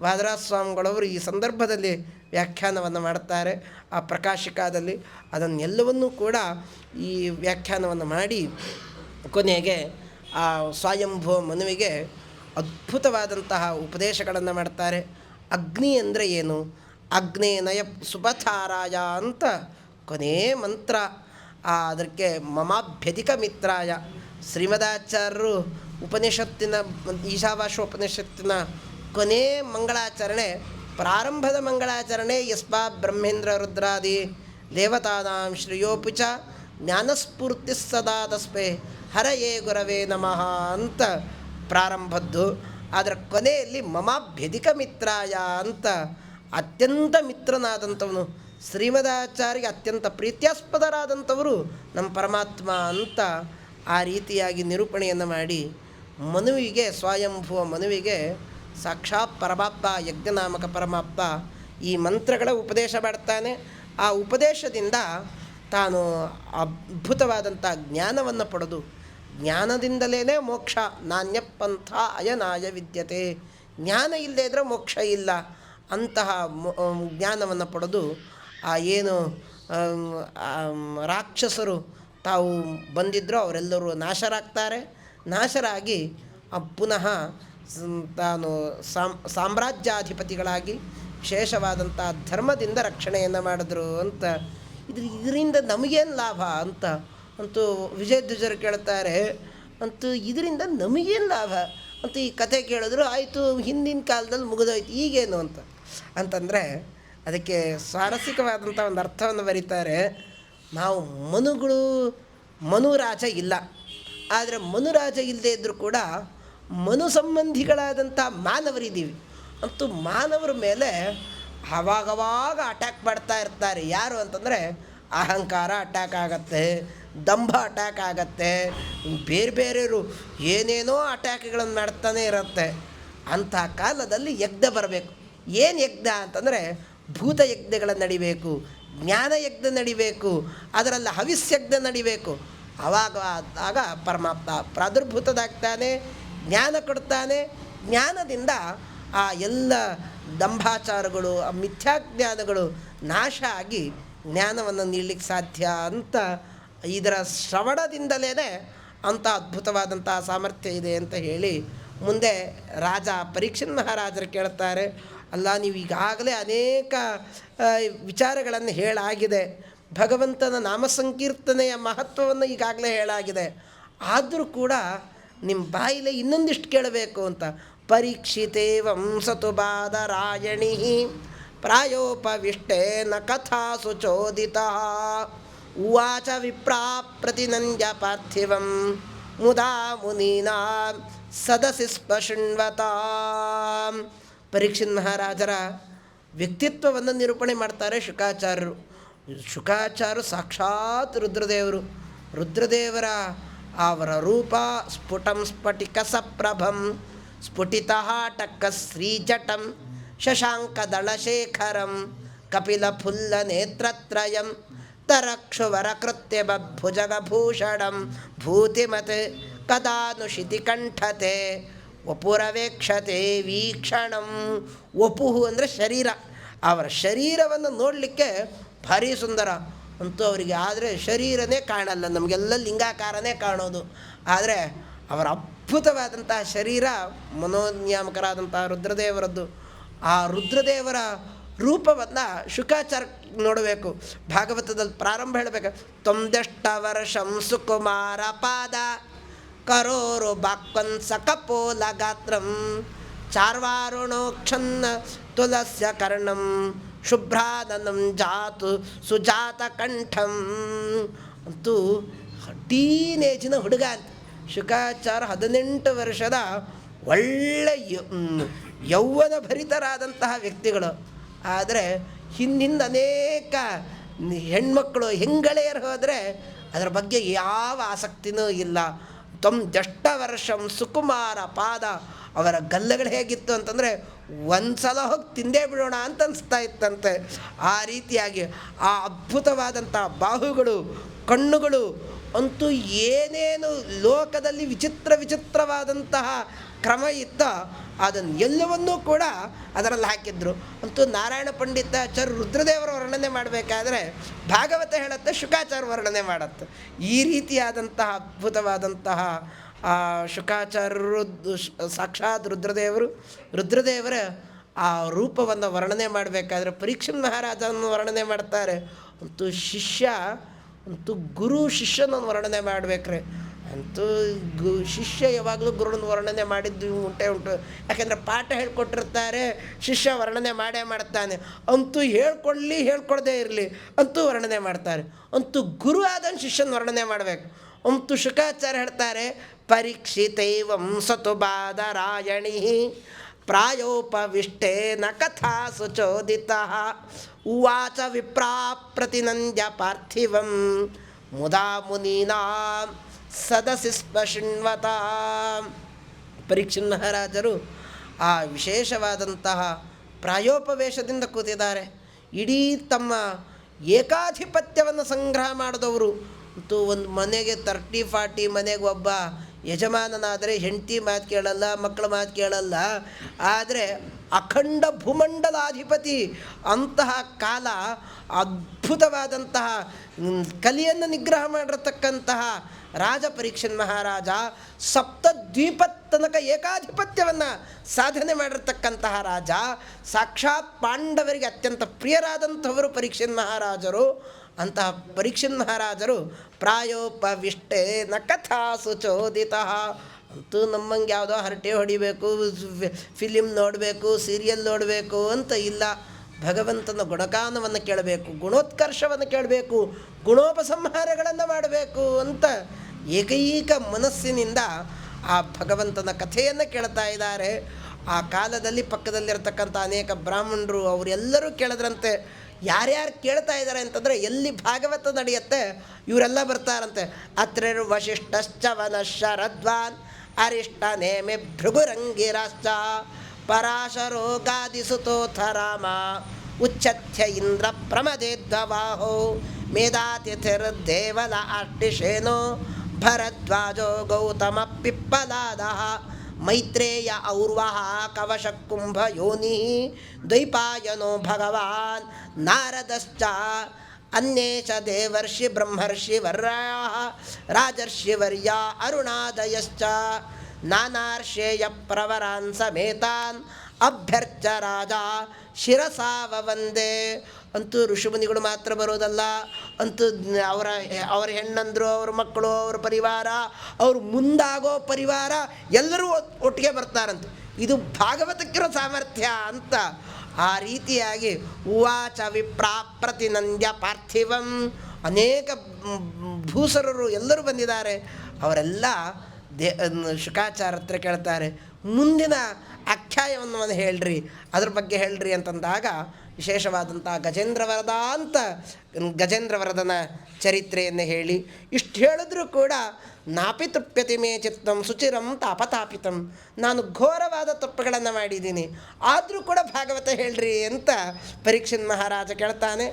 ವಾದರಾಜ ಸ್ವಾಮಿಗಳವರು ಈ ಸಂದರ್ಭದಲ್ಲಿ ವ್ಯಾಖ್ಯಾನವನ್ನು ಮಾಡುತ್ತಾರೆ. ಆ ಪ್ರಕಾಶಿಕಾದಲ್ಲಿ ಅದನ್ನೆಲ್ಲವನ್ನೂ ಕೂಡ ಈ ವ್ಯಾಖ್ಯಾನವನ್ನು ಮಾಡಿ ಕೊನೆಗೆ ಆ ಸ್ವಯಂಭೂ ಮನುವಿಗೆ ಅದ್ಭುತವಾದಂತಹ ಉಪದೇಶಗಳನ್ನು ಮಾಡ್ತಾರೆ. ಅಗ್ನಿ ಅಂದರೆ ಏನು? ಅಗ್ನೇ ನಯ ಸುಪಥಾರಾಯ ಅಂತ ಕೊನೇ ಮಂತ್ರ. ಅದಕ್ಕೆ ಮಮಾಭ್ಯಧಿಕ ಮಿತ್ರಾಯ ಶ್ರೀಮದಾಚಾರ್ಯರು ಉಪನಿಷತ್ತಿನ ಈಶಾವಾಸ್ಯೋಪನಿಷತ್ತಿನ ಕೊನೇ ಮಂಗಳಾಚರಣೆ, ಪ್ರಾರಂಭದ ಮಂಗಳಾಚರಣೆ ಯಸ್ಮಾ ಬ್ರಹ್ಮೇಂದ್ರ ರುದ್ರಾದಿ ದೇವತಾನಾಂ ಶ್ರೇಯೋಪುಚ ಜ್ಞಾನಸ್ಫೂರ್ತಿ ಸದಾ ತಸ್ಮೈ ಹರಯೇ ಗುರವೇ ನಮಃ ಅಂತ ಪ್ರಾರಂಭದ್ದು. ಅದರ ಕೊನೆಯಲ್ಲಿ ಮಮಾಭ್ಯಧಿಕ ಮಿತ್ರಾಯ ಅಂತ ಅತ್ಯಂತ ಮಿತ್ರನಾದಂಥವನು, ಶ್ರೀಮದಾಚಾರ್ಯಗೆ ಅತ್ಯಂತ ಪ್ರೀತ್ಯಾಸ್ಪದರಾದಂಥವರು ನಮ್ಮ ಪರಮಾತ್ಮ ಅಂತ ಆ ರೀತಿಯಾಗಿ ನಿರೂಪಣೆಯನ್ನು ಮಾಡಿ ಮನುವಿಗೆ, ಸ್ವಯಂಭುವ ಮನುವಿಗೆ ಸಾಕ್ಷಾತ್ ಪರಮಾತ್ಮ, ಯಜ್ಞನಾಮಕ ಪರಮಾತ್ಮ ಈ ಮಂತ್ರಗಳ ಉಪದೇಶ ಮಾಡ್ತಾನೆ. ಆ ಉಪದೇಶದಿಂದ ತಾನು ಅದ್ಭುತವಾದಂಥ ಜ್ಞಾನವನ್ನು ಪಡೆದು, ಜ್ಞಾನದಿಂದಲೇ ಮೋಕ್ಷ, ನಾಣ್ಯ ಪಂಥ ಅಯನಾಯ ವಿದ್ಯತೆ, ಜ್ಞಾನ ಇಲ್ಲದೇ ಇದ್ದರೆ ಮೋಕ್ಷ ಇಲ್ಲ ಅಂತಹ ಜ್ಞಾನವನ್ನು ಪಡೆದು ಆ ಏನು ರಾಕ್ಷಸರು ತಾವು ಬಂದಿದ್ದರೂ ಅವರೆಲ್ಲರೂ ನಾಶರಾಗ್ತಾರೆ. ನಾಶರಾಗಿ ಪುನಃ ತಾನು ಸಾಮ್ರಾಜ್ಯಾಧಿಪತಿಗಳಾಗಿ ವಿಶೇಷವಾದಂಥ ಧರ್ಮದಿಂದ ರಕ್ಷಣೆಯನ್ನು ಮಾಡಿದ್ರು ಅಂತ. ಇದರಿಂದ ನಮಗೇನು ಲಾಭ ಅಂತ ಅಂತೂ ವಿಜಯಧ್ವಜರು ಕೇಳ್ತಾರೆ. ಅಂತೂ ಇದರಿಂದ ನಮಗೇನು ಲಾಭ ಅಂತ ಈ ಕತೆ ಕೇಳಿದ್ರು. ಆಯಿತು, ಹಿಂದಿನ ಕಾಲದಲ್ಲಿ ಮುಗಿದೋಯ್ತು, ಈಗೇನು ಅಂತಂದರೆ ಅದಕ್ಕೆ ಸ್ವಾರಸ್ಯಕವಾದಂಥ ಒಂದು ಅರ್ಥವನ್ನು ಬರೀತಾರೆ. ನಾವು ಮನುರಾಜ ಇಲ್ಲ, ಆದರೆ ಮನುರಾಜ ಇಲ್ಲದೆ ಇದ್ದರೂ ಕೂಡ ಮನು ಸಂಬಂಧಿಗಳಾದಂಥ ಮಾನವರಿದ್ದೀವಿ. ಅಂತೂ ಮಾನವರ ಮೇಲೆ ಆವಾಗವಾಗ ಅಟ್ಯಾಕ್ ಮಾಡ್ತಾ ಇರ್ತಾರೆ. ಯಾರು ಅಂತಂದರೆ ಅಹಂಕಾರ ಅಟ್ಯಾಕ್ ಆಗತ್ತೆ, ದಂಭ ಅಟ್ಯಾಕ್ ಆಗತ್ತೆ, ಬೇರೆ ಬೇರೆಯವರು ಏನೇನೋ ಅಟ್ಯಾಕ್ಗಳನ್ನು ಮಾಡ್ತಾನೆ ಇರುತ್ತೆ. ಅಂಥ ಕಾಲದಲ್ಲಿ ಯಜ್ಞ ಬರಬೇಕು. ಏನು ಯಜ್ಞ ಅಂತಂದರೆ ಭೂತಯಜ್ಞಗಳ ನಡಿಬೇಕು, ಜ್ಞಾನಯಜ್ಞ ನಡಿಬೇಕು, ಅದರಲ್ಲಿ ಹವಿಸ್ಯಜ್ಞ ನಡಿಬೇಕು. ಆಗ ಪರಮಾತ್ಮ ಪ್ರಾದುರ್ಭೂತದಾಗ್ತಾನೆ, ಜ್ಞಾನ ಕೊಡ್ತಾನೆ. ಜ್ಞಾನದಿಂದ ಆ ಎಲ್ಲ ದಂಭಾಚಾರಗಳು, ಆ ಮಿಥ್ಯಾಜ್ಞಾನಗಳು ನಾಶ ಆಗಿ ಜ್ಞಾನವನ್ನು ನೀಡಲಿಕ್ಕೆ ಸಾಧ್ಯ ಅಂತ ಇದರ ಶ್ರವಣದಿಂದಲೇ ಅಂಥ ಅದ್ಭುತವಾದಂಥ ಸಾಮರ್ಥ್ಯ ಇದೆ ಅಂತ ಹೇಳಿ ಮುಂದೆ ರಾಜ ಪರೀಕ್ಷನ್ ಮಹಾರಾಜರು ಕೇಳ್ತಾರೆ, ಅಲ್ಲ ನೀವು ಈಗಾಗಲೇ ಅನೇಕ ವಿಚಾರಗಳನ್ನು ಹೇಳಾಗಿದೆ, ಭಗವಂತನ ನಾಮ ಸಂಕೀರ್ತನೆಯ ಮಹತ್ವವನ್ನು ಈಗಾಗಲೇ ಹೇಳಾಗಿದೆ, ಆದರೂ ಕೂಡ ನಿಮ್ಮ ಬಾಯಿಲೆ ಇನ್ನೊಂದಿಷ್ಟು ಕೇಳಬೇಕು ಅಂತ. ಪರೀಕ್ಷಿತೇ ವಂಸತು ಬಾದರಾಯಣಿ ಪ್ರಾಯೋಪವಿಷ್ಟೇನ ಕಥಾಸು ಚೋದಿತ ಉವಾಚ ವಿಪ್ರಾ ಪ್ರತಿನಂದ್ಯ ಪಾರ್ಥಿವಂ ಮುದಾ ಮುನೀನಾ ಸದಸಿ ಸ್ಪಶೃಣ್ವತಾ. ಪರೀಕ್ಷಿತ್ ಮಹಾರಾಜರ ವ್ಯಕ್ತಿತ್ವವನ್ನು ನಿರೂಪಣೆ ಮಾಡ್ತಾರೆ ಶುಕಾಚಾರ್ಯರು. ಶುಕಾಚಾರ್ಯರು ಸಾಕ್ಷಾತ್ ರುದ್ರದೇವರು. ರುದ್ರದೇವರ ಅವರ ರೂಪ ಸ್ಫುಟಂ ಸ್ಫಟಿಕ ಸಪ್ರಭಂ ಸ್ಫುಟಿತಹಾಟಕ ಶ್ರೀಜಟಂ ಶಶಾಂಕದಳಶೇಖರಂ ಕಪಿಲಫುಲ್ಲ ನೇತ್ರತ್ರಯಂ ತರಕ್ಷುವರಕೃತ್ಯ ಭುಜಗಭೂಷಣಂ ಭೂತಿಮತ್ ಕದಾನುಷಿತಿ ಕಂಠತೆ ವಪುರವೇಕ್ಷತೆ ವೀಕ್ಷಣಂ. ವಪುಹು ಅಂದರೆ ಶರೀರ, ಅವರ ಶರೀರವನ್ನು ನೋಡಲಿಕ್ಕೆ ಭಾರಿ ಸುಂದರ ಅಂತೂ ಅವರಿಗೆ. ಆದರೆ ಶರೀರನೇ ಕಾಣಲ್ಲ, ನಮಗೆಲ್ಲ ಲಿಂಗಾಕಾರನೇ ಕಾಣೋದು. ಆದರೆ ಅವರ ಅದ್ಭುತವಾದಂತಹ ಶರೀರ ಮನೋನ್ಯಾಮಕರಾದಂತಹ ರುದ್ರದೇವರದ್ದು. ಆ ರುದ್ರದೇವರ ರೂಪವನ್ನು ಶುಕಾಚಾರ ನೋಡಬೇಕು. ಭಾಗವತದಲ್ಲಿ ಪ್ರಾರಂಭ ಹೇಳಬೇಕು. ತೊಂದೆಷ್ಟ ವರ್ಷಂ ಸುಕುಮಾರ ಪಾದ ಕರೋರು ಬಾಕ್ವಂಸ ಕಪೋಲ ಗಾತ್ರಂ ಚಾರ್ವಾರುಣೋಕ್ಷನ್ನ ತುಲಸ್ಯ ಕರ್ಣಂ ಶುಭ್ರಾನನಂ ಜಾತು ಸುಜಾತ ಕಂಠಂ. ಅಂತೂ ಟೀನೇಜಿನ ಹುಡುಗ ಅಂತ. ಶುಕಾಚಾರ 18 ವರ್ಷದ ಒಳ್ಳೆ ಯೌವನ ಭರಿತರಾದಂತಹ ವ್ಯಕ್ತಿಗಳು. ಆದರೆ ಹಿಂದಿಂದ ಅನೇಕ ಹೆಣ್ಮಕ್ಕಳು ಹೆಂಗಳೆಯರು ಹೋದರೆ ಅದರ ಬಗ್ಗೆ ಯಾವ ಆಸಕ್ತಿನೂ ಇಲ್ಲ. ದಷ್ಟ ವರ್ಷಂ ಸುಕುಮಾರ ಪಾದ. ಅವರ ಗಲ್ಲಗಳು ಹೇಗಿತ್ತು ಅಂತಂದರೆ ಒಂದು ಸಲ ಹೋಗಿ ತಿಂದೇ ಬಿಡೋಣ ಅಂತ ಅನಿಸ್ತಾ ಇತ್ತಂತೆ. ಆ ರೀತಿಯಾಗಿ ಆ ಅದ್ಭುತವಾದಂಥ ಬಾಹುಗಳು, ಕಣ್ಣುಗಳು, ಅಂತೂ ಏನೇನು ಲೋಕದಲ್ಲಿ ವಿಚಿತ್ರವಾದಂತಹ ಕ್ರಮ ಇತ್ತ ಅದನ್ನು ಎಲ್ಲವನ್ನೂ ಕೂಡ ಅದರಲ್ಲಿ ಹಾಕಿದ್ರು. ಅಂತೂ ನಾರಾಯಣ ಪಂಡಿತಾಚಾರ್ಯ ರುದ್ರದೇವರ ವರ್ಣನೆ ಮಾಡಬೇಕಾದ್ರೆ ಭಾಗವತ ಹೇಳುತ್ತೆ, ಶುಕಾಚಾರ್ಯ ವರ್ಣನೆ ಮಾಡುತ್ತೆ. ಈ ರೀತಿಯಾದಂತಹ ಅದ್ಭುತವಾದಂತಹ ಶುಕಾಚಾರ್ಯರು ಸಾಕ್ಷಾತ್ ರುದ್ರದೇವರ ಆ ರೂಪವನ್ನು ವರ್ಣನೆ ಮಾಡಬೇಕಾದ್ರೆ ಪರೀಕ್ಷನ್ ಮಹಾರಾಜನನ್ನು ವರ್ಣನೆ ಮಾಡ್ತಾರೆ. ಅಂತೂ ಅಂತೂ ಗುರು ಶಿಷ್ಯನನ್ನು ವರ್ಣನೆ ಮಾಡಬೇಕ್ರೆ. ಅಂತೂ ಶಿಷ್ಯ ಯಾವಾಗಲೂ ಗುರುನ ವರ್ಣನೆ ಮಾಡಿದ್ದು ಉಂಟು. ಯಾಕೆಂದರೆ ಪಾಠ ಹೇಳ್ಕೊಟ್ಟಿರ್ತಾರೆ, ಶಿಷ್ಯ ವರ್ಣನೆ ಮಾಡೇ ಮಾಡ್ತಾನೆ. ಅಂತೂ ಹೇಳ್ಕೊಡದೇ ಇರಲಿ ಅಂತೂ ವರ್ಣನೆ ಮಾಡ್ತಾರೆ. ಅಂತೂ ಗುರು ಆದನ್ನು ಶಿಷ್ಯನ ವರ್ಣನೆ ಮಾಡಬೇಕು. ಅಂತೂ ಶುಕಾಚಾರ್ಯ ಹೇಳ್ತಾರೆ, ಪರೀಕ್ಷಿತೈವಂ ಸತು ಬಾದರಾಯಣಿ ಪ್ರಾಯೋಪವಿಷ್ಟೇನ ಕಥಾ ಸುಚೋದಿತ ಉವಾಚ ವಿಪ್ರಾ ಪ್ರತಿನಂದ್ಯ ಪಾರ್ಥಿವಂ ಮುದಾ ಮುನೀನಾಂ ಸದಸಿ ಸ್ಪಶೃಣ್ವತ. ಪರೀಕ್ಷನ್ ಮಹಾರಾಜರು ಆ ವಿಶೇಷವಾದಂತಹ ಪ್ರಾಯೋಪವೇಶದಿಂದ ಕೂತಿದ್ದಾರೆ. ಇಡೀ ತಮ್ಮ ಏಕಾಧಿಪತ್ಯವನ್ನು ಸಂಗ್ರಹ ಮಾಡಿದವರು. ಅಂತೂ ಒಂದು ಮನೆಗೆ 30-40 ಮನೆಗೆ ಒಬ್ಬ ಯಜಮಾನನಾದರೆ ಹೆಂಡತಿ ಮಾತು ಕೇಳಲ್ಲ, ಮಕ್ಕಳ ಮಾತು ಕೇಳಲ್ಲ. ಆದರೆ ಅಖಂಡ ಭೂಮಂಡಲಾಧಿಪತಿ ಅಂತಹ ಕಾಲ, ಅದ್ಭುತವಾದಂತಹ ಕಲಿಯನ್ನು ನಿಗ್ರಹ ಮಾಡಿರತಕ್ಕಂತಹ ರಾಜ ಪರೀಕ್ಷನ್ ಮಹಾರಾಜ, ಸಪ್ತದ್ವೀಪ ತನಕ ಏಕಾಧಿಪತ್ಯವನ್ನು ಸಾಧನೆ ಮಾಡಿರ್ತಕ್ಕಂತಹ ರಾಜ, ಸಾಕ್ಷಾತ್ ಪಾಂಡವರಿಗೆ ಅತ್ಯಂತ ಪ್ರಿಯರಾದಂಥವರು ಪರೀಕ್ಷನ್ ಮಹಾರಾಜರು. ಅಂತಹ ಪರೀಕ್ಷನ್ ಮಹಾರಾಜರು ಪ್ರಾಯೋಪವಿಷ್ಟೇನ ಕಥಾ ಸುಚೋದಿತ. ಅಂತೂ ನಮ್ಮಂಗೆ ಯಾವುದೋ ಹರಟೆ ಹೊಡಿಬೇಕು, ಫಿಲಿಮ್ ನೋಡಬೇಕು, ಸೀರಿಯಲ್ ನೋಡಬೇಕು ಅಂತ ಇಲ್ಲ. ಭಗವಂತನ ಗುಣಗಾನವನ್ನು ಕೇಳಬೇಕು, ಗುಣೋತ್ಕರ್ಷವನ್ನು ಕೇಳಬೇಕು, ಗುಣೋಪಸಂಹಾರಗಳನ್ನು ಮಾಡಬೇಕು ಅಂತ ಏಕೈಕ ಮನಸ್ಸಿನಿಂದ ಆ ಭಗವಂತನ ಕಥೆಯನ್ನು ಕೇಳ್ತಾ ಇದ್ದಾರೆ. ಆ ಕಾಲದಲ್ಲಿ ಪಕ್ಕದಲ್ಲಿರ್ತಕ್ಕಂಥ ಅನೇಕ ಬ್ರಾಹ್ಮಣರು ಅವರೆಲ್ಲರೂ ಕೇಳಿದ್ರಂತೆ. ಯಾರ್ಯಾರು ಕೇಳ್ತಾ ಇದ್ದಾರೆ ಅಂತಂದರೆ ಎಲ್ಲಿ ಭಾಗವತ ನಡೆಯುತ್ತೆ ಇವರೆಲ್ಲ ಬರ್ತಾರಂತೆ. ಅತ್ರಿರ್ ವಶಿಷ್ಠಶ್ಚ ವನಶರದ್ವಾನ್ ಅರಿಷ್ಟ ನೇಮಿ ಭೃಗುರಂಗಿರಾಶ್ಚ ಪರಾಶರೋಗಾದಿಸುತೋಥ ರಾಮ ಉಚ್ಚತ್ಯ ಇಂದ್ರ ಪ್ರಮದೇದ್ವಾಹೋ ಮೇಧಾತಿಥಿರ್ದೇವಲ ಅಷ್ಟಿಷೇನೋ ಭರದ್ವಾಜೋ ಗೌತಮ ಪಿಪ್ಪಲಾದ ಮೈತ್ರೇಯ ಔರ್ವಹ ಕವಶ ಕುಂಭ ಯೋನಿ ದ್ವೈಪಾಯನೋ ಭಗವಾನ್ ನಾರದಶ್ಚ ಅನ್ಯೇಷ ದೇವರ್ಷಿ ಬ್ರಹ್ಮರ್ಷಿ ವರ್ಯಾಃ ರಾಜರ್ಷಿ ವರ್ಯ ಅರುಣಾದಯಶ್ಚ ನಾನಾರ್ಷೇಯ ಪ್ರವರಾನ್ ಸಮೇತಾನ್ ಅಭ್ಯರ್ಚ ರಾಜ ಶಿರಸಾವ ವಂದೇ. ಅಂತೂ ಋಷಿಮುನಿಗಳು ಮಾತ್ರ ಬರೋದಲ್ಲ, ಅಂತೂ ಅವರ ಹೆಣ್ಣಂದರು, ಅವ್ರ ಮಕ್ಕಳು, ಅವ್ರ ಪರಿವಾರ, ಅವ್ರ ಮುಂದಾಗೋ ಪರಿವಾರ ಎಲ್ಲರೂ ಒಟ್ಟಿಗೆ ಬರ್ತಾರಂತೆ. ಇದು ಭಾಗವತಕ್ಕಿರೋ ಸಾಮರ್ಥ್ಯ ಅಂತ. ಆ ರೀತಿಯಾಗಿ ಉವಾಚ ವಿಪ್ರಾ ಪ್ರತಿನಂದ್ಯ ಪಾರ್ಥಿವಂ. ಅನೇಕ ಭೂಸರರು ಎಲ್ಲರೂ ಬಂದಿದ್ದಾರೆ. ಅವರೆಲ್ಲ ಶುಕಾಚಾರ್ಯ ಹತ್ರ ಕೇಳ್ತಾರೆ, ಮುಂದಿನ ಆಖ್ಯಾಯವನ್ನು ಹೇಳ್ರಿ, ಅದ್ರ ಬಗ್ಗೆ ಹೇಳ್ರಿ ಅಂತಂದಾಗ ವಿಶೇಷವಾದಂಥ ಗಜೇಂದ್ರವರದನ ಚರಿತ್ರೆಯನ್ನು ಹೇಳಿ ಇಷ್ಟು ಹೇಳಿದ್ರೂ ಕೂಡ ನಾಪಿ ತೃಪ್ಯತಿ ಮೇ ಚಿತ್ತಂ ಸುಚಿರಂ ತಾಪತಾಪಿತಂ. ನಾನು ಘೋರವಾದ ತಪ್ಪುಗಳನ್ನು ಮಾಡಿದ್ದೀನಿ, ಆದರೂ ಕೂಡ ಭಾಗವತ ಹೇಳ್ರಿ ಅಂತ ಪರೀಕ್ಷನ್ ಮಹಾರಾಜ ಕೇಳ್ತಾನೆ.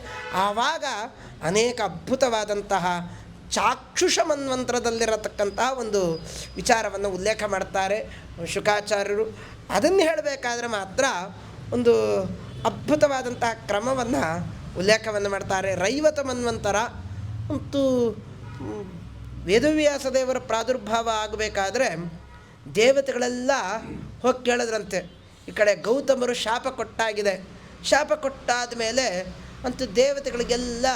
ಆವಾಗ ಅನೇಕ ಅದ್ಭುತವಾದಂತಹ ಚಾಕ್ಷುಷ ಮನ್ವಂತ್ರದಲ್ಲಿರತಕ್ಕಂತಹ ಒಂದು ವಿಚಾರವನ್ನು ಉಲ್ಲೇಖ ಮಾಡ್ತಾರೆ ಶುಕಾಚಾರ್ಯರು. ಅದನ್ನು ಹೇಳಬೇಕಾದ್ರೆ ಮಾತ್ರ ಒಂದು ಅದ್ಭುತವಾದಂತಹ ಕ್ರಮವನ್ನು ಉಲ್ಲೇಖವನ್ನು ಮಾಡ್ತಾರೆ. ರೈವತ ಮನ್ವಂತರ ಮತ್ತು ವೇದವ್ಯಾಸ ದೇವರ ಪ್ರಾದುರ್ಭಾವ ಆಗಬೇಕಾದ್ರೆ ದೇವತೆಗಳೆಲ್ಲ ಹೋಗಿ ಕೇಳಿದ್ರಂತೆ. ಈ ಕಡೆ ಗೌತಮರು ಶಾಪ ಕೊಟ್ಟಾಗಿದೆ. ಶಾಪ ಕೊಟ್ಟಾದ ಮೇಲೆ ಅಂತೂ ದೇವತೆಗಳಿಗೆಲ್ಲ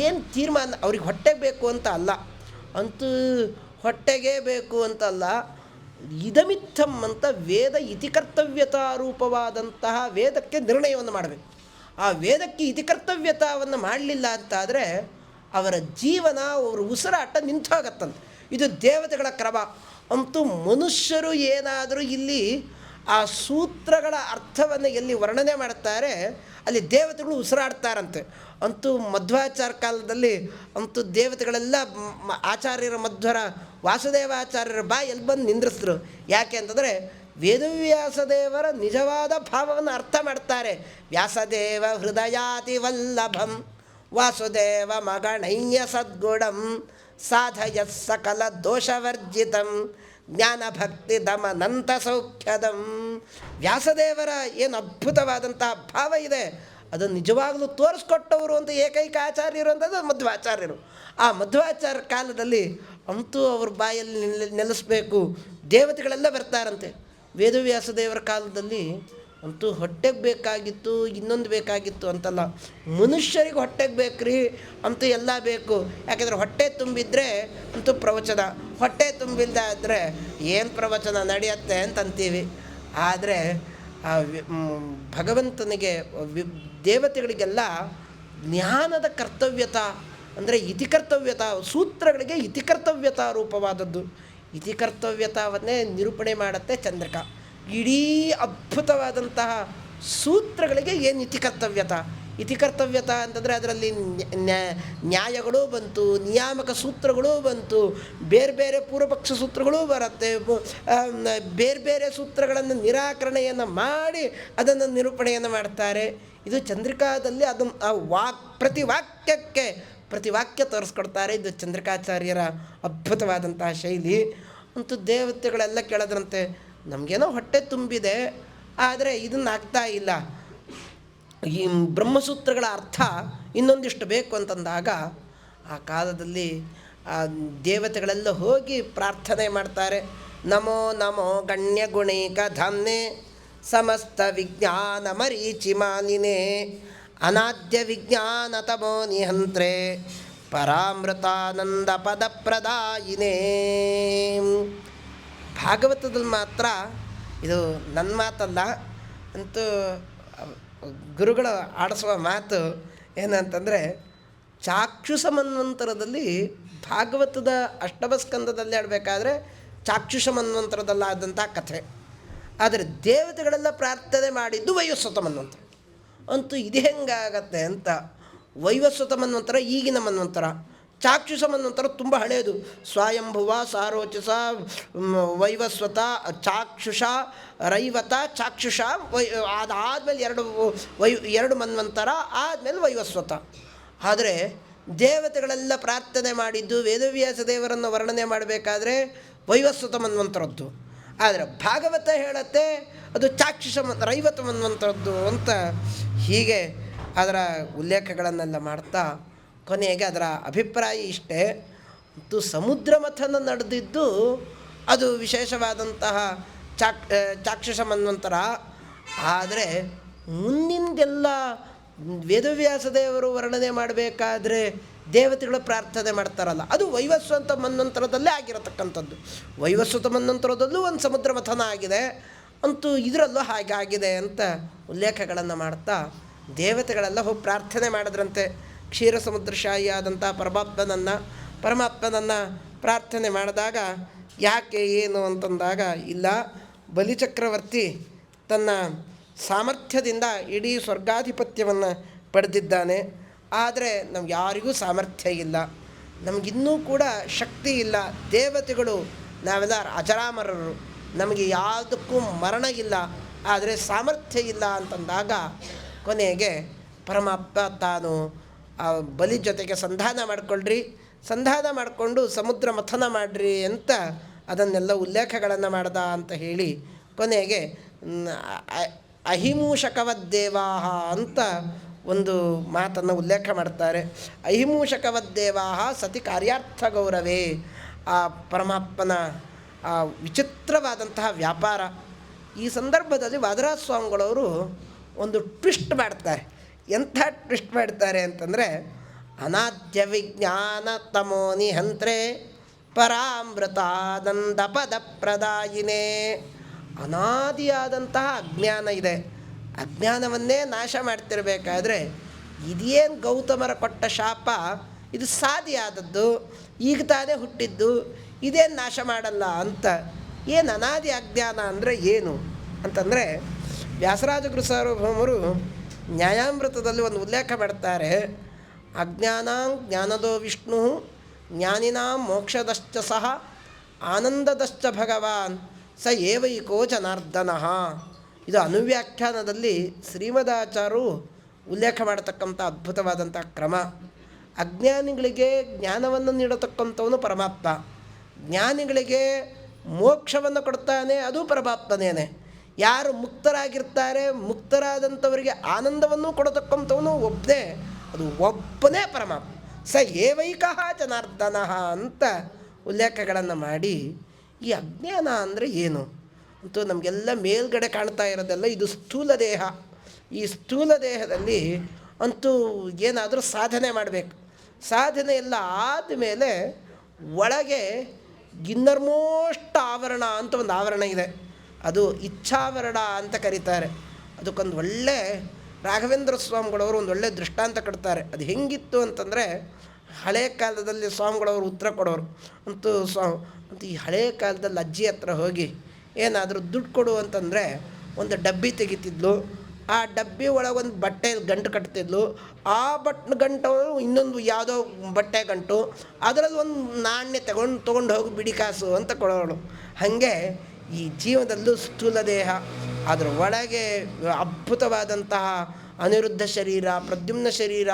ಏನು ತೀರ್ಮಾನ, ಅವ್ರಿಗೆ ಹೊಟ್ಟೆಗೆ ಬೇಕು ಅಂತ ಅಲ್ಲ, ಅಂತೂ ಹೊಟ್ಟೆಗೆ ಬೇಕು ಅಂತಲ್ಲ, ಇದಮಿತ್ತಂ ಅಂತ ವೇದ ಇತಿಕರ್ತವ್ಯತಾ ರೂಪವಾದಂತಹ ವೇದಕ್ಕೆ ನಿರ್ಣಯವನ್ನು ಮಾಡಬೇಕು. ಆ ವೇದಕ್ಕೆ ಇತಿಕರ್ತವ್ಯತಾವನ್ನು ಮಾಡಲಿಲ್ಲ ಅಂತಾದರೆ ಅವರ ಜೀವನ, ಅವರ ಉಸಿರಾಟ ನಿಂತೋಗತ್ತಂತೆ. ಇದು ದೇವತೆಗಳ ಕ್ರಮ. ಅಂತೂ ಮನುಷ್ಯರು ಏನಾದರೂ ಇಲ್ಲಿ ಆ ಸೂತ್ರಗಳ ಅರ್ಥವನ್ನು ಎಲ್ಲಿ ವರ್ಣನೆ ಮಾಡ್ತಾರೆ ಅಲ್ಲಿ ದೇವತೆಗಳು ಉಸಿರಾಡ್ತಾರಂತೆ. ಅಂತೂ ಮಧ್ವಾಚಾರ್ಯ ಕಾಲದಲ್ಲಿ ಅಂತೂ ದೇವತೆಗಳೆಲ್ಲ ಆಚಾರ್ಯರ ಮಧ್ವರ ವಾಸುದೇವಾಚಾರ್ಯರ ಎಲ್ಲಿ ಬಂದು ನಿಂದ್ರಿಸಿದ್ರು. ಯಾಕೆ ಅಂತಂದರೆ ವೇದವ್ಯಾಸದೇವರ ನಿಜವಾದ ಭಾವವನ್ನು ಅರ್ಥ ಮಾಡ್ತಾರೆ. ವ್ಯಾಸದೇವ ಹೃದಯಾತಿ ವಲ್ಲಭಂ ವಾಸುದೇವ ಮಗಣಯ್ಯ ಸದ್ಗುಣಂ ಸಾಧಯ ಸಕಲ ದೋಷವರ್ಜಿತಂ ಜ್ಞಾನ ಭಕ್ತಿ ದಮನಂತ ಸೌಖ್ಯದಂ. ವ್ಯಾಸದೇವರ ಏನು ಅದ್ಭುತವಾದಂತಹ ಭಾವ ಇದೆ ಅದನ್ನು ನಿಜವಾಗಲೂ ತೋರಿಸ್ಕೊಟ್ಟವರು ಅಂತ ಏಕೈಕ ಆಚಾರ್ಯರು ಅಂತದ್ದು ಮಧ್ವಾಚಾರ್ಯರು. ಆ ಮಧ್ವಾಚಾರ್ಯ ಕಾಲದಲ್ಲಿ ಅಂತೂ ಅವ್ರ ಬಾಯಲ್ಲಿ ನೆಲೆಸಬೇಕು. ದೇವತೆಗಳೆಲ್ಲ ಬರ್ತಾರಂತೆ. ವೇದವ್ಯಾಸದೇವರ ಕಾಲದಲ್ಲಿ ಅಂತೂ ಹೊಟ್ಟೆಗೆ ಬೇಕಾಗಿತ್ತು, ಇನ್ನೊಂದು ಬೇಕಾಗಿತ್ತು ಅಂತಲ್ಲ, ಮನುಷ್ಯರಿಗೆ ಹೊಟ್ಟೆಗೆ ಬೇಕ್ರಿ ಅಂತೂ ಎಲ್ಲ ಬೇಕು. ಯಾಕೆಂದರೆ ಹೊಟ್ಟೆ ತುಂಬಿದರೆ ಅಂತೂ ಪ್ರವಚನ, ಹೊಟ್ಟೆ ತುಂಬಿಲ್ದ ಆದರೆ ಏನು ಪ್ರವಚನ ನಡೆಯುತ್ತೆ ಅಂತಂತೀವಿ. ಆದರೆ ಆ ಭಗವಂತನಿಗೆ ದೇವತೆಗಳಿಗೆಲ್ಲ ಜ್ಞಾನದ ಕರ್ತವ್ಯತಾ ಅಂದರೆ ಇತಿಕರ್ತವ್ಯತಾ, ಸೂತ್ರಗಳಿಗೆ ಇತಿಕರ್ತವ್ಯತಾ ರೂಪವಾದದ್ದು. ಇತಿಕರ್ತವ್ಯತಾವನ್ನೇ ನಿರೂಪಣೆ ಮಾಡುತ್ತೆ ಚಂದ್ರಿಕಾ. ಇಡೀ ಅದ್ಭುತವಾದಂತಹ ಸೂತ್ರಗಳಿಗೆ ಏನು ಇತಿಕರ್ತವ್ಯತಾ. ಇತಿಕರ್ತವ್ಯತಾ ಅಂತಂದರೆ ಅದರಲ್ಲಿ ನ್ಯಾಯಗಳೂ ಬಂತು, ನಿಯಾಮಕ ಸೂತ್ರಗಳೂ ಬಂತು, ಬೇರೆ ಬೇರೆ ಪೂರ್ವಪಕ್ಷ ಸೂತ್ರಗಳೂ ಬರುತ್ತೆ, ಬೇರೆ ಬೇರೆ ಸೂತ್ರಗಳನ್ನು ನಿರಾಕರಣೆಯನ್ನು ಮಾಡಿ ಅದನ್ನು ನಿರೂಪಣೆಯನ್ನು ಮಾಡ್ತಾರೆ. ಇದು ಚಂದ್ರಿಕಾದಲ್ಲಿ ಅದನ್ನು ಪ್ರತಿ ವಾಕ್ಯ ತೋರಿಸ್ಕೊಡ್ತಾರೆ. ಇದು ಚಂದ್ರಿಕಾಚಾರ್ಯರ ಅದ್ಭುತವಾದಂತಹ ಶೈಲಿ. ಅಂತೂ ದೇವತೆಗಳೆಲ್ಲ ಕೇಳದ್ರಂತೆ, ನಮಗೇನೋ ಹೊಟ್ಟೆ ತುಂಬಿದೆ, ಆದರೆ ಇದನ್ನು ಆಗ್ತಾ ಇಲ್ಲ, ಈ ಬ್ರಹ್ಮಸೂತ್ರಗಳ ಅರ್ಥ ಇನ್ನೊಂದಿಷ್ಟು ಬೇಕು ಅಂತಂದಾಗ ಆ ಕಾಲದಲ್ಲಿ ಆ ದೇವತೆಗಳೆಲ್ಲ ಹೋಗಿ ಪ್ರಾರ್ಥನೆ ಮಾಡ್ತಾರೆ. ನಮೋ ನಮೋ ಗಣ್ಯ ಗುಣೈಕ ಧಾಮ್ನೆ ಸಮಸ್ತ ವಿಜ್ಞಾನ ಮರೀಚಿ ಮಾಲಿನೇ ಅನಾದ್ಯ ವಿಜ್ಞಾನ ತಮೋ ನಿಹಂತ್ರೆ ಪರಾಮೃತಾನಂದ ಪದ ಪ್ರದಾಯಿನೇ. ಭಾಗವತದಲ್ಲಿ ಮಾತ್ರ ಇದು ನನ್ನ ಮಾತಲ್ಲ, ಅಂತೂ ಗುರುಗಳು ಆಡಿಸುವ ಮಾತು ಏನಂತಂದರೆ, ಚಾಕ್ಷುಷ ಮನ್ವಂತರದಲ್ಲಿ ಭಾಗವತದ ಅಷ್ಟಮಸ್ಕಂದದಲ್ಲಿ ಆಡಬೇಕಾದ್ರೆ ಚಾಕ್ಷುಷ ಮನ್ವಂತರದಲ್ಲಾದಂಥ ಕಥೆ. ಆದರೆ ದೇವತೆಗಳೆಲ್ಲ ಪ್ರಾರ್ಥನೆ ಮಾಡಿದ್ದು ವೈವಸ್ವತ ಮನ್ವಂತರ. ಅಂತೂ ಇದು ಹೆಂಗಾಗತ್ತೆ ಅಂತ, ವೈವಸ್ವತ ಮನ್ವಂತರ ಈಗಿನ ಮನ್ವಂತರ, ಚಾಕ್ಷುಷ ಮನ್ವಂತರ ತುಂಬ ಹಳೆಯದು. ಸ್ವಯಂಭುವ, ಸಾರೋಚಸ, ವೈವಸ್ವತ, ಚಾಕ್ಷುಷ, ರೈವತ, ಚಾಕ್ಷುಷ, ಅದಾದಮೇಲೆ ಎರಡು ಮನ್ವಂತರ, ಆದಮೇಲೆ ವೈವಸ್ವತ. ಆದರೆ ದೇವತೆಗಳೆಲ್ಲ ಪ್ರಾರ್ಥನೆ ಮಾಡಿದ್ದು ವೇದವ್ಯಾಸ ದೇವರನ್ನು ವರ್ಣನೆ ಮಾಡಬೇಕಾದ್ರೆ ವೈವಸ್ವತ ಮನ್ವಂತರದ್ದು. ಆದರೆ ಭಾಗವತ ಹೇಳುತ್ತೆ ಅದು ಚಾಕ್ಷುಷ ರೈವತ ಮನ್ವಂತರದ್ದು ಅಂತ. ಹೀಗೆ ಅದರ ಉಲ್ಲೇಖಗಳನ್ನೆಲ್ಲ ಮಾಡ್ತಾ ಕೊನೆಗೆ ಅದರ ಅಭಿಪ್ರಾಯ ಇಷ್ಟೇ. ಮತ್ತು ಸಮುದ್ರ ಮಥನ ನಡೆದಿದ್ದು ಅದು ವಿಶೇಷವಾದಂತಹ ಚಾಕ್ಷುಷ ಮನ್ವಂತರ. ಆದರೆ ಮುಂದಿಂದೆಲ್ಲ ವೇದವ್ಯಾಸ ದೇವರು ವರ್ಣನೆ ಮಾಡಬೇಕಾದ್ರೆ ದೇವತೆಗಳು ಪ್ರಾರ್ಥನೆ ಮಾಡ್ತಾರಲ್ಲ, ಅದು ವೈವಸ್ವತ ಮನ್ವಂತರದಲ್ಲೇ ಆಗಿರತಕ್ಕಂಥದ್ದು. ವೈವಸ್ವತ ಮನ್ವಂತರದಲ್ಲೂ ಒಂದು ಸಮುದ್ರ ಮಥನ ಆಗಿದೆ, ಅಂತೂ ಇದರಲ್ಲೂ ಹಾಗಾಗಿದೆ ಅಂತ ಉಲ್ಲೇಖಗಳನ್ನು ಮಾಡ್ತಾ ದೇವತೆಗಳೆಲ್ಲ ಹೋಗಿ ಪ್ರಾರ್ಥನೆ ಮಾಡಿದ್ರಂತೆ. ಕ್ಷೀರ ಸಮುದ್ರಶಾಹಿ ಆದಂಥ ಪರಮಾತ್ಮನನ್ನು ಪ್ರಾರ್ಥನೆ ಮಾಡಿದಾಗ ಯಾಕೆ ಏನು ಅಂತಂದಾಗ, ಇಲ್ಲ, ಬಲಿಚಕ್ರವರ್ತಿ ತನ್ನ ಸಾಮರ್ಥ್ಯದಿಂದ ಇಡೀ ಸ್ವರ್ಗಾಧಿಪತ್ಯವನ್ನು ಪಡೆದಿದ್ದಾನೆ, ಆದರೆ ನಮ್ಗೆ ಯಾರಿಗೂ ಸಾಮರ್ಥ್ಯ ಇಲ್ಲ, ನಮಗಿನ್ನೂ ಕೂಡ ಶಕ್ತಿ ಇಲ್ಲ. ದೇವತೆಗಳು ನಾವೆಲ್ಲ ಅಜರಾಮರರು, ನಮಗೆ ಯಾವುದಕ್ಕೂ ಮರಣ ಇಲ್ಲ, ಆದರೆ ಸಾಮರ್ಥ್ಯ ಇಲ್ಲ ಅಂತಂದಾಗ ಕೊನೆಗೆ ಪರಮಾತ್ಮ ತಾನು ಆ ಬಲಿ ಜೊತೆಗೆ ಸಂಧಾನ ಮಾಡಿಕೊಳ್ಳ್ರಿ, ಸಂಧಾನ ಮಾಡಿಕೊಂಡು ಸಮುದ್ರ ಮಥನ ಮಾಡಿರಿ ಅಂತ ಅದನ್ನೆಲ್ಲ ಉಲ್ಲೇಖಗಳನ್ನು ಮಾಡ್ದ ಅಂತ ಹೇಳಿ ಕೊನೆಗೆ ಅಹಿಮೂಷಕವದ್ದೇವಾಹ ಅಂತ ಒಂದು ಮಾತನ್ನು ಉಲ್ಲೇಖ ಮಾಡ್ತಾರೆ. ಅಹಿಮೂಷಕವದ್ದೇವಾಹ ಸತಿ ಕಾರ್ಯಾರ್ಥ ಗೌರವೇ. ಆ ಪರಮಾತ್ಮನ ಆ ವಿಚಿತ್ರವಾದಂತಹ ವ್ಯಾಪಾರ. ಈ ಸಂದರ್ಭದಲ್ಲಿ ವಾದರಾಜ ಸ್ವಾಮಿಗಳವರು ಒಂದು ಟ್ವಿಸ್ಟ್ ಮಾಡ್ತಾರೆ. ಎಂಥ ಟ್ವಿಸ್ಟ್ ಮಾಡ್ತಾರೆ ಅಂತಂದರೆ, ಅನಾದ್ಯ ವಿಜ್ಞಾನ ತಮೋ ನಿಹಂತ್ರೆ ಪರಾಮೃತಾನಂದ ಪದ ಪ್ರದಾಯಿನೇ. ಅನಾದಿಯಾದಂತಹ ಅಜ್ಞಾನ ಇದೆ. ಅಜ್ಞಾನವನ್ನೇ ನಾಶ ಮಾಡ್ತಿರ್ಬೇಕಾದ್ರೆ ಇದೇನು ಗೌತಮರ ಕೊಟ್ಟ ಶಾಪ, ಇದು ಸಾದಿಯಾದದ್ದು, ಈಗ ತಾನೇ ಹುಟ್ಟಿದ್ದು, ಇದೇನು ನಾಶ ಮಾಡಲ್ಲ ಅಂತ. ಏನು ಅನಾದಿ ಅಜ್ಞಾನ ಅಂದರೆ ಏನು ಅಂತಂದರೆ, ವ್ಯಾಸರಾಜ ಗುರು ಸಾರ್ವಭೌಮರು ನ್ಯಾಯಾಮೃತದಲ್ಲಿ ಒಂದು ಉಲ್ಲೇಖ ಮಾಡ್ತಾರೆ. ಅಜ್ಞಾನಾಂ ಜ್ಞಾನದೋ ವಿಷ್ಣು ಜ್ಞಾನಿನಾಂ ಮೋಕ್ಷದಶ್ಚ ಸಹ ಆನಂದದಶ್ಚ ಭಗವಾನ್ ಸ ಏವೈಕೋ ಜನಾರ್ದನಃ. ಇದು ಅನುವ್ಯಾಖ್ಯಾನದಲ್ಲಿ ಶ್ರೀಮದಾಚಾರ್ಯರು ಉಲ್ಲೇಖ ಮಾಡತಕ್ಕಂಥ ಅದ್ಭುತವಾದಂಥ ಕ್ರಮ. ಅಜ್ಞಾನಿಗಳಿಗೆ ಜ್ಞಾನವನ್ನು ನೀಡತಕ್ಕಂಥವನು ಪರಮಾತ್ಮ, ಜ್ಞಾನಿಗಳಿಗೆ ಮೋಕ್ಷವನ್ನು ಕೊಡ್ತಾನೆ, ಅದು ಪರಮಾತ್ಮನೇನೆ. ಯಾರು ಮುಕ್ತರಾಗಿರ್ತಾರೆ, ಮುಕ್ತರಾದಂಥವರಿಗೆ ಆನಂದವನ್ನು ಕೊಡತಕ್ಕಂಥವನು ಒಬ್ಬನೇ, ಅದು ಒಬ್ಬನೇ ಪರಮಾತ್ಮ. ಸ ಏವೈಕಃ ಜನಾರ್ದನಃ ಅಂತ ಉಲ್ಲೇಖಗಳನ್ನು ಮಾಡಿ, ಈ ಅಜ್ಞಾನ ಅಂದರೆ ಏನು ಅಂತೂ ನಮಗೆಲ್ಲ ಮೇಲ್ಗಡೆ ಕಾಣ್ತಾ ಇರೋದೆಲ್ಲ ಇದು ಸ್ಥೂಲ ದೇಹ. ಈ ಸ್ಥೂಲ ದೇಹದಲ್ಲಿ ಅಂತೂ ಏನಾದರೂ ಸಾಧನೆ ಮಾಡಬೇಕು. ಸಾಧನೆ ಎಲ್ಲ ಆದಮೇಲೆ ಒಳಗೆ ಇನ್ನರ್ಮೋಸ್ಟ್ ಆವರಣ ಅಂತ ಒಂದು ಆವರಣ ಇದೆ, ಅದು ಇಚ್ಛಾವರಣ ಅಂತ ಕರೀತಾರೆ. ಅದಕ್ಕೊಂದು ಒಳ್ಳೆ ರಾಘವೇಂದ್ರ ಸ್ವಾಮಿಗಳವರು ಒಂದು ಒಳ್ಳೆ ದೃಷ್ಟಾಂತ ಕೊಡ್ತಾರೆ. ಅದು ಹೆಂಗಿತ್ತು ಅಂತಂದರೆ, ಹಳೆ ಕಾಲದಲ್ಲಿ ಸ್ವಾಮಿಗಳವರು ಉತ್ತರ ಕೊಡೋರು ಅಂತೂ ಅಂತೂ ಈ ಹಳೆ ಕಾಲದಲ್ಲಿ ಅಜ್ಜಿ ಹತ್ರ ಹೋಗಿ ಏನಾದರೂ ದುಡ್ಡು ಕೊಡು ಅಂತಂದರೆ ಒಂದು ಡಬ್ಬಿ ತೆಗಿತಿದ್ಲು. ಆ ಡಬ್ಬಿ ಒಳಗೆ ಒಂದು ಬಟ್ಟೆ ಗಂಟು ಕಟ್ತಿದ್ಲು. ಆ ಗಂಟು ಇನ್ನೊಂದು ಯಾವುದೋ ಬಟ್ಟೆ ಗಂಟು, ಅದರಲ್ಲಿ ಒಂದು ನಾಣ್ಯ ತೊಗೊಂಡು ಹೋಗಿ ಬಿಡಿ ಕಾಸು ಅಂತ ಕೊಡೋಳು. ಹಾಗೆ ಈ ಜೀವನದಲ್ಲೂ ಸ್ಥೂಲ ದೇಹ, ಅದರ ಒಳಗೆ ಅದ್ಭುತವಾದಂತಹ ಅನಿರುದ್ಧ ಶರೀರ, ಪ್ರದ್ಯುಮ್ನ ಶರೀರ,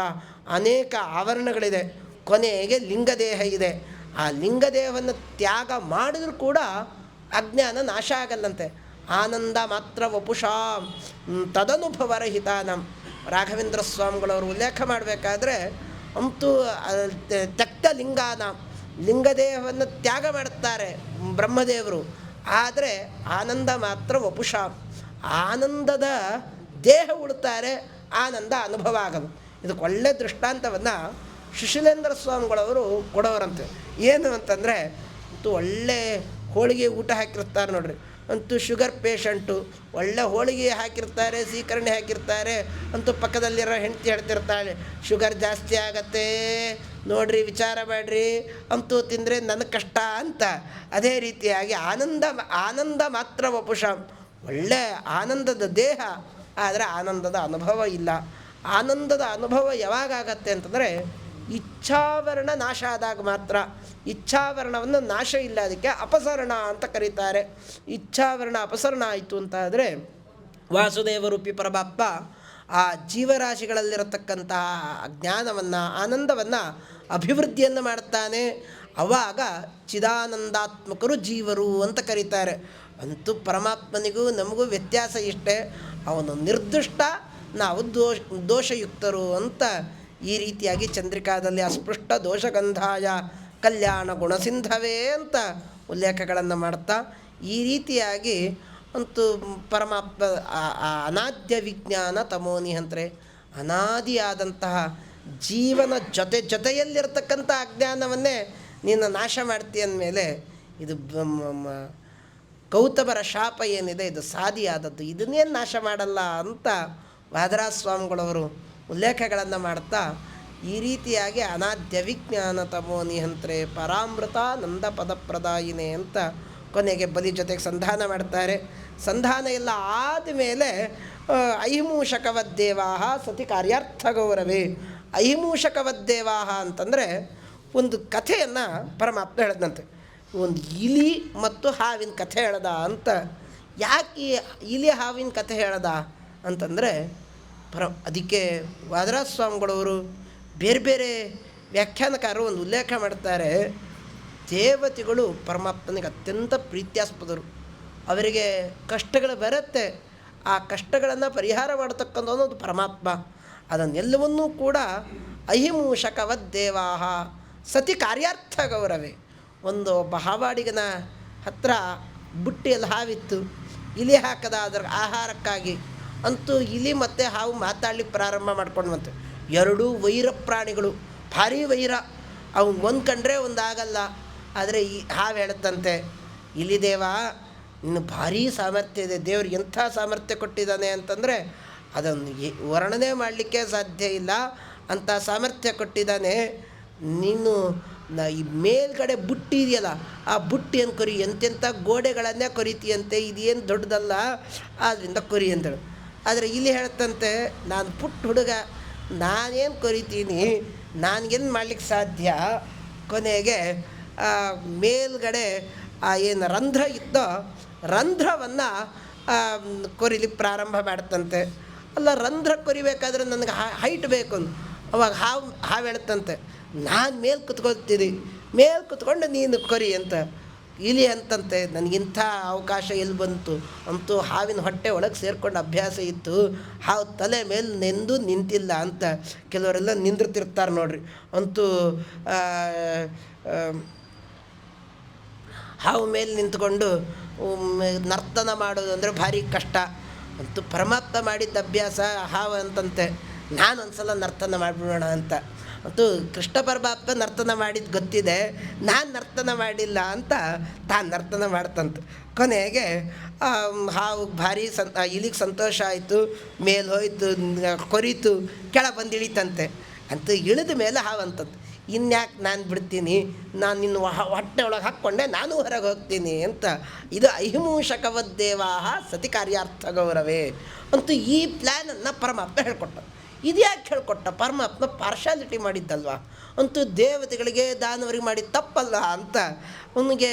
ಅನೇಕ ಆವರಣಗಳಿದೆ. ಕೊನೆಗೆ ಲಿಂಗದೇಹ ಇದೆ. ಆ ಲಿಂಗದೇಹವನ್ನು ತ್ಯಾಗ ಮಾಡಿದರೂ ಕೂಡ ಅಜ್ಞಾನ ನಾಶ ಆಗಲ್ಲಂತೆ. ಆನಂದ ಮಾತ್ರ ವಪುಷಾಂ ತದನುಭವರಹಿತ. ರಾಘವೇಂದ್ರ ಸ್ವಾಮಿಗಳವರು ಉಲ್ಲೇಖ ಮಾಡಬೇಕಾದ್ರೆ ಅಂತೂ ತ್ಯಕ್ತ ಲಿಂಗಾನ, ಲಿಂಗದೇಹವನ್ನು ತ್ಯಾಗ ಮಾಡುತ್ತಾರೆ ಬ್ರಹ್ಮದೇವರು, ಆದರೆ ಆನಂದ ಮಾತ್ರ ವಪುಷಾಂ, ಆನಂದದ ದೇಹ ಉಳ್ತಾರೆ, ಆನಂದ ಅನುಭವ ಆಗದು. ಇದಕ್ಕೆ ಒಳ್ಳೆ ದೃಷ್ಟಾಂತವನ್ನು ಸುಶೀಲೇಂದ್ರ ಸ್ವಾಮಿಗಳವರು ಕೊಡೋರಂತೆ. ಏನು ಅಂತಂದರೆ, ಅಂತೂ ಒಳ್ಳೆ ಹೋಳಿಗೆ ಊಟ ಹಾಕಿರ್ತಾರೆ ನೋಡ್ರಿ, ಅಂತೂ ಶುಗರ್ ಪೇಷಂಟು ಒಳ್ಳೆ ಹೋಳಿಗೆ ಹಾಕಿರ್ತಾರೆ, ಸೀಕರಣೆ ಹಾಕಿರ್ತಾರೆ, ಅಂತೂ ಪಕ್ಕದಲ್ಲಿರೋ ಹೆಂಡತಿ ಹೇಳ್ತಿರ್ತಾಳೆ, ಶುಗರ್ ಜಾಸ್ತಿ ಆಗತ್ತೆ ನೋಡ್ರಿ, ವಿಚಾರ ಮಾಡಿರಿ, ಅಂತೂ ತಿಂದರೆ ನನಗೆ ಕಷ್ಟ ಅಂತ. ಅದೇ ರೀತಿಯಾಗಿ ಆನಂದ ಮಾತ್ರ ವಪುಷಂ, ಒಳ್ಳೆ ಆನಂದದ ದೇಹ, ಆದರೆ ಆನಂದದ ಅನುಭವ ಇಲ್ಲ. ಆನಂದದ ಅನುಭವ ಯಾವಾಗತ್ತೆ ಅಂತಂದರೆ ಇಚ್ಛಾವರಣ ನಾಶ ಆದಾಗ ಮಾತ್ರ. ಇಚ್ಛಾವರಣವನ್ನು ನಾಶ ಇಲ್ಲ, ಅದಕ್ಕೆ ಅಪಸರಣ ಅಂತ ಕರೀತಾರೆ. ಇಚ್ಛಾವರಣ ಅಪಸರಣ ಆಯಿತು ಅಂತ ಆದರೆ ವಾಸುದೇವರೂಪಿ ಪರಮಾತ್ಮ ಆ ಜೀವರಾಶಿಗಳಲ್ಲಿರತಕ್ಕಂತಹ ಜ್ಞಾನವನ್ನು, ಆನಂದವನ್ನು, ಅಭಿವೃದ್ಧಿಯನ್ನು ಮಾಡ್ತಾನೆ. ಆವಾಗ ಚಿದಾನಂದಾತ್ಮಕರು ಜೀವರು ಅಂತ ಕರೀತಾರೆ. ಅಂತೂ ಪರಮಾತ್ಮನಿಗೂ ನಮಗೂ ವ್ಯತ್ಯಾಸ ಇಷ್ಟೇ, ಅವನು ನಿರ್ದಿಷ್ಟ, ನಾವು ದೋಷಯುಕ್ತರು ಅಂತ ಈ ರೀತಿಯಾಗಿ ಚಂದ್ರಿಕಾದಲ್ಲಿ ಅಸ್ಪೃಷ್ಟ ದೋಷಗಂಧಾಯ ಕಲ್ಯಾಣ ಗುಣಸಿಂಧವೇ ಅಂತ ಉಲ್ಲೇಖಗಳನ್ನು ಮಾಡ್ತಾ, ಈ ರೀತಿಯಾಗಿ ಅಂತೂ ಪರಮಾತ್ಮ ಅನಾದ್ಯ ವಿಜ್ಞಾನ ತಮೋನಿಹಂತ್ರೆ, ಅನಾದಿಯಾದಂತಹ ಜೀವನ ಜೊತೆಯಲ್ಲಿರ್ತಕ್ಕಂಥ ಅಜ್ಞಾನವನ್ನೇ ನೀನು ನಾಶ ಮಾಡ್ತೀಯ ಅಂದಮೇಲೆ ಇದು ಗೌತಮರ ಶಾಪ ಏನಿದೆ ಇದು ಸಾದಿಯಾದದ್ದು, ಇದನ್ನೇನು ನಾಶ ಮಾಡಲ್ಲ ಅಂತ ವಾದರಾಜ ಸ್ವಾಮಿಗಳವರು ಉಲ್ಲೇಖಗಳನ್ನು ಮಾಡ್ತಾ, ಈ ರೀತಿಯಾಗಿ ಅನಾದ್ಯ ವಿಜ್ಞಾನ ತಮೋ ನಿಹಂತ್ರೆ ಪರಾಮೃತ ನಂದ ಪದ ಪ್ರದಾಯಿನೇ ಅಂತ ಕೊನೆಗೆ ಬಲಿ ಜೊತೆಗೆ ಸಂಧಾನ ಮಾಡ್ತಾರೆ. ಸಂಧಾನ ಎಲ್ಲ ಆದಮೇಲೆ ಅಹಿಮೂಷಕವದ್ದೇವಾಹ ಸತಿ ಕಾರ್ಯಾರ್ಥ ಗೌರವೇ. ಅಹಿಮೂಷಕವದ್ದೇವಾಹ ಅಂತಂದರೆ ಒಂದು ಕಥೆಯನ್ನು ಪರಮಾತ್ಮ ಹೇಳಿದಂತೆ, ಒಂದು ಇಲಿ ಮತ್ತು ಹಾವಿನ ಕಥೆ ಹೇಳ್ದ ಅಂತ. ಯಾಕೆ ಇಲಿ ಹಾವಿನ ಕಥೆ ಹೇಳ್ದ ಅಂತಂದರೆ ಅದಕ್ಕೆ ವಾದರಾಜ ಸ್ವಾಮಿಗಳವರು ಬೇರೆ ಬೇರೆ ವ್ಯಾಖ್ಯಾನಕಾರರು ಒಂದು ಉಲ್ಲೇಖ ಮಾಡ್ತಾರೆ. ದೇವತೆಗಳು ಪರಮಾತ್ಮನಿಗೆ ಅತ್ಯಂತ ಪ್ರೀತ್ಯಾಸ್ಪದರು. ಅವರಿಗೆ ಕಷ್ಟಗಳು ಬರುತ್ತೆ, ಆ ಕಷ್ಟಗಳನ್ನು ಪರಿಹಾರ ಮಾಡತಕ್ಕಂಥವನು ಅದು ಪರಮಾತ್ಮ. ಅದನ್ನೆಲ್ಲವನ್ನೂ ಕೂಡ ಅಹಿಮೂಷಕವದ್ದೇವಾಹ ಸತಿ ಕಾರ್ಯಾರ್ಥ ಗೌರವೇ. ಒಬ್ಬ ಹಾವಾಡಿಗನ ಹತ್ರ ಬುಟ್ಟಿಯಲ್ಲಿ ಹಾವಿತ್ತು, ಇಲಿ ಹಾಕದ ಅದರ ಆಹಾರಕ್ಕಾಗಿ. ಅಂತೂ ಇಲಿ ಮತ್ತು ಹಾವು ಮಾತಾಡ್ಲಿಕ್ಕೆ ಪ್ರಾರಂಭ ಮಾಡ್ಕೊಂಡು ಬಂತು. ಎರಡೂ ವೈರ ಪ್ರಾಣಿಗಳು, ಭಾರೀ ವೈರ. ಅವ್ನು ಒಂದು ಕಂಡ್ರೆ ಒಂದು ಆಗಲ್ಲ. ಆದರೆ ಈ ಹಾವು ಹೇಳುತ್ತಂತೆ, ಇಲಿ ದೇವ ಇನ್ನು ಭಾರೀ ಸಾಮರ್ಥ್ಯ ಇದೆ, ದೇವ್ರು ಎಂಥ ಸಾಮರ್ಥ್ಯ ಕೊಟ್ಟಿದ್ದಾನೆ ಅಂತಂದರೆ ಅದನ್ನು ವರ್ಣನೆ ಮಾಡಲಿಕ್ಕೆ ಸಾಧ್ಯ ಇಲ್ಲ, ಅಂಥ ಸಾಮರ್ಥ್ಯ ಕೊಟ್ಟಿದ್ದಾನೆ. ನೀನು ಈ ಮೇಲ್ಗಡೆ ಬುಟ್ಟಿ ಇದೆಯಲ್ಲ, ಆ ಬುಟ್ಟಿಯನ್ನು ಕೊರಿ, ಎಂತೆಂಥ ಗೋಡೆಗಳನ್ನೇ ಕೊರಿತೀಯಂತೆ, ಇದೇನು ದೊಡ್ಡದಲ್ಲ, ಆದ್ದರಿಂದ ಕೊರಿ ಅಂತೇಳು. ಆದರೆ ಇಲ್ಲಿ ಹೇಳ್ತಂತೆ, ನಾನು ಪುಟ್ಟ ಹುಡುಗ, ನಾನೇನು ಕೊರಿತೀನಿ, ನನಗೇನು ಮಾಡ್ಲಿಕ್ಕೆ ಸಾಧ್ಯ. ಕೊನೆಗೆ ಮೇಲ್ಗಡೆ ಏನು ರಂಧ್ರ ಇತ್ತೋ ರಂಧ್ರವನ್ನು ಕೊರಿಲಿಕ್ಕೆ ಪ್ರಾರಂಭ ಮಾಡ್ತಂತೆ. ಅಲ್ಲ, ರಂಧ್ರ ಕೊರಿಬೇಕಾದ್ರೆ ನನಗೆ ಹೈಟ್ ಬೇಕು. ಅವಾಗ ಹಾವು ಹೇಳುತ್ತಂತೆ, ನಾನು ಮೇಲೆ ಕುತ್ಕೊಳ್ತೀನಿ, ಮೇಲೆ ಕುತ್ಕೊಂಡು ನೀನು ಕೊರಿ ಅಂತ. ಇಲಿ ಅಂತಂತೆ, ನನಗಿಂಥ ಅವಕಾಶ ಎಲ್ಲಿ ಬಂತು. ಅಂತೂ ಹಾವಿನ ಹೊಟ್ಟೆ ಒಳಗೆ ಸೇರ್ಕೊಂಡು ಅಭ್ಯಾಸ ಇತ್ತು, ಹಾವು ತಲೆ ಮೇಲೆ ನೆಂದು ನಿಂತಿಲ್ಲ ಅಂತ. ಕೆಲವರೆಲ್ಲ ನಿಂದಿರ್ತಿರ್ತಾರೆ ನೋಡ್ರಿ. ಅಂತೂ ಹಾವು ಮೇಲೆ ನಿಂತ್ಕೊಂಡು ನರ್ತನ ಮಾಡೋದು ಅಂದರೆ ಭಾರಿ ಕಷ್ಟ. ಅಂತೂ ಪರಮಾತ್ಮ ಮಾಡಿದ್ದ ಅಭ್ಯಾಸ ಹಾವು ಅಂತಂತೆ, ನಾನು ಒಂದು ಸಲ ನರ್ತನ ಮಾಡಿಬಿಡೋಣ ಅಂತ. ಅಂತೂ ಕೃಷ್ಣ ಪರಮಾತ್ಮ ನರ್ತನ ಮಾಡಿದ್ದು ಗೊತ್ತಿದೆ, ನಾನು ನರ್ತನ ಮಾಡಿಲ್ಲ ಅಂತ ತಾನು ನರ್ತನ ಮಾಡ್ತಂತೆ. ಕೊನೆಗೆ ಹಾವು ಭಾರಿ ಇಲಿಗೆ ಸಂತೋಷ ಆಯಿತು, ಮೇಲೆ ಹೋಯ್ತು, ಕೊರಿತು, ಕೆಳ ಬಂದು ಇಳಿತಂತೆ. ಅಂತೂ ಇಳಿದ ಮೇಲೆ ಹಾವು ಅಂತಂತೆ, ಇನ್ಯಾಕೆ ನಾನು ಬಿಡ್ತೀನಿ, ನಾನು ನಿನ್ನ ಹೊಟ್ಟೆ ಒಳಗೆ ಹಾಕ್ಕೊಂಡೆ ನಾನು ಹೊರಗೆ ಹೋಗ್ತೀನಿ ಅಂತ. ಇದು ಅಹಿಮೂಷಕವದ್ದೇವಾಹ ಸತಿ ಕಾರ್ಯಾರ್ಥ ಗೌರವೇ. ಅಂತೂ ಈ ಪ್ಲ್ಯಾನನ್ನು ಪರಮಾತ್ಮ ಹೇಳ್ಕೊಟ್ಟ. ಇದು ಯಾಕೆ ಹೇಳ್ಕೊಟ್ಟ? ಪರಮಾತ್ಮ ಪಾರ್ಶಾಲಿಟಿ ಮಾಡಿದ್ದಲ್ವ. ಅಂತೂ ದೇವತೆಗಳಿಗೆ ದಾನವರಿಗೆ ಮಾಡಿದ ತಪ್ಪಲ್ಲ ಅಂತ. ಅವನಿಗೆ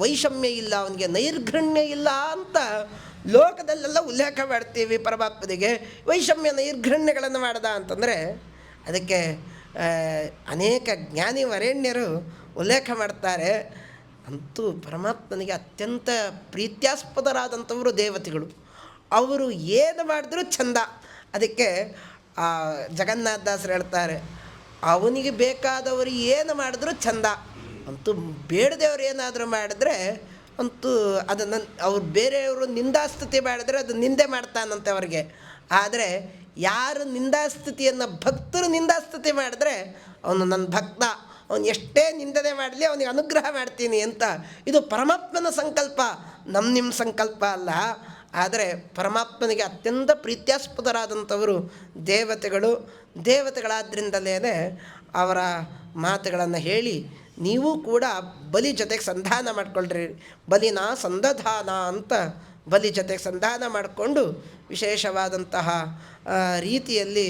ವೈಷಮ್ಯ ಇಲ್ಲ, ಅವನಿಗೆ ನೈರ್ಘಣ್ಯ ಇಲ್ಲ ಅಂತ ಲೋಕದಲ್ಲೆಲ್ಲ ಉಲ್ಲೇಖ ಮಾಡ್ತೀವಿ. ಪರಮಾತ್ಮನಿಗೆ ವೈಷಮ್ಯ ನೈರ್ಘಣ್ಯಗಳನ್ನು ಮಾಡ್ದ ಅಂತಂದರೆ ಅದಕ್ಕೆ ಅನೇಕ ಜ್ಞಾನಿ ವರೇಣ್ಯರು ಉಲ್ಲೇಖ ಮಾಡ್ತಾರೆ. ಅಂತೂ ಪರಮಾತ್ಮನಿಗೆ ಅತ್ಯಂತ ಪ್ರೀತ್ಯಾಸ್ಪದರಾದಂಥವರು ದೇವತೆಗಳು. ಅವರು ಏನು ಮಾಡಿದ್ರೂ ಚಂದ. ಅದಕ್ಕೆ ಜಗನ್ನಾಥದಾಸರು ಹೇಳ್ತಾರೆ, ಅವನಿಗೆ ಬೇಕಾದವರು ಏನು ಮಾಡಿದ್ರೂ ಚಂದ. ಅಂತೂ ಬೇಡದೇವ್ರು ಏನಾದರೂ ಮಾಡಿದ್ರೆ ಅಂತೂ ಅದನ್ನು ಅವ್ರು ಬೇರೆಯವರು ನಿಂದಾಸ್ತುತಿ ಮಾಡಿದ್ರೆ ಅದು ನಿಂದೆ ಮಾಡ್ತಾನಂತೆ ಅವ್ರಿಗೆ. ಆದರೆ ಯಾರು ನಿಂದಾಸ್ತುತಿಯನ್ನು ಭಕ್ತರು ನಿಂದಾಸ್ತುತಿ ಮಾಡಿದ್ರೆ ಅವನು ನನ್ನ ಭಕ್ತ, ಅವನು ಎಷ್ಟೇ ನಿಂದನೆ ಮಾಡಲಿ ಅವನಿಗೆ ಅನುಗ್ರಹ ಮಾಡ್ತೀನಿ ಅಂತ. ಇದು ಪರಮಾತ್ಮನ ಸಂಕಲ್ಪ, ನಿಮ್ಮ ಸಂಕಲ್ಪ ಅಲ್ಲ. ಆದರೆ ಪರಮಾತ್ಮನಿಗೆ ಅತ್ಯಂತ ಪ್ರೀತ್ಯಾಸ್ಪದರಾದಂಥವರು ದೇವತೆಗಳು. ದೇವತೆಗಳಾದ್ದರಿಂದಲೇ ಅವರ ಮಾತುಗಳನ್ನು ಹೇಳಿ ನೀವು ಕೂಡ ಬಲಿ ಜೊತೆಗೆ ಸಂಧಾನ ಮಾಡಿಕೊಳ್ಳ್ರಿ. ಬಲಿನ ಸಂದಧಾನ ಅಂತ ಬಲಿ ಜೊತೆಗೆ ಸಂಧಾನ ಮಾಡಿಕೊಂಡು ವಿಶೇಷವಾದಂತಹ ರೀತಿಯಲ್ಲಿ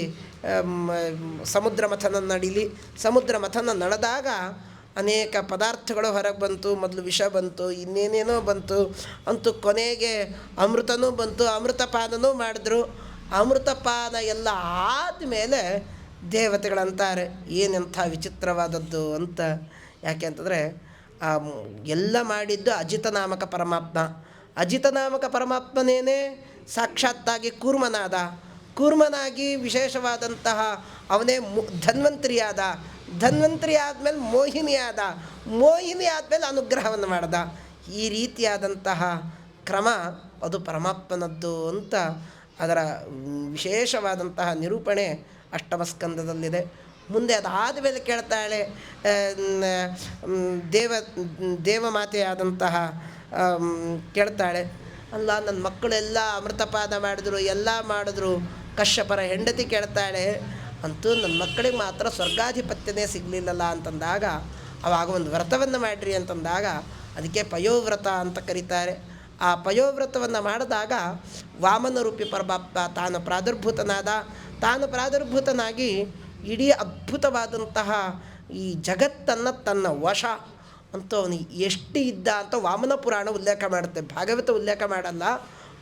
ಸಮುದ್ರ ಮಥನ ನಡೀಲಿ. ಸಮುದ್ರ ಮಥನ ನಡೆದಾಗ ಅನೇಕ ಪದಾರ್ಥಗಳು ಹೊರಗೆ ಬಂತು. ಮೊದಲು ವಿಷ ಬಂತು, ಇನ್ನೇನೇನೋ ಬಂತು. ಅಂತೂ ಕೊನೆಗೆ ಅಮೃತನೂ ಬಂತು, ಅಮೃತಪಾನನೂ ಮಾಡಿದ್ರು. ಅಮೃತಪಾನ ಎಲ್ಲ ಆದಮೇಲೆ ದೇವತೆಗಳಂತಾರೆ, ಏನಂಥ ವಿಚಿತ್ರವಾದದ್ದು ಅಂತ. ಯಾಕೆ ಅಂತಂದರೆ ಎಲ್ಲ ಮಾಡಿದ್ದು ಅಜಿತನಾಮಕ ಪರಮಾತ್ಮ. ಅಜಿತನಾಮಕ ಪರಮಾತ್ಮನೇನೆ ಸಾಕ್ಷಾತ್ತಾಗಿ ಕೂರ್ಮನಾಗಿ ವಿಶೇಷವಾದಂತಹ ಅವನೇ ಧನ್ವಂತರಿಯಾದ. ಧನ್ವಂತರಿ ಆದಮೇಲೆ ಮೋಹಿನಿ ಆದಮೇಲೆ ಅನುಗ್ರಹವನ್ನು ಮಾಡ್ದ. ಈ ರೀತಿಯಾದಂತಹ ಕ್ರಮ ಅದು ಪರಮಾತ್ಮನದ್ದು ಅಂತ ಅದರ ವಿಶೇಷವಾದಂತಹ ನಿರೂಪಣೆ ಅಷ್ಟಮಸ್ಕಂದದಲ್ಲಿದೆ. ಮುಂದೆ ಅದಾದ ಮೇಲೆ ಕೇಳ್ತಾಳೆ ದೇವಮಾತೆಯಾದಂತಹ ಕೇಳ್ತಾಳೆ, ಅಲ್ಲ ನನ್ನ ಮಕ್ಕಳೆಲ್ಲ ಅಮೃತಪಾನ ಮಾಡಿದ್ರು, ಎಲ್ಲ ಮಾಡಿದ್ರು. ಕಶ್ಯಪರ ಹೆಂಡತಿ ಕೇಳ್ತಾಳೆ, ಅಂತೂ ನನ್ನ ಮಕ್ಕಳಿಗೆ ಮಾತ್ರ ಸ್ವರ್ಗಾಧಿಪತ್ಯನೇ ಸಿಗಲಿಲ್ಲಲ್ಲ ಅಂತಂದಾಗ ಅವಾಗ ಒಂದು ವ್ರತವನ್ನು ಮಾಡಿರಿ ಅಂತಂದಾಗ ಅದಕ್ಕೆ ಪಯೋವ್ರತ ಅಂತ ಕರೀತಾರೆ. ಆ ಪಯೋವ್ರತವನ್ನು ಮಾಡಿದಾಗ ವಾಮನ ರೂಪಿ ಪರಮಾತ್ಮ ತಾನು ಪ್ರಾದುರ್ಭೂತನಾಗಿ ಇಡೀ ಅದ್ಭುತವಾದಂತಹ ಈ ಜಗತ್ತನ್ನು ತನ್ನ ವಶ ಅಂತೂ ಅವನು ಎಷ್ಟು ಇದ್ದ ಅಂತ ವಾಮನ ಪುರಾಣ ಉಲ್ಲೇಖ ಮಾಡುತ್ತೆ, ಭಾಗವತ ಉಲ್ಲೇಖ ಮಾಡಲ್ಲ.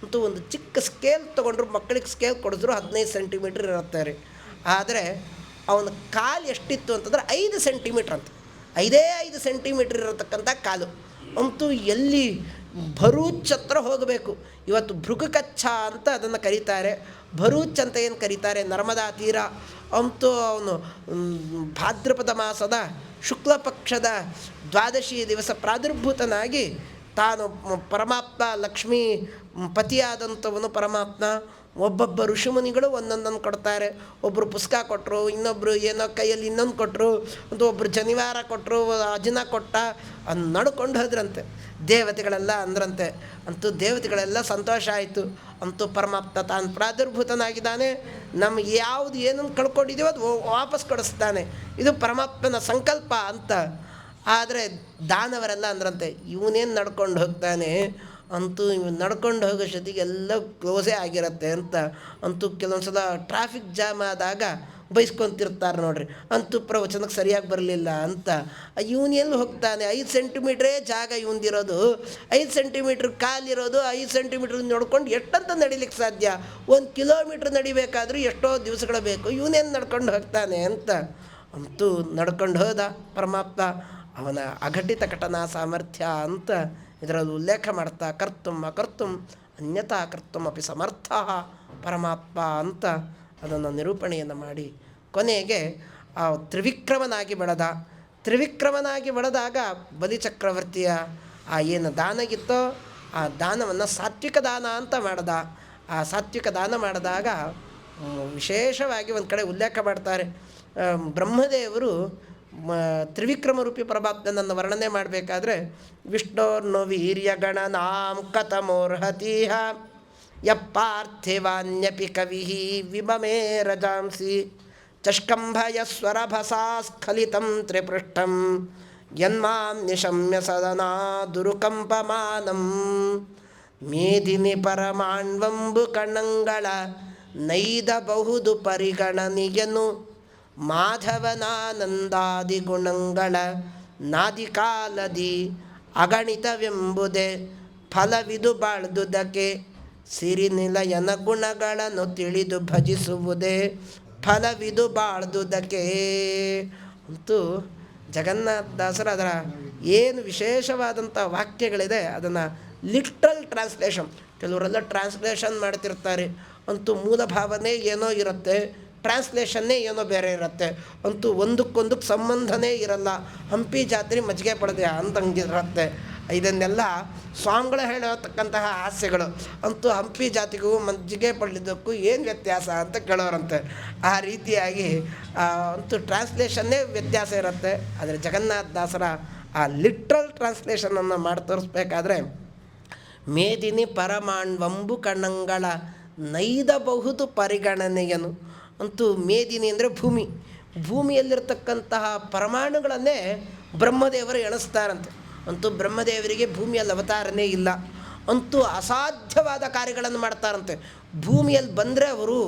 ಅಂತೂ ಒಂದು ಚಿಕ್ಕ ಸ್ಕೇಲ್ ತೊಗೊಂಡ್ರು, ಮಕ್ಕಳಿಗೆ ಸ್ಕೇಲ್ ಕೊಡಿದ್ರು 15 ಸೆಂಟಿಮೀಟ್ರ್ ಇರುತ್ತೆ ರೀ. ಆದರೆ ಅವನ ಕಾಲು ಎಷ್ಟಿತ್ತು ಅಂತಂದ್ರೆ 5 ಸೆಂಟಿಮೀಟ್ರ್ ಅಂತ, 5 ಸೆಂಟಿಮೀಟ್ರ್ ಇರತಕ್ಕಂಥ ಕಾಲು. ಅಂತೂ ಎಲ್ಲಿ ಭರೂಚ್ ಹತ್ರ ಹೋಗಬೇಕು. ಇವತ್ತು ಭೃಗುಕಚ್ಛ ಅಂತ ಅದನ್ನು ಕರೀತಾರೆ. ಭರೂಚ್ ಅಂತ ಏನು ಕರೀತಾರೆ, ನರ್ಮದಾ ತೀರ. ಅಂತೂ ಅವನು ಭಾದ್ರಪದ ಮಾಸದ ಶುಕ್ಲ ಪಕ್ಷದ ದ್ವಾದಶಿ ದಿವಸ ಪ್ರಾದುರ್ಭೂತನಾಗಿ ತಾನು ಪರಮಾತ್ಮ, ಲಕ್ಷ್ಮೀ ಪತಿಯಾದಂಥವನು ಪರಮಾತ್ಮ. ಒಬ್ಬೊಬ್ಬ ಋಷಿಮುನಿಗಳು ಒಂದೊಂದನ್ನು ಕೊಡ್ತಾರೆ. ಒಬ್ಬರು ಪುಸ್ತಕ ಕೊಟ್ಟರು, ಇನ್ನೊಬ್ಬರು ಏನೋ ಕೈಯಲ್ಲಿ ಇನ್ನೊಂದು ಕೊಟ್ಟರು, ಅಂತ ಒಬ್ಬರು ಜನಿವಾರ ಕೊಟ್ಟರು, ಅಜಿನ ಕೊಟ್ಟ, ಅದು ನಡ್ಕೊಂಡು ಹೋದ್ರಂತೆ. ದೇವತೆಗಳೆಲ್ಲ ಅಂದ್ರಂತೆ. ಅಂತೂ ದೇವತೆಗಳೆಲ್ಲ ಸಂತೋಷ ಆಯಿತು. ಅಂತೂ ಪರಮಾತ್ಮ ತಾನು ಪ್ರಾದುರ್ಭೂತನಾಗಿದ್ದಾನೆ, ನಮ್ಗೆ ಯಾವುದು ಏನನ್ನು ಕಳ್ಕೊಂಡಿದ್ದೀವೋ ಅದು ವಾಪಸ್ ಕೊಡಿಸ್ತಾನೆ, ಇದು ಪರಮಾತ್ಮನ ಸಂಕಲ್ಪ ಅಂತ. ಆದರೆ ದಾನವರೆಲ್ಲ ಅಂದ್ರಂತೆ, ಇವನೇನು ನಡ್ಕೊಂಡು ಹೋಗ್ತಾನೆ, ಅಂತೂ ಇವು ನಡ್ಕೊಂಡು ಹೋಗೋ ಜೊತೆಗೆ ಎಲ್ಲ ಕ್ಲೋಸೇ ಆಗಿರುತ್ತೆ ಅಂತ. ಅಂತೂ ಕೆಲವೊಂದು ಸಲ ಟ್ರಾಫಿಕ್ ಜಾಮ್ ಆದಾಗ ಬೈಸ್ಕೊತಿರ್ತಾರೆ ನೋಡ್ರಿ, ಅಂತೂ ಪ್ರವಚನಕ್ಕೆ ಸರಿಯಾಗಿ ಬರಲಿಲ್ಲ ಅಂತ. ಇವನೆಲ್ಲಿ ಹೋಗ್ತಾನೆ, 5 ಸೆಂಟಿಮೀಟ್ರೇ ಜಾಗ ಇವಂದಿರೋದು, 5 ಸೆಂಟಿಮೀಟ್ರ್ ಕಾಲಿರೋದು, 5 ಸೆಂಟಿಮೀಟ್ರ್ ನೋಡ್ಕೊಂಡು ಎಷ್ಟಂತ ನಡಿಲಿಕ್ಕೆ ಸಾಧ್ಯ, 1 ಕಿಲೋಮೀಟ್ರ್ ನಡಿಬೇಕಾದ್ರೂ ಎಷ್ಟೋ ದಿವಸಗಳು ಬೇಕು, ಇವನೇನು ನಡ್ಕೊಂಡು ಹೋಗ್ತಾನೆ ಅಂತ. ಅಂತೂ ನಡ್ಕೊಂಡು ಹೋದ ಪರಮಾತ್ಮ. ಅವನ ಅಘಟಿತ ಘಟನಾ ಸಾಮರ್ಥ್ಯ ಅಂತ ಇದರಲ್ಲಿ ಉಲ್ಲೇಖ ಮಾಡ್ತಾ, ಕರ್ತುಂ ಅಕರ್ತುಂ ಅನ್ಯಥಾ ಕರ್ತುಂ ಅಪಿ ಸಮರ್ಥ ಪರಮಾತ್ಮ ಅಂತ ಅದನ್ನು ನಿರೂಪಣೆಯನ್ನು ಮಾಡಿ ಕೊನೆಗೆ ಆ ತ್ರಿವಿಕ್ರಮನಾಗಿ ಬೆಳೆದ. ತ್ರಿವಿಕ್ರಮನಾಗಿ ಬೆಳೆದಾಗ ಬಲಿಚಕ್ರವರ್ತಿಯ ಆ ಏನು ದಾನಗಿತ್ತೋ ಆ ದಾನವನ್ನು ಸಾತ್ವಿಕ ದಾನ ಅಂತ ಮಾಡ್ದ. ಆ ಸಾತ್ವಿಕ ದಾನ ಮಾಡಿದಾಗ ವಿಶೇಷವಾಗಿ ಒಂದು ಕಡೆ ಉಲ್ಲೇಖ ಮಾಡ್ತಾರೆ. ಬ್ರಹ್ಮದೇವರು ತ್ರಿವಿಕ್ರಮರೂಪಿ ಪರಮಾತ್ಮನನ್ನು ವರ್ಣನೆ ಮಾಡಬೇಕಾದ್ರೆ, ವಿಷ್ಣೋರ್ನು ವೀರ್ಯಗಣನಾಂ ಕಥಮೋರ್ಹತೀಹ ಯಪ್ಪಾರ್ಥಿವಾನ್ಯಪಿ ಕವಿ ವಿಮಮೇ ರಜಾಂಸಿ ಚಷ್ಕಂಭಯಸ್ವರಭಸಾ ಸ್ಖಲಿತಂ ತ್ರಿಪೃಷ್ಠಂ ಯನ್ಮಾಂ ನಿಶಮ್ಯ ಸದನಾ ದುರುಕಂಪಮಾನಂ ಮೇದಿನಿ ಪರಮಾಣ್ವಂಬು ಕಣಂಗಳ ನೈದ ಬಹುದು ಪರಿಗಣನಿಯನು ಮಾಧವನಾನಂದಾದಿ ಗುಣಗಳ ನಾದಿಕಾಲದಿ ಅಗಣಿತವೆಂಬುದೇ ಫಲವಿದು ಬಾಳ್ದುದಕ್ಕೆ ಸಿರಿನಿಲಯನ ಗುಣಗಳನ್ನು ತಿಳಿದು ಭಜಿಸುವುದೇ ಫಲವಿದು ಬಾಳ್ದುದಕ್ಕೆ ಅಂತೂ ಜಗನ್ನಾಥದಾಸರ ಅದರ ಏನು ವಿಶೇಷವಾದಂಥ ವಾಕ್ಯಗಳಿದೆ ಅದನ್ನು ಲಿಟ್ರಲ್ ಟ್ರಾನ್ಸ್ಲೇಷನ್, ಕೆಲವರೆಲ್ಲ ಟ್ರಾನ್ಸ್ಲೇಷನ್ ಮಾಡ್ತಿರ್ತಾರೆ. ಅಂತೂ ಮೂಲ ಭಾವನೆ ಏನೋ ಇರುತ್ತೆ, ಟ್ರಾನ್ಸ್ಲೇಷನ್ನೇ ಏನೋ ಬೇರೆ ಇರುತ್ತೆ. ಅಂತೂ ಒಂದಕ್ಕೊಂದಕ್ಕೆ ಸಂಬಂಧನೇ ಇರಲ್ಲ. ಹಂಪಿ ಜಾತ್ರೆ ಮಜ್ಜಿಗೆ ಪಡೆದೆ ಅಂತಂಗಿರುತ್ತೆ. ಇದನ್ನೆಲ್ಲ ಸ್ವಾಮಿಗಳು ಹೇಳಿರತಕ್ಕಂತಹ ಹಾಸ್ಯಗಳು. ಅಂತೂ ಹಂಪಿ ಜಾತಿಗೂ ಮಜ್ಜಿಗೆ ಪಡೆದಿದ್ದಕ್ಕೂ ಏನು ವ್ಯತ್ಯಾಸ ಅಂತ ಕೇಳೋರಂತೆ. ಆ ರೀತಿಯಾಗಿ ಅಂತೂ ಟ್ರಾನ್ಸ್ಲೇಷನ್ನೇ ವ್ಯತ್ಯಾಸ ಇರುತ್ತೆ. ಆದರೆ ಜಗನ್ನಾಥದಾಸರ ಆ ಲಿಟ್ರಲ್ ಟ್ರಾನ್ಸ್ಲೇಷನನ್ನು ಮಾಡಿ ತೋರಿಸ್ಬೇಕಾದ್ರೆ, ಮೇದಿನಿ ಪರಮಾಣ್ವಂಬು ಕಣಂಗಳ ನೈದಬಹುದು ಪರಿಗಣನೆಯನು. ಅಂತೂ ಮೇದಿನಿ ಅಂದರೆ ಭೂಮಿ, ಭೂಮಿಯಲ್ಲಿರ್ತಕ್ಕಂತಹ ಪರಮಾಣುಗಳನ್ನೇ ಬ್ರಹ್ಮದೇವರು ಎಣಿಸ್ತಾರಂತೆ. ಅಂತೂ ಬ್ರಹ್ಮದೇವರಿಗೆ ಭೂಮಿಯಲ್ಲಿ ಅವತಾರನೇ ಇಲ್ಲ. ಅಂತೂ ಅಸಾಧ್ಯವಾದ ಕಾರ್ಯಗಳನ್ನು ಮಾಡ್ತಾರಂತೆ. ಭೂಮಿಯಲ್ಲಿ ಬಂದರೆ ಅವರು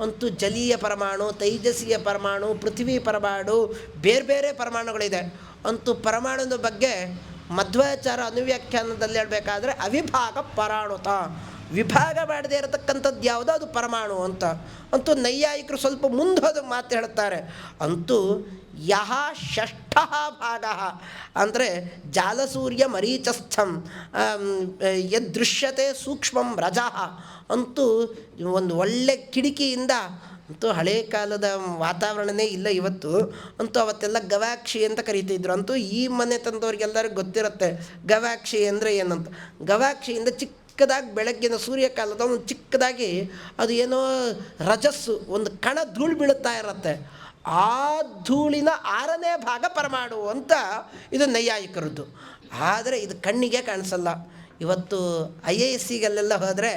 ಅಂತೂ ಜಲೀಯ ಪರಮಾಣು, ತೈಜಸೀಯ ಪರಮಾಣು, ಪೃಥ್ವಿ ಪರಮಾಣು, ಬೇರೆ ಬೇರೆ ಪರಮಾಣುಗಳಿದೆ. ಅಂತೂ ಪರಮಾಣುದ ಬಗ್ಗೆ ಮಧ್ವಾಚಾರ ಅನುವ್ಯಾಖ್ಯಾನದಲ್ಲಿ ಹೇಳಬೇಕಾದ್ರೆ ಅವಿಭಾಗ ಪರಾಣುತ, ವಿಭಾಗ ಮಾಡದೇ ಇರತಕ್ಕಂಥದ್ದು ಯಾವುದೋ ಅದು ಪರಮಾಣು ಅಂತ. ಅಂತೂ ನೈಯಾಯಿಕರು ಸ್ವಲ್ಪ ಮುಂದೆ ಹೋದ ಮಾತು ಹೇಳ್ತಾರೆ. ಅಂತೂ ಯಹ ಷಷ್ಠ ಭಾಗ ಅಂದರೆ ಜಾಲಸೂರ್ಯ ಮರೀಚಸ್ಥಂ ಯದೃಶ್ಯತೆ ಸೂಕ್ಷ್ಮಂ ರಜಃ. ಅಂತೂ ಒಂದು ಒಳ್ಳೆ ಕಿಟಕಿಯಿಂದ, ಅಂತೂ ಹಳೇ ಕಾಲದ ವಾತಾವರಣನೇ ಇಲ್ಲ ಇವತ್ತು. ಅಂತೂ ಅವತ್ತೆಲ್ಲ ಗವಾಕ್ಷಿ ಅಂತ ಕರೀತಿದ್ರು. ಅಂತೂ ಈ ಮನೆ ತಂದವ್ರಿಗೆಲ್ಲರಿಗೂ ಗೊತ್ತಿರುತ್ತೆ ಗವಾಕ್ಷಿ ಅಂದರೆ ಏನಂತ. ಗವಾಕ್ಷಿಯಿಂದ ಚಿಕ್ಕದಾಗಿ ಬೆಳಗ್ಗಿನ ಸೂರ್ಯಕಾಲದ ಒಂದು ಚಿಕ್ಕದಾಗಿ ಅದು ಏನೋ ರಜಸ್ಸು ಒಂದು ಕಣ ಧೂಳು ಬೀಳುತ್ತಾ ಇರುತ್ತೆ. ಆ ಧೂಳಿನ 6ನೇ ಭಾಗ ಪರಮಾಣು ಅಂತ ಇದು ನೈಯಾಯಿಕರದ್ದು. ಆದರೆ ಇದು ಕಣ್ಣಿಗೆ ಕಾಣಿಸಲ್ಲ. ಇವತ್ತು IIScಗಲ್ಲೆಲ್ಲ ಹೋದರೆ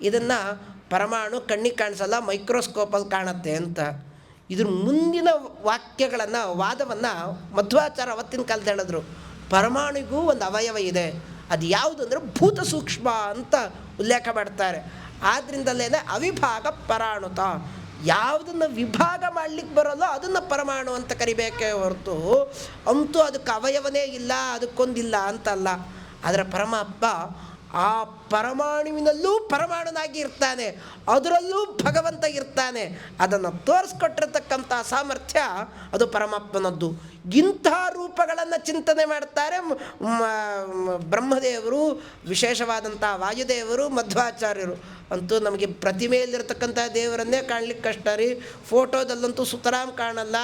ಇದನ್ನು ಪರಮಾಣು ಕಣ್ಣಿಗೆ ಕಾಣಿಸಲ್ಲ, ಮೈಕ್ರೋಸ್ಕೋಪಲ್ಲಿ ಕಾಣುತ್ತೆ ಅಂತ. ಇದ್ರ ಮುಂದಿನ ವಾಕ್ಯಗಳನ್ನು, ವಾದವನ್ನು ಮಧ್ವಾಚಾರ ಅವತ್ತಿನ ಕಾಲದ ಹೇಳಿದ್ರು. ಪರಮಾಣುಗೂ ಒಂದು ಅವಯವ ಇದೆ, ಅದು ಯಾವುದು ಅಂದರೆ ಭೂತ ಸೂಕ್ಷ್ಮ ಅಂತ ಉಲ್ಲೇಖ ಮಾಡ್ತಾರೆ. ಆದ್ದರಿಂದಲೇ ಅವಿಭಾಗ ಪರಾಣುತ, ಯಾವುದನ್ನು ವಿಭಾಗ ಮಾಡಲಿಕ್ಕೆ ಬರೋಲ್ಲೋ ಅದನ್ನು ಪರಮಾಣು ಅಂತ ಕರಿಬೇಕೇ ಹೊರತು ಅಂತೂ ಅದಕ್ಕೆ ಅವಯವನೇ ಇಲ್ಲ, ಅದಕ್ಕೊಂದಿಲ್ಲ ಅಂತಲ್ಲ. ಆದರೆ ಪರಮಾತ್ಮ ಆ ಪರಮಾಣುವಿನಲ್ಲೂ ಪರಮಾಣುನಾಗಿ ಇರ್ತಾನೆ, ಅದರಲ್ಲೂ ಭಗವಂತ ಇರ್ತಾನೆ. ಅದನ್ನು ತೋರಿಸ್ಕೊಟ್ಟಿರ್ತಕ್ಕಂಥ ಸಾಮರ್ಥ್ಯ ಅದು ಪರಮಾತ್ಮನದ್ದು. ಇಂಥ ರೂಪಗಳನ್ನು ಚಿಂತನೆ ಮಾಡ್ತಾರೆ ಬ್ರಹ್ಮದೇವರು, ವಿಶೇಷವಾದಂಥ ವಾಯುದೇವರು, ಮಧ್ವಾಚಾರ್ಯರು. ಅಂತೂ ನಮಗೆ ಪ್ರತಿಮೆಯಲ್ಲಿರ್ತಕ್ಕಂಥ ದೇವರನ್ನೇ ಕಾಣಲಿಕ್ಕೆ ಕಷ್ಟ ರೀ. ಫೋಟೋದಲ್ಲಂತೂ ಸುತರಾಮ್ ಕಾಣಲ್ಲ.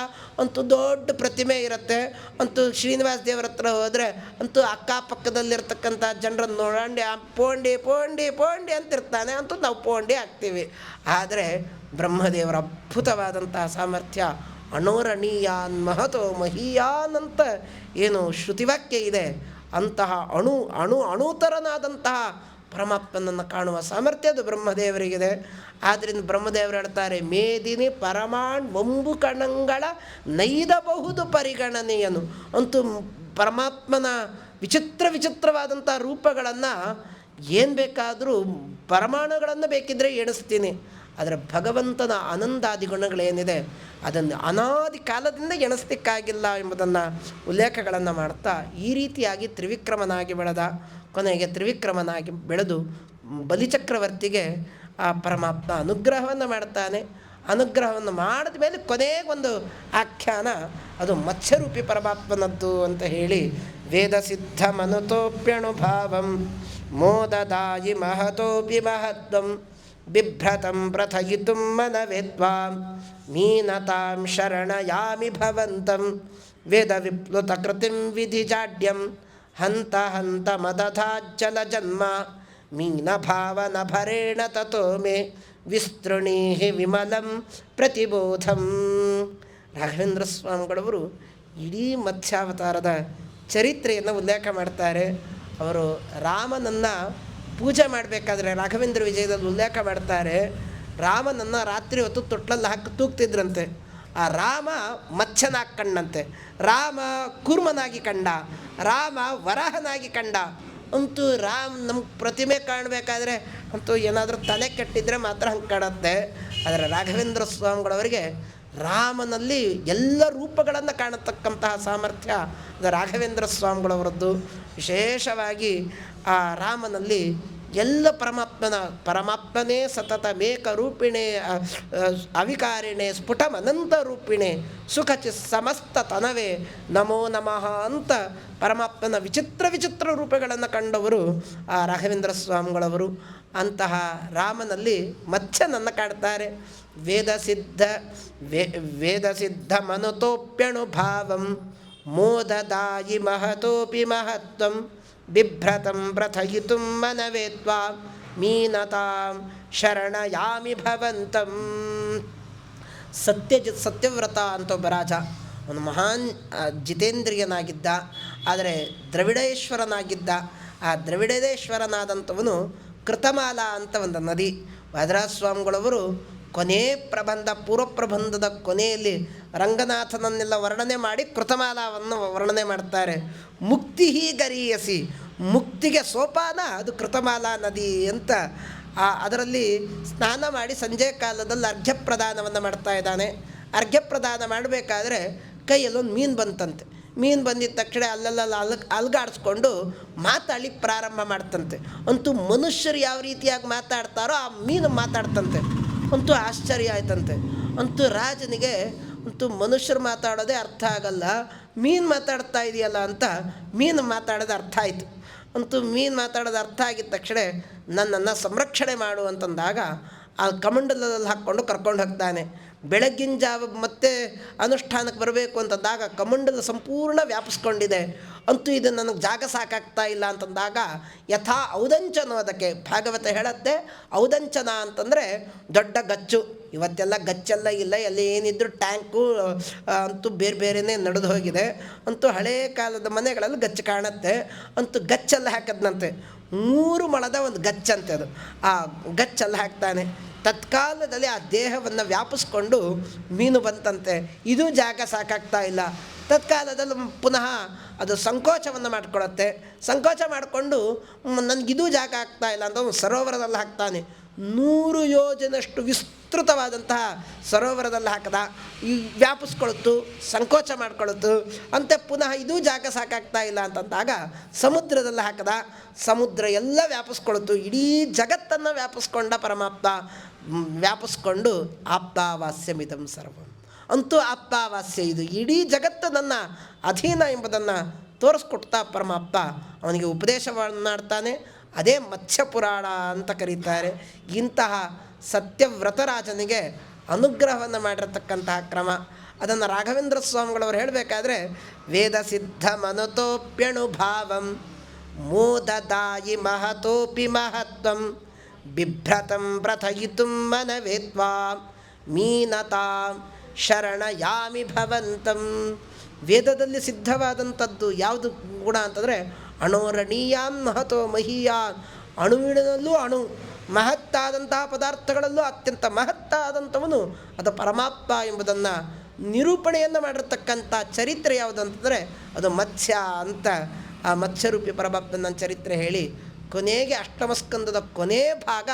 ಅಂತೂ ದೊಡ್ಡ ಪ್ರತಿಮೆ ಇರುತ್ತೆ. ಅಂತೂ ಶ್ರೀನಿವಾಸ ದೇವರ ಹತ್ರ ಹೋದರೆ ಅಂತೂ ಅಕ್ಕಪಕ್ಕದಲ್ಲಿರ್ತಕ್ಕಂಥ ಜನರನ್ನು ನೋಡಂಡಿ ಪೋಂಡಿ ಪೋಂಡಿ ಪೋಂಡಿ ಅಂತಿರ್ತಾನೆ. ಅಂತೂ ನಾವು ಪೋಂಡಿ ಆಗ್ತೀವಿ. ಆದರೆ ಬ್ರಹ್ಮದೇವರ ಅದ್ಭುತವಾದಂತಹ ಸಾಮರ್ಥ್ಯ, ಅಣೋರಣೀಯಾನ್ ಮಹತೋ ಮಹೀಯಾನ್ ಅಂತ ಏನು ಶ್ರುತಿವಾಕ್ಯ ಇದೆ, ಅಂತಹ ಅಣುತರನಾದಂತಹ ಪರಮಾತ್ಮನನ್ನು ಕಾಣುವ ಸಾಮರ್ಥ್ಯ ಅದು ಬ್ರಹ್ಮದೇವರಿಗಿದೆ. ಆದ್ದರಿಂದ ಬ್ರಹ್ಮದೇವರು ಹೇಳ್ತಾರೆ, ಮೇದಿನಿ ಪರಮಾಣ್ ಒಂಬು ಕಣಂಗಳ ನೈದಬಹುದು ಪರಿಗಣನೆಯನು. ಅಂತೂ ಪರಮಾತ್ಮನ ವಿಚಿತ್ರವಾದಂಥ ರೂಪಗಳನ್ನು ಏನು ಬೇಕಾದರೂ ಪರಮಾಣುಗಳನ್ನು ಬೇಕಿದ್ದರೆ ಎಣಿಸ್ತೀನಿ. ಆದರೆ ಭಗವಂತನ ಆನಂದಾದಿ ಗುಣಗಳೇನಿದೆ ಅದನ್ನು ಅನಾದಿ ಕಾಲದಿಂದ ಎಣಿಸ್ಲಿಕ್ಕಾಗಿಲ್ಲ ಎಂಬುದನ್ನು ಉಲ್ಲೇಖಗಳನ್ನು ಮಾಡ್ತಾ, ಈ ರೀತಿಯಾಗಿ ತ್ರಿವಿಕ್ರಮನಾಗಿ ಬೆಳೆದ, ಕೊನೆಗೆ ತ್ರಿವಿಕ್ರಮನಾಗಿ ಬೆಳೆದು ಬಲಿಚಕ್ರವರ್ತಿಗೆ ಆ ಪರಮಾತ್ಮ ಅನುಗ್ರಹವನ್ನು ಮಾಡ್ತಾನೆ. ಅನುಗ್ರಹವನ್ನು ಮಾಡಿದ ಮೇಲೆ ಕೊನೆಗೊಂದು ಆಖ್ಯಾನ, ಅದು ಮತ್ಸ್ಯರೂಪಿ ಪರಮಾತ್ಮನದ್ದು ಅಂತ ಹೇಳಿ, ವೇದ ಸಿದ್ಧ ಮನುತೋಪ್ಯಣುಭಾವಂ ಮೋದದಾಯಿ ಮಹತೋಪಿ ಮಹತ್ವಂ ಬಿಭ್ರತಂ ಪ್ರಥಯಿತುಂ ಮನವೇತ್ವಾಂ ಮೀನತಾಂ ಶರಣಯಾಮಿ ಭವಂತಂ ವೇದ ವಿಪ್ಲುತ ಕೃತಿಂ ವಿಧಿಜಾಡ್ಯಂ ಹಂತ ಹಂತ ಮದಧಾಜ್ಜಲ ಜನ್ಮ ಮೀನ ಭಾವನ ಭರೇಣ ತಥೋ ಮೇ ವಿಸ್ತೃಣೀಹಿ ವಿಮಲಂ ಪ್ರತಿಬೋಧಂ. ರಾಘವೇಂದ್ರ ಸ್ವಾಮಿಗಳವರು ಇಡೀ ಮತ್ಸ್ಯಾವತಾರದ ಚರಿತ್ರೆಯನ್ನು ಉಲ್ಲೇಖ ಮಾಡ್ತಾರೆ. ಅವರು ರಾಮನನ್ನು ಪೂಜೆ ಮಾಡಬೇಕಾದ್ರೆ ರಾಘವೇಂದ್ರ ವಿಜಯದಲ್ಲಿ ಉಲ್ಲೇಖ ಮಾಡ್ತಾರೆ, ರಾಮನನ್ನು ರಾತ್ರಿ ಹೊತ್ತು ತೊಟ್ಲಲ್ಲಿ ಹಾಕಿ ತೂಗ್ತಿದ್ರಂತೆ. ಆ ರಾಮ ಮತ್ಸ್ಯನಾಗಿ ಕಂಡಂತೆ, ರಾಮ ಕೂರ್ಮನಾಗಿ ಕಂಡ, ರಾಮ ವರಾಹನಾಗಿ ಕಂಡ. ಅಂತೂ ನಮ್ಮ ಪ್ರತಿಮೆ ಕಾಣಬೇಕಾದ್ರೆ ಅಂತೂ ಏನಾದರೂ ತಲೆ ಕೆಟ್ಟಿದ್ರೆ ಮಾತ್ರ ಹಂಗೆ ಕಾಣುತ್ತೆ. ಆದರೆ ರಾಘವೇಂದ್ರ ಸ್ವಾಮಿಗಳವರಿಗೆ ರಾಮನಲ್ಲಿ ಎಲ್ಲ ರೂಪಗಳನ್ನು ಕಾಣತಕ್ಕಂತಹ ಸಾಮರ್ಥ್ಯ ಅದು ರಾಘವೇಂದ್ರ ಸ್ವಾಮಿಗಳವರದ್ದು. ವಿಶೇಷವಾಗಿ ಆ ರಾಮನಲ್ಲಿ ಎಲ್ಲ ಪರಮಾತ್ಮನೇ ಸತತ ಮೇಕರೂಪಿಣೆ ಅವಿಕಾರಿಣೆ ಸ್ಫುಟಮನಂತ ರೂಪಿಣೆ ಸುಖಚಿ ಸಮಸ್ತ ತನವೇ ನಮೋ ನಮಃ ಅಂತ ಪರಮಾತ್ಮನ ವಿಚಿತ್ರ ರೂಪಗಳನ್ನು ಕಂಡವರು ಆ ರಾಘವೇಂದ್ರ ಸ್ವಾಮಿಗಳವರು. ಅಂತಹ ರಾಮನಲ್ಲಿ ಮತ್ಸ್ಯನನ್ನು ಕಾಡ್ತಾರೆ. ವೇದ ಸಿದ್ಧ ಮನುತೋಪ್ಯಣುಭಾವಂ ಮೋದದಾಯಿ ಮಹತೋಪಿ ಮಹತ್ವಂ ಬಿಭ್ರತಂ ಪ್ರಥಯಿತುಂ ಮನವೇತ್ವಾ ಮೀನತಾಂ ಶರಣಯಾಮಿ ಭವಂತಂ. ಸತ್ಯವ್ರತ ಅಂತ ಒಬ್ಬ ರಾಜ, ಒಂದು ಮಹಾನ್ ಜಿತೇಂದ್ರಿಯನಾಗಿದ್ದ, ಆದರೆ ದ್ರವಿಡೇಶ್ವರನಾಗಿದ್ದ. ಆ ದ್ರವಿಡೇಶ್ವರನಾದಂಥವನು ಕೃತಮಾಲ ಅಂತ ಒಂದು ನದಿ. ವಾದರಾಜಸ್ವಾಮಿಗಳವರು ಕೊನೆ ಪೂರ್ವ ಪ್ರಬಂಧದ ಕೊನೆಯಲ್ಲಿ ರಂಗನಾಥನನ್ನೆಲ್ಲ ವರ್ಣನೆ ಮಾಡಿ ಕೃತಮಾಲವನ್ನು ವರ್ಣನೆ ಮಾಡ್ತಾರೆ. ಮುಕ್ತಿ ಗರೀಯಸಿ, ಮುಕ್ತಿಗೆ ಸೋಪಾನ ಅದು ಕೃತಮಾಲಾ ನದಿ ಅಂತ. ಅದರಲ್ಲಿ ಸ್ನಾನ ಮಾಡಿ ಸಂಜೆ ಕಾಲದಲ್ಲಿ ಅರ್ಘ್ಯ ಪ್ರದಾನವನ್ನು ಮಾಡ್ತಾ ಇದ್ದಾನೆ. ಅರ್ಘ್ಯ ಪ್ರದಾನ ಮಾಡಬೇಕಾದ್ರೆ ಕೈಯಲ್ಲೊಂದು ಮೀನು ಬಂತಂತೆ. ಮೀನು ಬಂದಿದ್ದ ತಕ್ಷಣ ಅಲ್ಗಾಡಿಸ್ಕೊಂಡು ಮಾತಾಡ್ಲಿಕ್ಕೆ ಪ್ರಾರಂಭ ಮಾಡ್ತಂತೆ. ಅಂತೂ ಮನುಷ್ಯರು ಯಾವ ರೀತಿಯಾಗಿ ಮಾತಾಡ್ತಾರೋ ಆ ಮೀನು ಮಾತಾಡ್ತಂತೆ. ಅಂತೂ ಆಶ್ಚರ್ಯ ಆಯ್ತಂತೆ. ಅಂತೂ ರಾಜನಿಗೆ ಅಂತೂ ಮನುಷ್ಯರು ಮಾತಾಡೋದೇ ಅರ್ಥ ಆಗಲ್ಲ, ಮೀನು ಮಾತಾಡ್ತಾ ಇದೆಯಲ್ಲ ಅಂತ ಮೀನು ಮಾತಾಡೋದು ಅರ್ಥ ಆಯಿತು. ಅಂತೂ ಮೀನು ಮಾತಾಡೋದು ಅರ್ಥ ಆಗಿದ ತಕ್ಷಣ ನನ್ನನ್ನು ಸಂರಕ್ಷಣೆ ಮಾಡು ಅಂತಂದಾಗ ಆ ಕಮಂಡಲದಲ್ಲಿ ಹಾಕ್ಕೊಂಡು ಕರ್ಕೊಂಡು ಹೋಗ್ತಾನೆ. ಬೆಳಗ್ಗಿನ ಜಾವ ಮತ್ತೆ ಅನುಷ್ಠಾನಕ್ಕೆ ಬರಬೇಕು ಅಂತಂದಾಗ ಕಮಂಡಲ ಸಂಪೂರ್ಣ ವ್ಯಾಪಿಸ್ಕೊಂಡಿದೆ. ಅಂತೂ ಇದು ನನಗೆ ಜಾಗ ಸಾಕಾಗ್ತಾ ಇಲ್ಲ ಅಂತಂದಾಗ ಯಥಾ ಔದಂಚನೋ, ಅದಕ್ಕೆ ಭಾಗವತ ಹೇಳುತ್ತೆ ಔದಂಚನ ಅಂತಂದರೆ ದೊಡ್ಡ ಗಚ್ಚು. ಇವತ್ತೆಲ್ಲ ಗಚ್ಚೆಲ್ಲ ಇಲ್ಲ, ಎಲ್ಲ ಏನಿದ್ರು ಟ್ಯಾಂಕು ಅಂತೂ ಬೇರೆನೇ ನಡೆದು ಹೋಗಿದೆ. ಅಂತೂ ಹಳೇ ಕಾಲದ ಮನೆಗಳಲ್ಲಿ ಗಚ್ಚು ಕಾಣುತ್ತೆ. ಅಂತೂ ಗಚ್ಚೆಲ್ಲ ಹಾಕದ್ನಂತೆ, 3 ಮೊಳದ ಒಂದು ಗಚ್ಚಂತೆ ಅದು. ಆ ಗಚ್ಚೆಲ್ಲ ಹಾಕ್ತಾನೆ. ತತ್ಕಾಲದಲ್ಲಿ ಆ ದೇಹವನ್ನು ವ್ಯಾಪಿಸ್ಕೊಂಡು ಮೀನು ಬಂತಂತೆ. ಇದು ಜಾಗ ಸಾಕಾಗ್ತಾ ಇಲ್ಲ. ತತ್ಕಾಲದಲ್ಲಿ ಪುನಃ ಅದು ಸಂಕೋಚವನ್ನು ಮಾಡಿಕೊಳ್ಳುತ್ತೆ. ಸಂಕೋಚ ಮಾಡಿಕೊಂಡು ನನಗಿದು ಜಾಗ ಆಗ್ತಾ ಇಲ್ಲ ಅಂತ ಸರೋವರದಲ್ಲಿ ಹಾಕ್ತಾನೆ. 100 ಯೋಜನಷ್ಟು ವಿಸ್ತೃತವಾದಂತಹ ಸರೋವರದಲ್ಲಿ ಹಾಕದ, ಈ ವ್ಯಾಪಿಸ್ಕೊಳ್ತು, ಸಂಕೋಚ ಮಾಡಿಕೊಳ್ಳುತ್ತು. ಅಂತೆ ಪುನಃ ಇದು ಜಾಗ ಸಾಕಾಗ್ತಾ ಇಲ್ಲ ಅಂತಂದಾಗ ಸಮುದ್ರದಲ್ಲಿ ಹಾಕದ, ಸಮುದ್ರ ಎಲ್ಲ ವ್ಯಾಪಿಸ್ಕೊಳ್ತು. ಇಡೀ ಜಗತ್ತನ್ನು ವ್ಯಾಪಿಸ್ಕೊಂಡ ಪರಮಾತ್ಮ ವ್ಯಾಪಿಸ್ಕೊಂಡು ಆಪ್ತಾವಾಸ್ಯಮಿದಂ ಸರ್ವಂ, ಅಂತೂ ಆಪ್ತಾವಾಸ್ಯ, ಇದು ಇಡೀ ಜಗತ್ತು ನನ್ನ ಅಧೀನ ಎಂಬುದನ್ನು ತೋರಿಸ್ಕೊಡ್ತಾ ಪರಮಾಪ್ತ ಅವನಿಗೆ ಉಪದೇಶವನ್ನು ಮಾಡ್ತಾನೆ. ಅದೇ ಮತ್ಸ್ಯಪುರಾಣ ಅಂತ ಕರೀತಾರೆ. ಇಂತಹ ಸತ್ಯವ್ರತರಾಜನಿಗೆ ಅನುಗ್ರಹವನ್ನು ಮಾಡಿರತಕ್ಕಂತಹ ಕ್ರಮ ಅದನ್ನು ರಾಘವೇಂದ್ರ ಸ್ವಾಮಿಗಳವರು ಹೇಳಬೇಕಾದ್ರೆ, ವೇದ ಸಿದ್ಧ ಮನತೋಪ್ಯಣುಭಾವಂ ಮೋದದಾಯಿ ಮಹತೋಪಿ ಮಹತ್ವಂ ಬಿಭ್ರತಂ ಪ್ರಥಯಿತುಂ ಮನವೇತ್ವಾ ಮೀನತಾಂ ಶರಣಯಾಮಿ ಭವಂತಂ. ವೇದದಲ್ಲಿ ಸಿದ್ಧವಾದಂಥದ್ದು ಯಾವುದು ಗುಣ ಅಂತಂದರೆ, ಅಣೋರಣೀಯಾನ್ ಮಹತೋ ಮಹೀಯಾನ್, ಅಣುವಿನಲ್ಲೂ ಅಣು, ಮಹತ್ತಾದಂತಹ ಪದಾರ್ಥಗಳಲ್ಲೂ ಅತ್ಯಂತ ಮಹತ್ತಾದಂಥವನು ಅದು ಪರಮಾತ್ಮ ಎಂಬುದನ್ನು ನಿರೂಪಣೆಯನ್ನು ಮಾಡಿರ್ತಕ್ಕಂಥ ಚರಿತ್ರೆ ಯಾವುದು ಅಂತಂದರೆ ಅದು ಮತ್ಸ್ಯ ಅಂತ. ಆ ಮತ್ಸ್ಯರೂಪಿ ಪರಮಾತ್ಮನ ಚರಿತ್ರೆ ಹೇಳಿ ಕೊನೆಗೆ ಅಷ್ಟಮಸ್ಕಂದದ ಕೊನೆ ಭಾಗ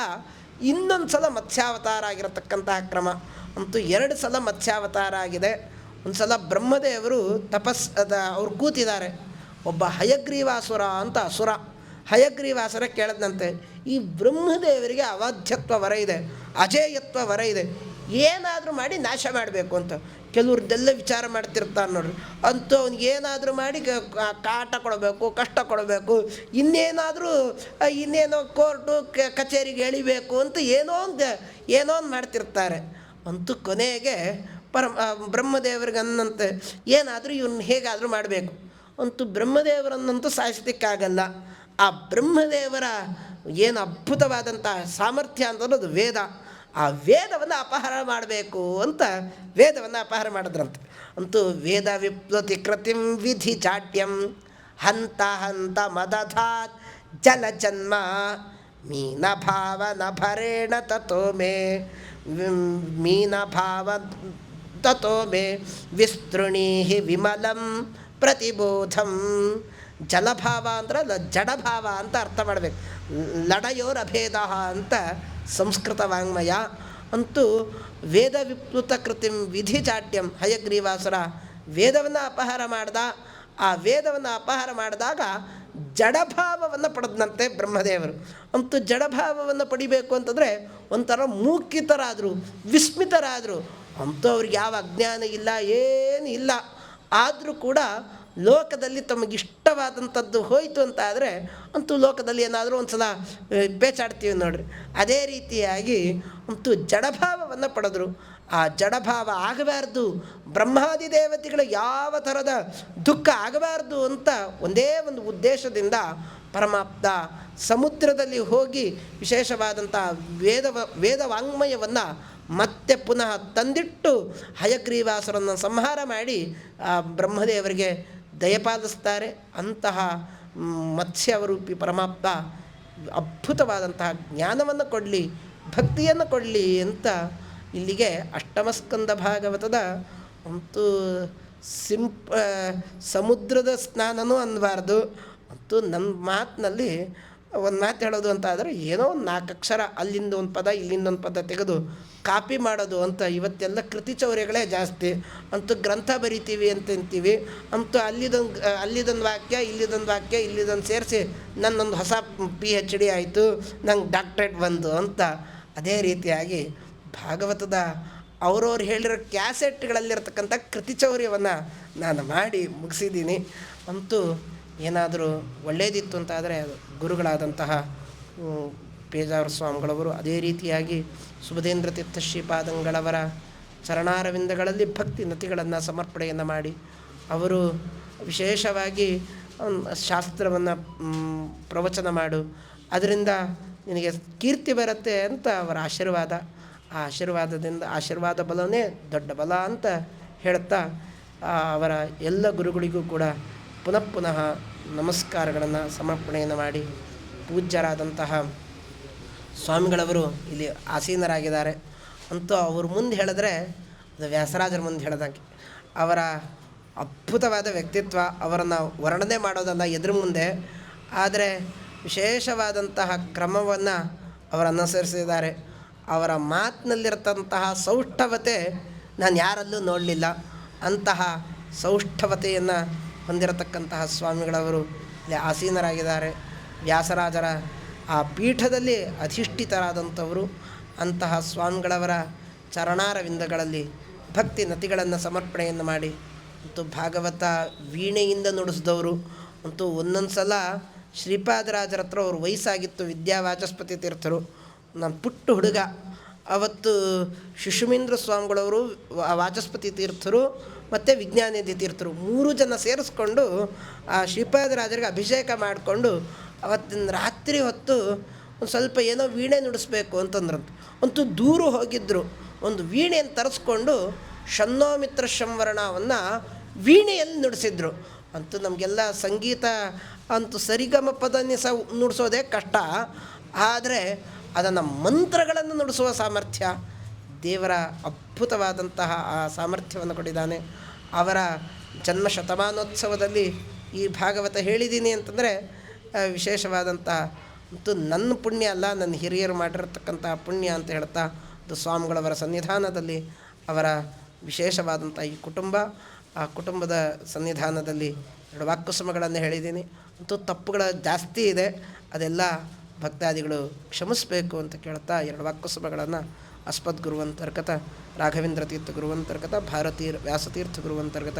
ಇನ್ನೊಂದು ಸಲ ಮತ್ಸ್ಯಾವತಾರ ಆಗಿರತಕ್ಕಂತಹ ಕ್ರಮ. ಅಂತೂ 2 ಸಲ ಮತ್ಸ್ಯಾವತಾರ ಆಗಿದೆ. ಒಂದು ಸಲ ಬ್ರಹ್ಮದೇವರು ಅವ್ರು ಕೂತಿದ್ದಾರೆ. ಒಬ್ಬ ಹಯಗ್ರೀವಾಸುರ ಅಂತ ಅಸುರ, ಹಯಗ್ರೀವಾಸುರ ಕೇಳದಂತೆ, ಈ ಬ್ರಹ್ಮದೇವರಿಗೆ ಅವಾಧ್ಯತ್ವ ವರ ಇದೆ, ಅಜೇಯತ್ವ ವರ ಇದೆ, ಏನಾದರೂ ಮಾಡಿ ನಾಶ ಮಾಡಬೇಕು ಅಂತ. ಕೆಲವ್ರದ್ದೆಲ್ಲ ವಿಚಾರ ಮಾಡ್ತಿರ್ತಾರೆ ನೋಡ್ರಿ. ಅಂತೂ ಅವ್ನಿಗೇನಾದರೂ ಮಾಡಿ ಕಾಟ ಕೊಡಬೇಕು, ಕಷ್ಟ ಕೊಡಬೇಕು, ಇನ್ನೇನೋ ಕೋರ್ಟು ಕಚೇರಿಗೆ ಎಳಿಬೇಕು ಅಂತ ಏನೋ ಒಂದು ಮಾಡ್ತಿರ್ತಾರೆ. ಅಂತೂ ಕೊನೆಗೆ ಬ್ರಹ್ಮದೇವರಿಗೆ ಅನ್ನಂತೆ ಏನಾದರೂ ಇವನ್ನ ಹೇಗಾದರೂ ಮಾಡಬೇಕು. ಅಂತೂ ಬ್ರಹ್ಮದೇವರನ್ನಂತೂ ಸಾಯಿಸಲಿಕ್ಕಾಗಲ್ಲ. ಆ ಬ್ರಹ್ಮದೇವರ ಏನು ಅದ್ಭುತವಾದಂಥ ಸಾಮರ್ಥ್ಯ ಅಂತಂದ್ರೆ ಅದು ವೇದ. ಆ ವೇದವನ್ನು ಅಪಹಾರ ಮಾಡಬೇಕು ಅಂತ ವೇದವನ್ನು ಅಪಹಾರ ಮಾಡಿದ್ರಂತೆ. ಅಂತೂ ವೇದ ವಿಪ್ಲತಿ ಕೃತಿಂ ವಿಧಿ ಚಾಟ್ಯಂ ಹಂತ ಹಂತ ಮದಧಾತ್ ಜಲಜನ್ಮ ಮೀನಭಾವ ನಭರೇಣ ತಥೋ ಮೇ ಮೀನಭಾವ ತಥೋ ಮೇ ವಿಸ್ತೃಣೀಹಿ ವಿಮಲಂ ಪ್ರತಿಬೋಧಂ. ಜಲಭಾವ ಅಂದ್ರೆ ಜಡಭಾವ ಅಂತ ಅರ್ಥ ಮಾಡಬೇಕು. ಲಡಯೋರ್ ಅಭೇದ ಅಂತ ಸಂಸ್ಕೃತ ವಾಂಗ್ಮಯ. ಅಂತೂ ವೇದ ವಿಪ್ಲುತ ಕೃತಿಂ ವಿಧಿ ಚಾಟ್ಯಂ, ಹಯಗ್ರೀವಾಸುರ ವೇದವನ್ನು ಅಪಹಾರ ಮಾಡ್ದ. ಆ ವೇದವನ್ನು ಅಪಹಾರ ಮಾಡಿದಾಗ ಜಡಭಾವವನ್ನು ಪಡೆದಂತೆ ಬ್ರಹ್ಮದೇವರು. ಅಂತೂ ಜಡಭಾವವನ್ನು ಪಡಿಬೇಕು ಅಂತಂದರೆ ಒಂಥರ ಮೂಕಿತರಾದರು, ವಿಸ್ಮಿತರಾದರು. ಅಂತೂ ಅವ್ರಿಗೆ ಯಾವ ಅಜ್ಞಾನ ಇಲ್ಲ, ಏನು ಇಲ್ಲ. ಆದರೂ ಕೂಡ ಲೋಕದಲ್ಲಿ ತಮಗಿಷ್ಟವಾದಂಥದ್ದು ಹೋಯಿತು ಅಂತ ಆದರೆ ಅಂತೂ ಲೋಕದಲ್ಲಿ ಏನಾದರೂ ಒಂದು ಸಲ ಬೇಚಾಡ್ತೀವಿ ನೋಡ್ರಿ. ಅದೇ ರೀತಿಯಾಗಿ ಅಂತೂ ಜಡಭಾವವನ್ನು ಪಡೆದರು. ಆ ಜಡಭಾವ ಆಗಬಾರ್ದು, ಬ್ರಹ್ಮಾದಿ ದೇವತೆಗಳ ಯಾವ ಥರದ ದುಃಖ ಆಗಬಾರ್ದು ಅಂತ ಒಂದೇ ಒಂದು ಉದ್ದೇಶದಿಂದ ಪರಮಾತ್ಮ ಸಮುದ್ರದಲ್ಲಿ ಹೋಗಿ ವಿಶೇಷವಾದಂಥ ವೇದವಾಂಗ್ಮಯವನ್ನು ಮತ್ತೆ ಪುನಃ ತಂದಿಟ್ಟು ಹಯಗ್ರೀವಾಸುರನ್ನು ಸಂಹಾರ ಮಾಡಿ ಆ ಬ್ರಹ್ಮದೇವರಿಗೆ ದಯಪಾಲಿಸ್ತಾರೆ. ಅಂತಹ ಮತ್ಸ್ಯವರೂಪಿ ಪರಮಾತ್ಮ ಅದ್ಭುತವಾದಂತಹ ಜ್ಞಾನವನ್ನು ಕೊಡಲಿ, ಭಕ್ತಿಯನ್ನು ಕೊಡಲಿ ಅಂತ ಇಲ್ಲಿಗೆ ಅಷ್ಟಮಸ್ಕಂದ ಭಾಗವತದ ಅಂತೂ ಸಮುದ್ರದ ಸ್ನಾನನೂ ಅನ್ನಬಾರ್ದು. ಅಂತೂ ನನ್ನ ಮಾತಿನಲ್ಲಿ ಒಂದು ಮಾತು ಹೇಳೋದು ಅಂತ ಆದರೆ ಏನೋ ಒಂದು 4 ಅಕ್ಷರ ಅಲ್ಲಿಂದ ಒಂದು ಪದ ಇಲ್ಲಿಂದ ಒಂದು ಪದ ತೆಗೆದು ಕಾಪಿ ಮಾಡೋದು ಅಂತ. ಇವತ್ತೆಲ್ಲ ಕೃತಿಚೌರ್ಯಗಳೇ ಜಾಸ್ತಿ. ಅಂತೂ ಗ್ರಂಥ ಬರಿತೀವಿ ಅಂತೀವಿ. ಅಂತೂ ಅಲ್ಲಿದೊಂದು ವಾಕ್ಯ ಇಲ್ಲಿದೊಂದು ಸೇರಿಸಿ ನನ್ನೊಂದು ಹೊಸ PhD ಆಯಿತು, ನಂಗೆ ಡಾಕ್ಟ್ರೇಟ್ ಬಂದು ಅಂತ. ಅದೇ ರೀತಿಯಾಗಿ ಭಾಗವತದ ಅವ್ರವ್ರು ಹೇಳಿರೋ ಕ್ಯಾಸೆಟ್ಗಳಲ್ಲಿರ್ತಕ್ಕಂಥ ಕೃತಿಚೌರ್ಯವನ್ನು ನಾನು ಮಾಡಿ ಮುಗಿಸಿದ್ದೀನಿ. ಅಂತೂ ಏನಾದರೂ ಒಳ್ಳೆಯದಿತ್ತು ಅಂತ ಆದರೆ ಗುರುಗಳಾದಂತಹ ಪೇಜಾವರ ಸ್ವಾಮಿಗಳವರು ಅದೇ ರೀತಿಯಾಗಿ ಸುಬುಧೇಂದ್ರ ತೀರ್ಥ ಶ್ರೀಪಾದಂಗಳವರ ಚರಣಾರವಿಂದಗಳಲ್ಲಿ ಭಕ್ತಿ ನತಿಗಳನ್ನು ಸಮರ್ಪಣೆಯನ್ನು ಮಾಡಿ ಅವರು ವಿಶೇಷವಾಗಿ ಶಾಸ್ತ್ರವನ್ನು ಪ್ರವಚನ ಮಾಡು, ಅದರಿಂದ ನಿನಗೆ ಕೀರ್ತಿ ಬರುತ್ತೆ ಅಂತ ಅವರ ಆಶೀರ್ವಾದ. ಆ ಆಶೀರ್ವಾದ ಬಲವೇ ದೊಡ್ಡ ಬಲ ಅಂತ ಹೇಳ್ತಾ ಅವರ ಎಲ್ಲ ಗುರುಗಳಿಗೂ ಕೂಡ ಪುನಃ ನಮಸ್ಕಾರಗಳನ್ನು ಸಮರ್ಪಣೆಯನ್ನು ಮಾಡಿ, ಪೂಜ್ಯರಾದಂತಹ ಸ್ವಾಮಿಗಳವರು ಇಲ್ಲಿ ಆಸೀನರಾಗಿದ್ದಾರೆ. ಅಂತೂ ಅವ್ರ ಮುಂದೆ ಹೇಳಿದ್ರೆ ಅದು ವ್ಯಾಸರಾಜರ ಮುಂದೆ ಹೇಳಿದಂಗೆ ಅವರ ಅದ್ಭುತವಾದ ವ್ಯಕ್ತಿತ್ವ, ಅವರನ್ನು ವರ್ಣನೆ ಮಾಡೋದಲ್ಲ ಎದುರು ಮುಂದೆ. ಆದರೆ ವಿಶೇಷವಾದಂತಹ ಕ್ರಮವನ್ನು ಅವರು ಅನುಸರಿಸಿದ್ದಾರೆ. ಅವರ ಮಾತಿನಲ್ಲಿರ್ತಂತಹ ಸೌಷ್ಠವತೆ ನಾನು ಯಾರಲ್ಲೂ ನೋಡಲಿಲ್ಲ. ಅಂತಹ ಸೌಷ್ಠವತೆಯನ್ನು ಹೊಂದಿರತಕ್ಕಂತಹ ಸ್ವಾಮಿಗಳವರು ಇಲ್ಲಿ ಆಸೀನರಾಗಿದ್ದಾರೆ. ವ್ಯಾಸರಾಜರ ಆ ಪೀಠದಲ್ಲಿ ಅಧಿಷ್ಠಿತರಾದಂಥವರು. ಅಂತಹ ಸ್ವಾಮಿಗಳವರ ಚರಣಾರವಿಂದಗಳಲ್ಲಿ ಭಕ್ತಿ ನತಿಗಳನ್ನು ಸಮರ್ಪಣೆಯನ್ನು ಮಾಡಿ ಮತ್ತು ಭಾಗವತ ವೀಣೆಯಿಂದ ನುಡಿಸಿದವರು ಅಂತೂ ಒಂದೊಂದು ಸಲ ಶ್ರೀಪಾದರಾಜರ ಹತ್ರ ಅವ್ರ ವಯಸ್ಸಾಗಿತ್ತು. ವಿದ್ಯಾವಾಚಸ್ಪತಿ ತೀರ್ಥರು, ನಾನು ಪುಟ್ಟ ಹುಡುಗ. ಅವತ್ತು ಶಿಶುಮೇಂದ್ರ ಸ್ವಾಮಿಗಳವರು, ವಾಚಸ್ಪತಿ ತೀರ್ಥರು ಮತ್ತು ವಿಜ್ಞಾನೇಂದ್ರ ತೀರ್ಥರು 3 ಜನ ಸೇರಿಸ್ಕೊಂಡು ಆ ಶ್ರೀಪಾದರಾಜರಿಗೆ ಅಭಿಷೇಕ ಮಾಡಿಕೊಂಡು ಅವತ್ತಿನ ರಾತ್ರಿ ಹೊತ್ತು ಒಂದು ಸ್ವಲ್ಪ ಏನೋ ವೀಣೆ ನುಡಿಸ್ಬೇಕು ಅಂತಂದ್ರಂತ. ಅಂತೂ ದೂರ ಹೋಗಿದ್ದರು. ಒಂದು ವೀಣೆಯನ್ನು ತರಿಸ್ಕೊಂಡು ಷಣ್ಣೋಮಿತ್ರ ಸಂವರಣವನ್ನು ವೀಣೆಯಲ್ಲಿ ನುಡಿಸಿದ್ರು. ಅಂತೂ ನಮಗೆಲ್ಲ ಸಂಗೀತ ಅಂತೂ ಸರಿಗಮ ಪದನಿ ನುಡಿಸೋದೇ ಕಷ್ಟ. ಆದರೆ ಅದನ್ನು ಮಂತ್ರಗಳನ್ನು ನುಡಿಸುವ ಸಾಮರ್ಥ್ಯ ದೇವರ ಅದ್ಭುತವಾದಂತಹ ಆ ಸಾಮರ್ಥ್ಯವನ್ನು ಕೊಟ್ಟಿದ್ದಾನೆ. ಅವರ ಜನ್ಮ ಶತಮಾನೋತ್ಸವದಲ್ಲಿ ಈ ಭಾಗವತ ಹೇಳಿದ್ದೀನಿ ಅಂತಂದರೆ ವಿಶೇಷವಾದಂಥ ಮತ್ತು ನನ್ನ ಪುಣ್ಯ ಅಲ್ಲ, ನನ್ನ ಹಿರಿಯರು ಮಾಡಿರತಕ್ಕಂಥ ಪುಣ್ಯ ಅಂತ ಹೇಳ್ತಾ ಅದು ಸ್ವಾಮಿಗಳವರ ಸನ್ನಿಧಾನದಲ್ಲಿ ಅವರ ವಿಶೇಷವಾದಂಥ ಈ ಕುಟುಂಬ, ಆ ಕುಟುಂಬದ ಸನ್ನಿಧಾನದಲ್ಲಿ 2 ವಾಕ್ಕುಸುಮಗಳನ್ನು ಹೇಳಿದ್ದೀನಿ. ಅಂತೂ ತಪ್ಪುಗಳು ಜಾಸ್ತಿ ಇದೆ, ಅದೆಲ್ಲ ಭಕ್ತಾದಿಗಳು ಕ್ಷಮಿಸಬೇಕು ಅಂತ ಕೇಳ್ತಾ 2 ವಾಕ್ಕುಸುಮಗಳನ್ನು ಅಸ್ಮದ್ ಗುರುವಂತರ್ಗತ ರಾಘವೇಂದ್ರ ತೀರ್ಥ ಗುರುವಂತರ್ಗತ ಭಾರತೀ ವ್ಯಾಸತೀರ್ಥ ಗುರುವಂತರ್ಗತ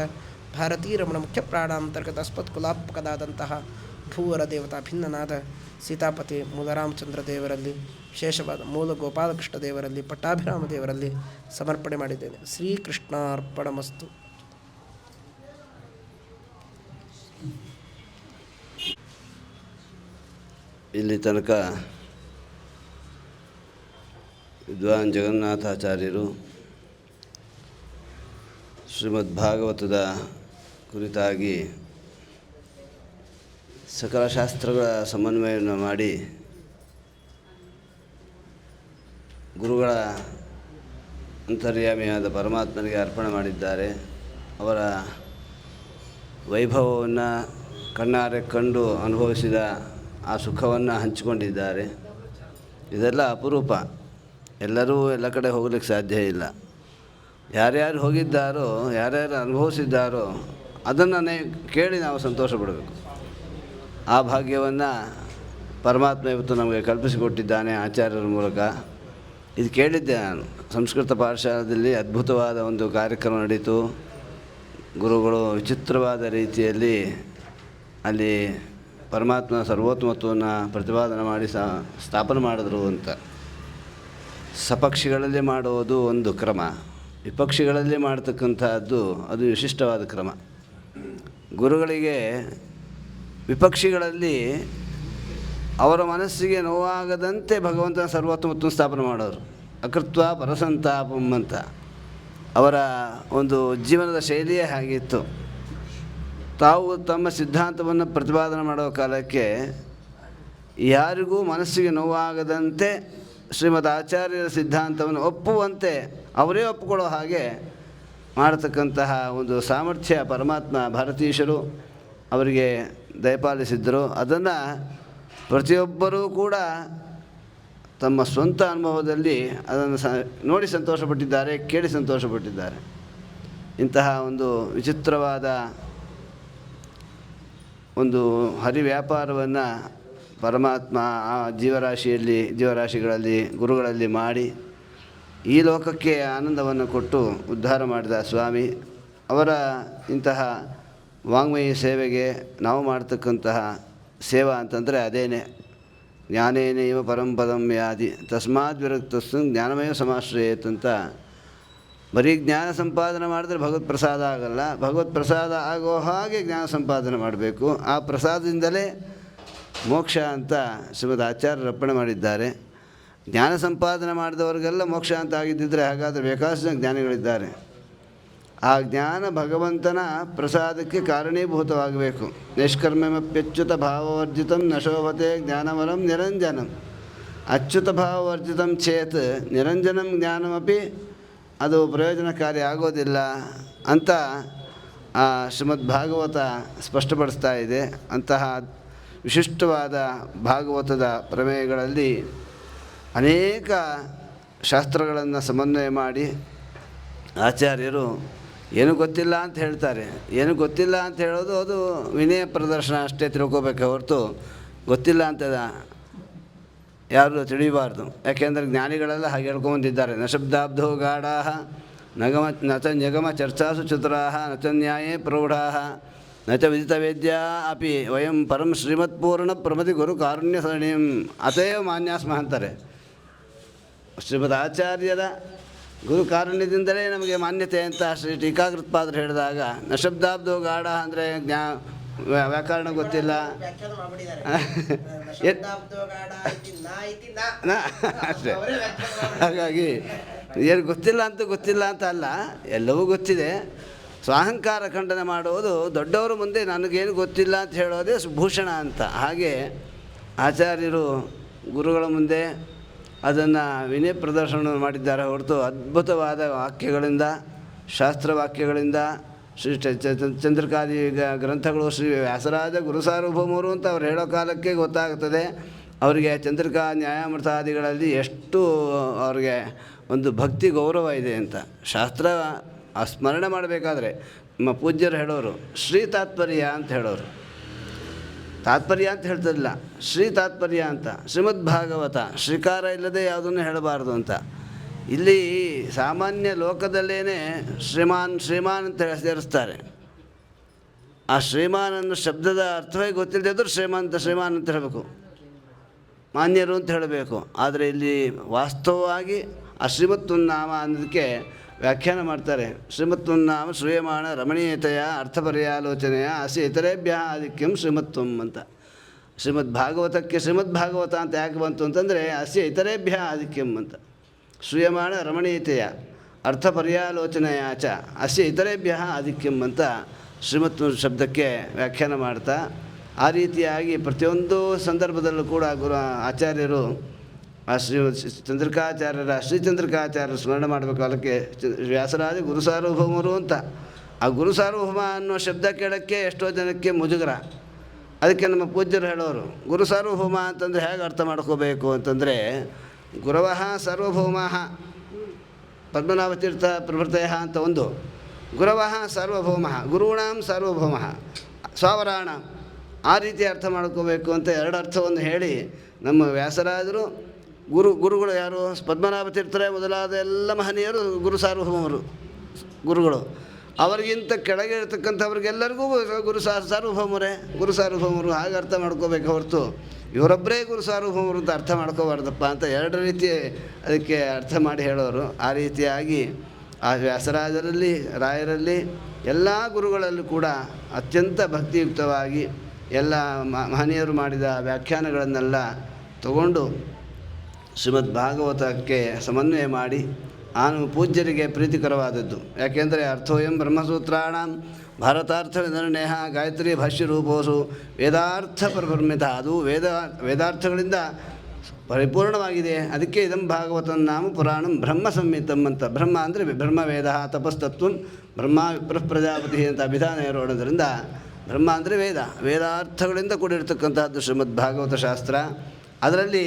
ಭಾರತೀ ರಮಣ ಮುಖ್ಯ ಪ್ರಾಣಾಂತರ್ಗತ ಅಸ್ಮತ್ ಕುಲಾತ್ಮಕದಾದಂತಹ ಭೂವರ ದೇವತಾ ಭಿನ್ನನಾದ ಸೀತಾಪತಿ ಮೂಲರಾಮಚಂದ್ರ ದೇವರಲ್ಲಿ, ವಿಶೇಷವಾದ ಮೂಲ ಗೋಪಾಲಕೃಷ್ಣ ದೇವರಲ್ಲಿ, ಪಟ್ಟಾಭಿರಾಮ ದೇವರಲ್ಲಿ ಸಮರ್ಪಣೆ ಮಾಡಿದ್ದೇನೆ. ಶ್ರೀಕೃಷ್ಣಾರ್ಪಣಮಸ್ತು. ಇಲ್ಲಿ ತನಕ ವಿದ್ವಾನ್ ಜಗನ್ನಾಥಾಚಾರ್ಯರು ಶ್ರೀಮದ್ ಭಾಗವತದ ಕುರಿತಾಗಿ ಸಕಲ ಶಾಸ್ತ್ರಗಳ ಸಮನ್ವಯವನ್ನು ಮಾಡಿ ಗುರುಗಳ ಅಂತರ್ಯಾಮಿಯಾದ ಪರಮಾತ್ಮನಿಗೆ ಅರ್ಪಣೆ ಮಾಡಿದ್ದಾರೆ. ಅವರ ವೈಭವವನ್ನು ಕಣ್ಣಾರೆ ಕಂಡು ಅನುಭವಿಸಿದ ಆ ಸುಖವನ್ನು ಹಂಚಿಕೊಂಡಿದ್ದಾರೆ. ಇದೆಲ್ಲ ಅಪರೂಪ, ಎಲ್ಲರೂ ಎಲ್ಲ ಕಡೆ ಹೋಗಲಿಕ್ಕೆ ಸಾಧ್ಯ ಇಲ್ಲ. ಯಾರ್ಯಾರು ಹೋಗಿದ್ದಾರೋ, ಯಾರ್ಯಾರು ಅನುಭವಿಸಿದ್ದಾರೋ ಅದನ್ನು ಕೇಳಿ ನಾವು ಸಂತೋಷ ಪಡಬೇಕು. ಆ ಭಾಗ್ಯವನ್ನು ಪರಮಾತ್ಮ ಇವತ್ತು ನಮಗೆ ಕಲ್ಪಿಸಿಕೊಟ್ಟಿದ್ದಾನೆ ಆಚಾರ್ಯರ ಮೂಲಕ. ಇದು ಕೇಳಿದ್ದೆ ನಾನು. ಸಂಸ್ಕೃತ ಪಾಠಶಾಲೆಯಲ್ಲಿ ಅದ್ಭುತವಾದ ಒಂದು ಕಾರ್ಯಕ್ರಮ ನಡೀತು. ಗುರುಗಳು ವಿಚಿತ್ರವಾದ ರೀತಿಯಲ್ಲಿ ಅಲ್ಲಿ ಪರಮಾತ್ಮನ ಸರ್ವೋತ್ತಮತ್ವವನ್ನು ಪ್ರತಿಪಾದನೆ ಮಾಡಿ ಸ್ಥಾಪನೆ ಮಾಡಿದ್ರು ಅಂತ. ಸಪಕ್ಷಿಗಳಲ್ಲಿ ಮಾಡುವುದು ಒಂದು ಕ್ರಮ, ವಿಪಕ್ಷಿಗಳಲ್ಲಿ ಮಾಡ್ತಕ್ಕಂಥದ್ದು ಅದು ವಿಶಿಷ್ಟವಾದ ಕ್ರಮ. ಗುರುಗಳಿಗೆ ವಿಪಕ್ಷಿಗಳಲ್ಲಿ ಅವರ ಮನಸ್ಸಿಗೆ ನೋವಾಗದಂತೆ ಭಗವಂತನ ಸರ್ವೋತ್ತಮತ್ವ ಸ್ಥಾಪನೆ ಮಾಡೋರು. ಅಕೃತ್ವ ಪರಸಂತಾಪಂ ಅಂತ ಅವರ ಒಂದು ಜೀವನದ ಶೈಲಿಯೇ ಹಾಗಿತ್ತು. ತಾವು ತಮ್ಮ ಸಿದ್ಧಾಂತವನ್ನು ಪ್ರತಿಪಾದನೆ ಮಾಡೋ ಕಾಲಕ್ಕೆ ಯಾರಿಗೂ ಮನಸ್ಸಿಗೆ ನೋವಾಗದಂತೆ ಶ್ರೀಮದ್ ಆಚಾರ್ಯರ ಸಿದ್ಧಾಂತವನ್ನು ಒಪ್ಪುವಂತೆ ಅವರೇ ಒಪ್ಪಿಕೊಳ್ಳೋ ಹಾಗೆ ಮಾಡತಕ್ಕಂತಹ ಒಂದು ಸಾಮರ್ಥ್ಯ ಪರಮಾತ್ಮ ಭಾರತೀಶರು ಅವರಿಗೆ ದಯಪಾಲಿಸಿದ್ದರು. ಅದನ್ನು ಪ್ರತಿಯೊಬ್ಬರೂ ಕೂಡ ತಮ್ಮ ಸ್ವಂತ ಅನುಭವದಲ್ಲಿ ಅದನ್ನು ನೋಡಿ ಸಂತೋಷಪಟ್ಟಿದ್ದಾರೆ, ಕೇಳಿ ಸಂತೋಷಪಟ್ಟಿದ್ದಾರೆ. ಇಂತಹ ಒಂದು ವಿಚಿತ್ರವಾದ ಒಂದು ಹರಿವ್ಯಾಪಾರವನ್ನು ಪರಮಾತ್ಮ ಆ ಜೀವರಾಶಿಗಳಲ್ಲಿ ಗುರುಗಳಲ್ಲಿ ಮಾಡಿ ಈ ಲೋಕಕ್ಕೆ ಆನಂದವನ್ನು ಕೊಟ್ಟು ಉದ್ಧಾರ ಮಾಡಿದ ಸ್ವಾಮಿ ಅವರ ಇಂತಹ ವಾಂಗ್ಮಯಿ ಸೇವೆಗೆ ನಾವು ಮಾಡ್ತಕ್ಕಂತಹ ಸೇವಾ ಅಂತಂದರೆ ಅದೇನೆ. ಜ್ಞಾನೇನೈವ ಪರಂಪದಂ ಯಾದಿ ತಸ್ಮಾದ್ ವಿರಕ್ತಸ್ಸು ಜ್ಞಾನಮಯ ಸಮಾಶ್ರಯೇತ್ ಅಂತ. ಬರೀ ಜ್ಞಾನ ಸಂಪಾದನೆ ಮಾಡಿದ್ರೆ ಭಗವತ್ ಪ್ರಸಾದ ಆಗಲ್ಲ. ಭಗವತ್ ಪ್ರಸಾದ ಆಗೋ ಹಾಗೆ ಜ್ಞಾನ ಸಂಪಾದನೆ ಮಾಡಬೇಕು. ಆ ಪ್ರಸಾದದಿಂದಲೇ ಮೋಕ್ಷ ಅಂತ ಶ್ರೀಮದ್ ಆಚಾರ್ಯರು ಅರ್ಪಣೆ ಮಾಡಿದ್ದಾರೆ. ಜ್ಞಾನ ಸಂಪಾದನೆ ಮಾಡಿದವರಿಗೆಲ್ಲ ಮೋಕ್ಷ ಅಂತ ಆಗಿದ್ದಿದ್ರೆ ಹಾಗಾದರೆ ಬೇಕಾದಷ್ಟು ಜನ ಜ್ಞಾನಿಗಳಿದ್ದಾರೆ. ಆ ಜ್ಞಾನ ಭಗವಂತನ ಪ್ರಸಾದಕ್ಕೆ ಕಾರಣೀಭೂತವಾಗಬೇಕು. ನಿಷ್ಕರ್ಮ್ಯಮಪ್ಯಚ್ಯುತ ಭಾವವರ್ಜಿತಂ ನ ಶೋಭತೆ ಜ್ಞಾನವರಂ ನಿರಂಜನಂ. ಅಚ್ಯುತ ಭಾವವರ್ಜಿತಂ ಚೇತ್ ನಿರಂಜನಂ ಜ್ಞಾನಮಪಿ ಅದು ಪ್ರಯೋಜನಕಾರಿ ಆಗೋದಿಲ್ಲ ಅಂತ ಶ್ರೀಮದ್ ಭಾಗವತ ಸ್ಪಷ್ಟಪಡಿಸ್ತಾ ಇದೆ. ಅಂತಹ ವಿಶಿಷ್ಟವಾದ ಭಾಗವತದ ಪ್ರಮೇಯಗಳಲ್ಲಿ ಅನೇಕ ಶಾಸ್ತ್ರಗಳನ್ನು ಸಮನ್ವಯ ಮಾಡಿ ಆಚಾರ್ಯರು ಏನು ಗೊತ್ತಿಲ್ಲ ಅಂತ ಹೇಳ್ತಾರೆ. ಏನು ಗೊತ್ತಿಲ್ಲ ಅಂತ ಹೇಳೋದು ಅದು ವಿನಯ ಪ್ರದರ್ಶನ ಅಷ್ಟೇ ತಿಳ್ಕೋಬೇಕೆ ಹೊರತು ಗೊತ್ತಿಲ್ಲ ಅಂತ ಯಾರು ತಿಳಿಬಾರ್ದು. ಯಾಕೆಂದರೆ ಜ್ಞಾನಿಗಳೆಲ್ಲ ಹಾಗೆ ಹೇಳ್ಕೊಂಬಂದಿದ್ದಾರೆ. ನ ಶಬ್ದಾಬ್ಧೋ ಗಾಢಾ न च निगमचर्चासु चतुराः न च न्याये प्रौढाः न च विदितवेद्या अपि वयं परं ಶ್ರೀಮತ್ಪೂರ್ಣಪ್ರಮತಿ ಗುರುಕಾರುಣ್ಯಸರಣಿಂ ಅತೇವ ಮಾನ್ಯ ಸ್ಮಃ ಅಂತಾರೆ. ಶ್ರೀಮದ್ ಆಚಾರ್ಯರ ಗುರುಕಾರುಣ್ಯದಿಂದಲೇ ನಮಗೆ ಮಾನ್ಯತೆ ಅಂತ ಶ್ರೀ ಟೀಕಾಕೃತ್ಪಾದರು ಹೇಳಿದಾಗ ನ ಶಬ್ದಾಬ್ದೋ ಗಾಢ ಅಂದರೆ ವ್ಯಾಕರಣ ಗೊತ್ತಿಲ್ಲ ಅಷ್ಟೇ. ಹಾಗಾಗಿ ಏನು ಗೊತ್ತಿಲ್ಲ ಅಂತ ಅಲ್ಲ, ಎಲ್ಲವೂ ಗೊತ್ತಿದೆ. ಸ್ವಾಹಂಕಾರ ಖಂಡನೆ ಮಾಡುವುದು ದೊಡ್ಡವರು ಮುಂದೆ ನನಗೇನು ಗೊತ್ತಿಲ್ಲ ಅಂತ ಹೇಳೋದೇ ಭೂಷಣ ಅಂತ. ಹಾಗೆ ಆಚಾರ್ಯರು ಗುರುಗಳ ಮುಂದೆ ಅದನ್ನು ವಿನಯ ಪ್ರದರ್ಶನ ಮಾಡಿದ್ದಾರೆ ಹೊರತು ಅದ್ಭುತವಾದ ವಾಕ್ಯಗಳಿಂದ, ಶಾಸ್ತ್ರವಾಕ್ಯಗಳಿಂದ, ಶ್ರೀ ಚಂದ್ರಿಕಾದಿ ಗ್ರಂಥಗಳು ಶ್ರೀ ವ್ಯಾಸರಾಜ ಗುರುಸಾರ್ವಭೌಮರು ಅಂತ ಅವ್ರು ಹೇಳೋ ಕಾಲಕ್ಕೆ ಗೊತ್ತಾಗ್ತದೆ ಅವರಿಗೆ ಚಂದ್ರಿಕಾ ನ್ಯಾಯಾಮೃತಾದಿಗಳಲ್ಲಿ ಎಷ್ಟು ಅವ್ರಿಗೆ ಒಂದು ಭಕ್ತಿ ಗೌರವ ಇದೆ ಅಂತ. ಶಾಸ್ತ್ರ ಸ್ಮರಣೆ ಮಾಡಬೇಕಾದ್ರೆ ನಮ್ಮ ಪೂಜ್ಯರು ಹೇಳೋರು ಶ್ರೀ ತಾತ್ಪರ್ಯ ಅಂತ ಹೇಳೋರು. ತಾತ್ಪರ್ಯ ಅಂತ ಹೇಳ್ತಿರಲಿಲ್ಲ, ಶ್ರೀ ತಾತ್ಪರ್ಯ ಅಂತ. ಶ್ರೀಮದ್ ಭಾಗವತ ಶ್ರೀಕಾರ ಇಲ್ಲದೆ ಯಾವುದನ್ನು ಹೇಳಬಾರ್ದು ಅಂತ. ಇಲ್ಲಿ ಸಾಮಾನ್ಯ ಲೋಕದಲ್ಲೇ ಶ್ರೀಮಾನ್ ಅಂತ ಸೇರಿಸ್ತಾರೆ. ಆ ಶ್ರೀಮಾನ್ ಅನ್ನೋ ಶಬ್ದದ ಅರ್ಥವೇ ಗೊತ್ತಿಲ್ಲದೆ ಇದ್ದರೂ ಶ್ರೀಮಾನ್ ಅಂತ ಹೇಳಬೇಕು, ಮಾನ್ಯರು ಅಂತ ಹೇಳಬೇಕು. ಆದರೆ ಇಲ್ಲಿ ವಾಸ್ತವವಾಗಿ ಆ ಶ್ರೀಮತ್ವನ್ನಾಮ ಅನ್ನೋದಕ್ಕೆ ವ್ಯಾಖ್ಯಾನ ಮಾಡ್ತಾರೆ. ಶ್ರೀಮತ್ವನ್ನಾಮ ಶ್ರೂಯಮಾಣ ರಮಣೀಯತೆಯ ಅರ್ಥಪರ್ಯಾಲೋಚನೆಯ ಅಸಿ ಇತರೇಭ್ಯ ಆಧಿಕ್ಯಂ ಶ್ರೀಮತ್ವಂ ಅಂತ. ಶ್ರೀಮದ್ ಭಾಗವತಕ್ಕೆ ಶ್ರೀಮದ್ ಭಾಗವತ ಅಂತ ಯಾಕೆ ಬಂತು ಅಂತಂದರೆ ಅಸ್ಯ ಇತರೇಭ್ಯ ಆಧಿಕ್ಯಂ ಅಂತ. ಶ್ರೂಯಮಾಣ ರಮಣೀಯತೆಯ ಅರ್ಥಪರ್ಯಾಲೋಚನೆಯ ಚ ಅಸ್ಯ ಇತರೇಭ್ಯ ಆಧಿಕ್ಯಂ ಅಂತ ಶ್ರೀಮತ್ವ ಶಬ್ದಕ್ಕೆ ವ್ಯಾಖ್ಯಾನ ಮಾಡ್ತಾ, ಆ ರೀತಿಯಾಗಿ ಪ್ರತಿಯೊಂದು ಸಂದರ್ಭದಲ್ಲೂ ಕೂಡ ಆಚಾರ್ಯರು ಆ ಚಂದ್ರಿಕಾಚಾರ್ಯರ ಶ್ರೀಚಂದ್ರಿಕಾಚಾರ್ಯರು ಸ್ಮರಣೆ ಮಾಡಬೇಕು. ಕಾಲಕ್ಕೆ ವ್ಯಾಸರಾಜ ಗುರುಸಾರ್ವಭೌಮರು ಅಂತ. ಆ ಗುರುಸಾರ್ವಭೌಮ ಅನ್ನೋ ಶಬ್ದ ಕೇಳೋಕ್ಕೆ ಎಷ್ಟೋ ಜನಕ್ಕೆ ಮುಜುಗರ. ಅದಕ್ಕೆ ನಮ್ಮ ಪೂಜ್ಯರು ಹೇಳೋರು ಗುರುಸಾರ್ವಭೌಮ ಅಂತಂದರೆ ಹೇಗೆ ಅರ್ಥ ಮಾಡ್ಕೋಬೇಕು ಅಂತಂದರೆ, ಗುರವಃ ಸಾರ್ವಭೌಮಃ ಪದ್ಮನಾಭತೀರ್ಥ ಪ್ರವೃತ್ತಯ ಅಂತ ಒಂದು, ಗುರವಃ ಸಾರ್ವಭೌಮಃ ಗುರುಣಾಂ ಸಾರ್ವಭೌಮಃ ಸ್ವಾವರಾಣ, ಆ ರೀತಿ ಅರ್ಥ ಮಾಡ್ಕೋಬೇಕು ಅಂತ ಎರಡು ಅರ್ಥವನ್ನು ಹೇಳಿ ನಮ್ಮ ವ್ಯಾಸರಾಜರು ಗುರುಗಳು ಯಾರು ಪದ್ಮನಾಭತೀರ್ಥರೇ ಮೊದಲಾದ ಎಲ್ಲ ಮಹನೀಯರು ಗುರು ಸಾರ್ವಭೌಮರು ಗುರುಗಳು. ಅವರಿಗಿಂತ ಕೆಳಗೆ ಇರ್ತಕ್ಕಂಥವ್ರಿಗೆಲ್ಲರಿಗೂ ಸಾರ್ವಭೌಮರೇ ಗುರು ಸಾರ್ವಭೌಮರು. ಹಾಗೆ ಅರ್ಥ ಮಾಡ್ಕೋಬೇಕು ಹೊರತು ಇವರೊಬ್ಬರೇ ಗುರು ಸಾರ್ವಭೌಮರು ಅಂತ ಅರ್ಥ ಮಾಡ್ಕೋಬಾರ್ದಪ್ಪ ಅಂತ ಎರಡು ರೀತಿ ಅದಕ್ಕೆ ಅರ್ಥ ಮಾಡಿ ಹೇಳೋರು. ಆ ರೀತಿಯಾಗಿ ಆ ವ್ಯಾಸರಾಜರಲ್ಲಿ ರಾಯರಲ್ಲಿ ಎಲ್ಲ ಗುರುಗಳಲ್ಲೂ ಕೂಡ ಅತ್ಯಂತ ಭಕ್ತಿಯುಕ್ತವಾಗಿ ಎಲ್ಲ ಮಹನೀಯರು ಮಾಡಿದ ವ್ಯಾಖ್ಯಾನಗಳನ್ನೆಲ್ಲ ತಗೊಂಡು ಶ್ರೀಮದ್ ಭಾಗವತಕ್ಕೆ ಸಮನ್ವಯ ಮಾಡಿ ಪೂಜ್ಯರಿಗೆ ಪ್ರೀತಿಕರವಾದದ್ದು. ಯಾಕೆಂದರೆ ಅರ್ಥೋಯಂ ಬ್ರಹ್ಮಸೂತ್ರಾಣ ಭಾರತಾರ್ಥ ನಿರ್ಣಯ ಗಾಯತ್ರಿ ಭಾಷ್ಯ ರೂಪೋಸು ವೇದಾರ್ಥ ಪರಬ್ರಹ್ಮಿತ, ಅದು ವೇದಾರ್ಥಗಳಿಂದ ಪರಿಪೂರ್ಣವಾಗಿದೆ. ಅದಕ್ಕೆ ಇದಂ ಭಾಗವತಂ ನಾಮ ಪುರಾಣಂ ಬ್ರಹ್ಮ ಸಂಹಿತಂ ಅಂತ. ಬ್ರಹ್ಮ ಅಂದರೆ ಬ್ರಹ್ಮವೇದ ತಪಸ್ತತ್ವಂ ಬ್ರಹ್ಮ ವಿಪ್ರಃ ಪ್ರಜಾಪತಿ ಅಂತ ಅಭಿಧಾನ ಇರೋದ್ರಿಂದ ಬ್ರಹ್ಮ ಅಂದರೆ ವೇದಾರ್ಥಗಳಿಂದ ಕೂಡಿರ್ತಕ್ಕಂಥದ್ದು ಶ್ರೀಮದ್ ಭಾಗವತ ಶಾಸ್ತ್ರ. ಅದರಲ್ಲಿ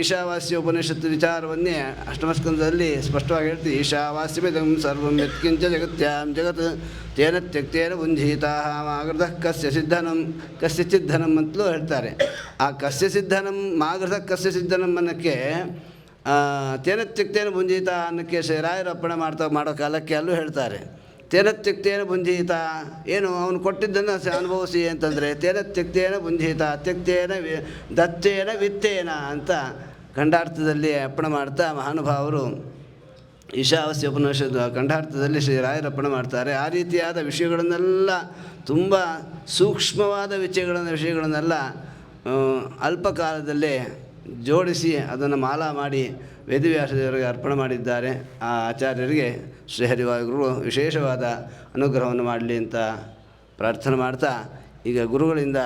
ಈಶಾವಾಸ್ಯ ಉಪನಿಷತ್ತು ವಿಚಾರವನ್ನೇ ಅಷ್ಟಮಸ್ಕಂದದಲ್ಲಿ ಸ್ಪಷ್ಟವಾಗಿ ಹೇಳ್ತೀವಿ. ಈಶಾವಾಸ್ಯಮಿದಂ ಸರ್ವಂ ಯತ್ಕಿಂಚ ಜಗತ್ಯಾಂ ಜಗತ್ ತೇನ ತ್ಯಕ್ತೇನ ಭುಂಜೀತಾಃ ಮಾಗೃತಃ ಕಸ್ಯ ಸಿದ್ಧನಂ ಕಸ್ಯಚಿದ್ಧನಂ ಅಂತಲೂ ಹೇಳ್ತಾರೆ. ಆ ಕಸ್ಯ ಸಿದ್ಧನಂ ಮಾಗೃತಃ ಕಸ್ಯ ಸಿದ್ಧನಂ ಅನ್ನೋಕ್ಕೆ ತೇನ ತ್ಯಕ್ತೇನ ಭುಂಜೀತ ಅನ್ನೋಕ್ಕೆ ಶ್ರೀರಾಯರು ಅರ್ಪಣೆ ಮಾಡೋ ಕಾಲಕ್ಕೆ ಅಲ್ಲೂ ಹೇಳ್ತಾರೆ. ತೇನ ತ್ಯಕ್ತೇನ ಭುಂಜೀತ, ಏನು ಅವನು ಕೊಟ್ಟಿದ್ದನ್ನು ಅನುಭವಿಸಿ ಅಂತಂದರೆ ತೇನ ತ್ಯಕ್ತೇನ ಭುಂಜೀತ ತ್ಯಕ್ತೇನ ದತ್ತೇನ ವಿತ್ತೇನ ಅಂತ ಖಂಡಾರ್ಥದಲ್ಲಿ ಅರ್ಪಣೆ ಮಾಡ್ತಾ ಮಹಾನುಭಾವರು ಈಶಾವಾಸ್ಯ ಉಪನಿಷತ್ತು ಖಂಡಾರ್ಥದಲ್ಲಿ ಶ್ರೀರಾಯರರ್ಪಣೆ ಮಾಡ್ತಾರೆ. ಆ ರೀತಿಯಾದ ವಿಷಯಗಳನ್ನೆಲ್ಲ ತುಂಬ ಸೂಕ್ಷ್ಮವಾದ ವಿಷಯಗಳನ್ನೆಲ್ಲ ಅಲ್ಪ ಕಾಲದಲ್ಲೇ ಜೋಡಿಸಿ ಅದನ್ನು ಮಾಲಾ ಮಾಡಿ ವೇದವ್ಯಾಸದೇವರಿಗೆ ಅರ್ಪಣೆ ಮಾಡಿದ್ದಾರೆ. ಆ ಆಚಾರ್ಯರಿಗೆ ಶ್ರೀಹರಿವಾಯುಗಳು ವಿಶೇಷವಾದ ಅನುಗ್ರಹವನ್ನು ಮಾಡಲಿ ಅಂತ ಪ್ರಾರ್ಥನೆ ಮಾಡ್ತಾ, ಈಗ ಗುರುಗಳಿಂದ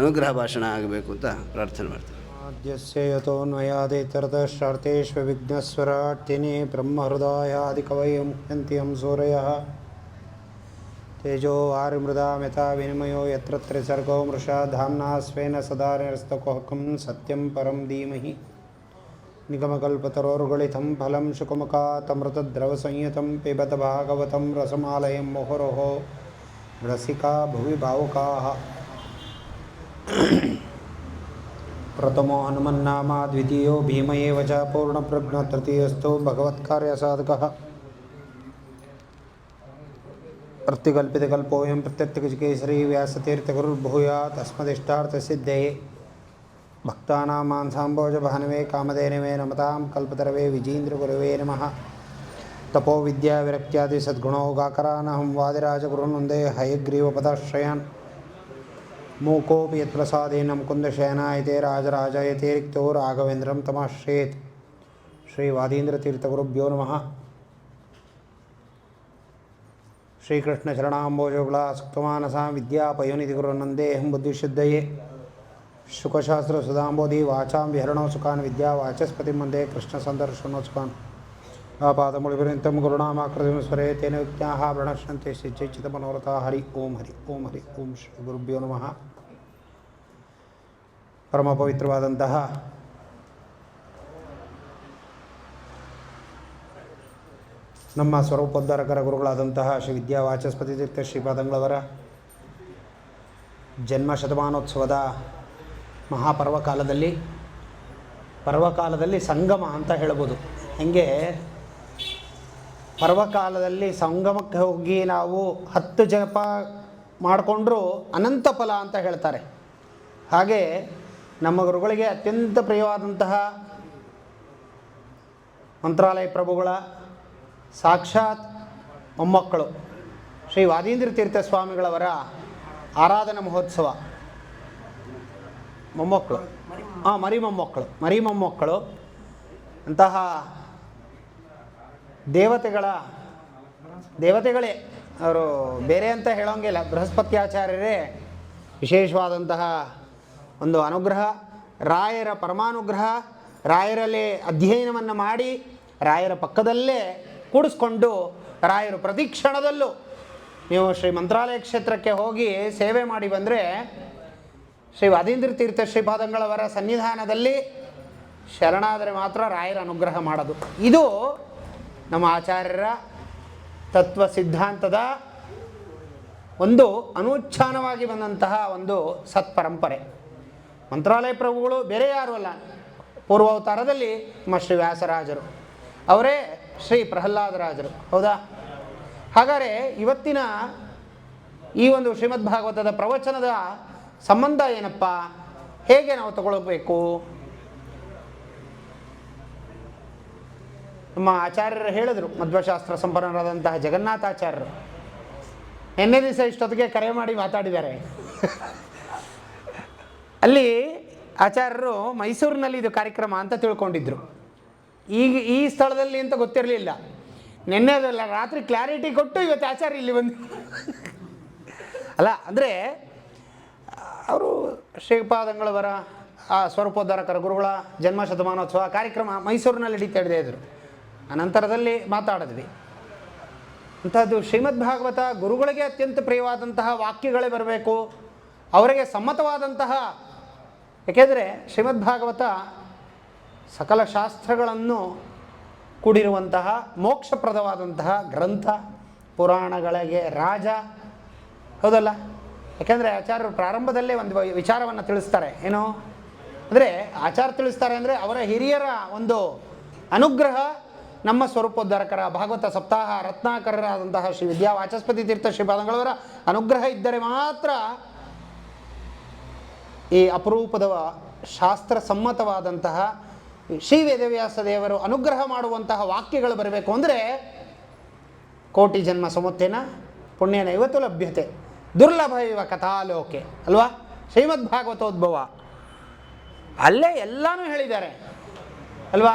ಅನುಗ್ರಹ ಭಾಷಣ ಆಗಬೇಕು ಅಂತ ಪ್ರಾರ್ಥನೆ ಮಾಡ್ತಾರೆ. ಆದ್ಯಸ್ಯ ಯತೋನ್ವಯಾದಿತರತಶ್ಚಾರ್ಥೇಶ್ವ ವಿಘ್ನಸ್ವರಾಟ್ಯನೇ ಬ್ರಹ್ಮಹೃದಯಾದಿಕವಯಂ ಮುಹ್ಯಂತಿ ಯಂ ಸೂರಯಃ ತೇಜೋ ವಾರಿಮೃದಾಂ ಯಥಾ ವಿನಿಮಯೋ ಯತ್ರ ತ್ರಿಸರ್ಗೋ ಮೃಷಾ ಧಾಮ್ನಾ ಸ್ವೇನ ಸದಾ ನಿರಸ್ತಕೋಹಕಂ ಸತ್ಯಂ ಪರಂ ಧೀಮಹಿ ನಿಗಮಕಲ್ಪತರೋರ್ಗಲಿತಂ ಫಲಂ ಶುಕಮುಖಾತಮೃತದ್ರವಸಂಯುತಂ ಪಿಬತ ಭಾಗವತಂ ರಸಮಾಲಯಂ ಮುಹುರುಹೋ ರಸಿಕಾ ಭುವಿ ಭಾವುಕಾಃ. ಪ್ರಥಮೋ ಹನುಮನ್ನಾಮ ದ್ವಿತೀಯೋ ಭೀಮ ಏವ ಚ ಪೂರ್ಣಪ್ರಜ್ಞ ತೃತೀಯಸ್ಥೋ ಭಗವತ್ಕಾರ್ಯಸಾಧಕಃ अर्तिकल्पितकल्पोऽयं प्रत्यर्थिकेसरी व्यासतीर्थगुरुर्भूयात् अस्मदिष्टार्थसिद्धये भक्तानां मानसाम्भोजभानवे कामधेनवे नमतां कल्पतरवे विजीन्द्रगुरवे नमः। तपोविद्याविरक्त्यादि सद्गुणौघाकरानहं वादिराजगुरुन् वन्दे हयग्रीवपदाश्रयान्। मूकोऽपि यत्प्रसादेन मुकुन्दशयनायते राजराजायते रिक्तो राघवेन्द्रं तमाश्रयेत्। श्रीवादीन्द्रतीर्थगुरुभ्यो नमः। श्रीकृष्णचरणाम्बोजोगुला सुक्तमानसां विद्यापयोनिधिगुरुनन्देऽहं बुद्धिशुद्धये। शुकशास्त्रसुधाम्बोधि वाचां विहरणो सुखान् विद्यावाचस्पतिं वन्दे कृष्णसन्दर्शनोत्सुकान्। आपादमूलिपर्यन्तं गुरुणामाकृतिं स्मरे तेन विज्ञाः प्रणश्यन्ते सिद्धेच्छितमनोरथाः। हरि ओं श्रीगुरुभ्यो नमः। ಪರಮಪವಿತ್ರವಾದಂತಹ ನಮ್ಮ ಸ್ವರೂಪೋದ್ಧಾರಕರ ಗುರುಗಳಾದಂತಹ ಶ್ರೀ ವಿದ್ಯಾವಾಚಸ್ಪತಿ ತೀರ್ಥ ಶ್ರೀಪಾದಂಗಳವರ ಜನ್ಮ ಶತಮಾನೋತ್ಸವದ ಪರ್ವಕಾಲದಲ್ಲಿ ಸಂಗಮ ಅಂತ ಹೇಳ್ಬೋದು. ಹೆಂಗೆ ಪರ್ವಕಾಲದಲ್ಲಿ ಸಂಗಮಕ್ಕೆ ಹೋಗಿ ನಾವು 10 ಜಪ ಮಾಡಿಕೊಂಡ್ರೂ ಅನಂತ ಫಲ ಅಂತ ಹೇಳ್ತಾರೆ. ಹಾಗೆ ನಮ್ಮ ಗುರುಗಳಿಗೆ ಅತ್ಯಂತ ಪ್ರಿಯವಾದಂತಹ ಮಂತ್ರಾಲಯ ಪ್ರಭುಗಳ ಸಾಕ್ಷಾತ್ ಮೊಮ್ಮಕ್ಕಳು ಶ್ರೀ ವಾದೀಂದ್ರ ತೀರ್ಥ ಸ್ವಾಮಿಗಳವರ ಆರಾಧನಾ ಮಹೋತ್ಸವ. ಮರಿ ಮೊಮ್ಮಕ್ಕಳು ಅಂತಹ ದೇವತೆಗಳೇ ಅವರು, ಬೇರೆ ಅಂತ ಹೇಳೋಂಗಿಲ್ಲ. ಬೃಹಸ್ಪತ್ಯಾಚಾರ್ಯರೇ ವಿಶೇಷವಾದಂತಹ ಒಂದು ಅನುಗ್ರಹ, ರಾಯರ ಪರಮಾನುಗ್ರಹ. ರಾಯರಲ್ಲಿ ಅಧ್ಯಯನವನ್ನು ಮಾಡಿ ರಾಯರ ಪಕ್ಕದಲ್ಲೇ ಕೂಡಿಸ್ಕೊಂಡು ರಾಯರು ಪ್ರತಿ ಕ್ಷಣದಲ್ಲೂ ನೀವು ಶ್ರೀ ಮಂತ್ರಾಲಯ ಕ್ಷೇತ್ರಕ್ಕೆ ಹೋಗಿ ಸೇವೆ ಮಾಡಿ ಬಂದರೆ ಶ್ರೀ ವಾದೀಂದ್ರ ತೀರ್ಥ ಶ್ರೀಪಾದಂಗಳವರ ಸನ್ನಿಧಾನದಲ್ಲಿ ಶರಣಾದರೆ ಮಾತ್ರ ರಾಯರ ಅನುಗ್ರಹ ಮಾಡೋದು. ಇದು ನಮ್ಮ ಆಚಾರ್ಯರ ತತ್ವ ಸಿದ್ಧಾಂತದ ಒಂದು ಅನುಚ್ಛಾನವಾಗಿ ಬಂದಂತಹ ಒಂದು ಸತ್ಪರಂಪರೆ. ಮಂತ್ರಾಲಯ ಪ್ರಭುಗಳು ಬೇರೆ ಯಾರೂ ಅಲ್ಲ, ಪೂರ್ವಾವತಾರದಲ್ಲಿ ನಮ್ಮ ಶ್ರೀ ವ್ಯಾಸರಾಜರು, ಅವರೇ ಶ್ರೀ ಪ್ರಹ್ಲಾದರಾಜರು. ಹೌದಾ? ಹಾಗಾದರೆ ಇವತ್ತಿನ ಈ ಒಂದು ಶ್ರೀಮದ್ ಭಾಗವತದ ಪ್ರವಚನದ ಸಂಬಂಧ ಏನಪ್ಪ, ಹೇಗೆ ನಾವು ತಗೊಳ್ಬೇಕು? ನಮ್ಮ ಆಚಾರ್ಯರು ಹೇಳಿದರು, ಮಧ್ವಶಾಸ್ತ್ರ ಸಂಪನ್ನರಾದಂತಹ ಜಗನ್ನಾಥಾಚಾರ್ಯರು ನಿನ್ನೆ ದಿವಸ ಇಷ್ಟೊತ್ತಿಗೆ ಕರೆ ಮಾಡಿ ಮಾತಾಡಿದ್ದಾರೆ. ಅಲ್ಲಿ ಆಚಾರ್ಯರು ಮೈಸೂರಿನಲ್ಲಿ ಇದು ಕಾರ್ಯಕ್ರಮ ಅಂತ ತಿಳ್ಕೊಂಡಿದ್ರು. ಈ ಸ್ಥಳದಲ್ಲಿ ಅಂತ ಗೊತ್ತಿರಲಿಲ್ಲ. ನಿನ್ನೆ ಅದಲ್ಲ, ರಾತ್ರಿ ಕ್ಲಾರಿಟಿ ಕೊಟ್ಟು ಇವತ್ತು ಆಚಾರ್ಯ ಇಲ್ಲಿ ಬಂದು ಅಲ್ಲ ಅಂದರೆ ಅವರು ಶ್ರೀಪಾದಂಗಳವರ ಆ ಸ್ವರೂಪೋದ್ಧಾರಕರ ಗುರುಗಳ ಜನ್ಮ ಶತಮಾನೋತ್ಸವ ಕಾರ್ಯಕ್ರಮ ಮೈಸೂರಿನಲ್ಲಿ ನಡೀತಾ ಇದ್ರು. ಅನಂತರದಲ್ಲಿ ಮಾತಾಡಿದ್ವಿ. ಅಂಥದ್ದು ಶ್ರೀಮದ್ ಭಾಗವತ ಗುರುಗಳಿಗೆ ಅತ್ಯಂತ ಪ್ರಿಯವಾದಂತಹ ವಾಕ್ಯಗಳೇ ಬರಬೇಕು, ಅವರಿಗೆ ಸಮ್ಮತವಾದಂತಹ. ಏಕೆಂದರೆ ಶ್ರೀಮದ್ ಭಾಗವತ ಸಕಲ ಶಾಸ್ತ್ರಗಳನ್ನು ಕೂಡಿರುವಂತಹ ಮೋಕ್ಷಪ್ರದವಾದಂತಹ ಗ್ರಂಥ, ಪುರಾಣಗಳಿಗೆ ರಾಜ. ಹೌದಲ್ಲ? ಯಾಕೆಂದರೆ ಆಚಾರ್ಯರು ಪ್ರಾರಂಭದಲ್ಲೇ ಒಂದು ವಿಚಾರವನ್ನು ತಿಳಿಸ್ತಾರೆ. ಏನು ಅಂದರೆ ಆಚಾರ್ಯ ತಿಳಿಸ್ತಾರೆ ಅಂದರೆ ಅವರ ಹಿರಿಯರ ಒಂದು ಅನುಗ್ರಹ, ನಮ್ಮ ಸ್ವರೂಪೋದ್ಧಾರಕರ ಭಾಗವತ ಸಪ್ತಾಹ ರತ್ನಾಕರರಾದಂತಹ ಶ್ರೀ ವಿದ್ಯಾವಾಚಸ್ಪತಿ ತೀರ್ಥ ಶ್ರೀಪಾದಂಗಳವರ ಅನುಗ್ರಹ ಇದ್ದರೆ ಮಾತ್ರ ಈ ಅಪರೂಪದ ಶಾಸ್ತ್ರ ಸಮ್ಮತವಾದಂತಹ ಶ್ರೀ ವೇದವ್ಯಾಸ ದೇವರು ಅನುಗ್ರಹ ಮಾಡುವಂತಹ ವಾಕ್ಯಗಳು ಬರಬೇಕು. ಅಂದರೆ ಕೋಟಿ ಜನ್ಮ ಸಮುತ್ತೇನ ಪುಣ್ಯನ ಇವತ್ತು ಲಭ್ಯತೆ ದುರ್ಲಭ ಇವ ಕಥಾಲೋಕೆ ಅಲ್ವಾ? ಶ್ರೀಮದ್ ಭಾಗವತೋದ್ಭವ ಅಲ್ಲೇ ಎಲ್ಲನೂ ಹೇಳಿದ್ದಾರೆ ಅಲ್ವಾ?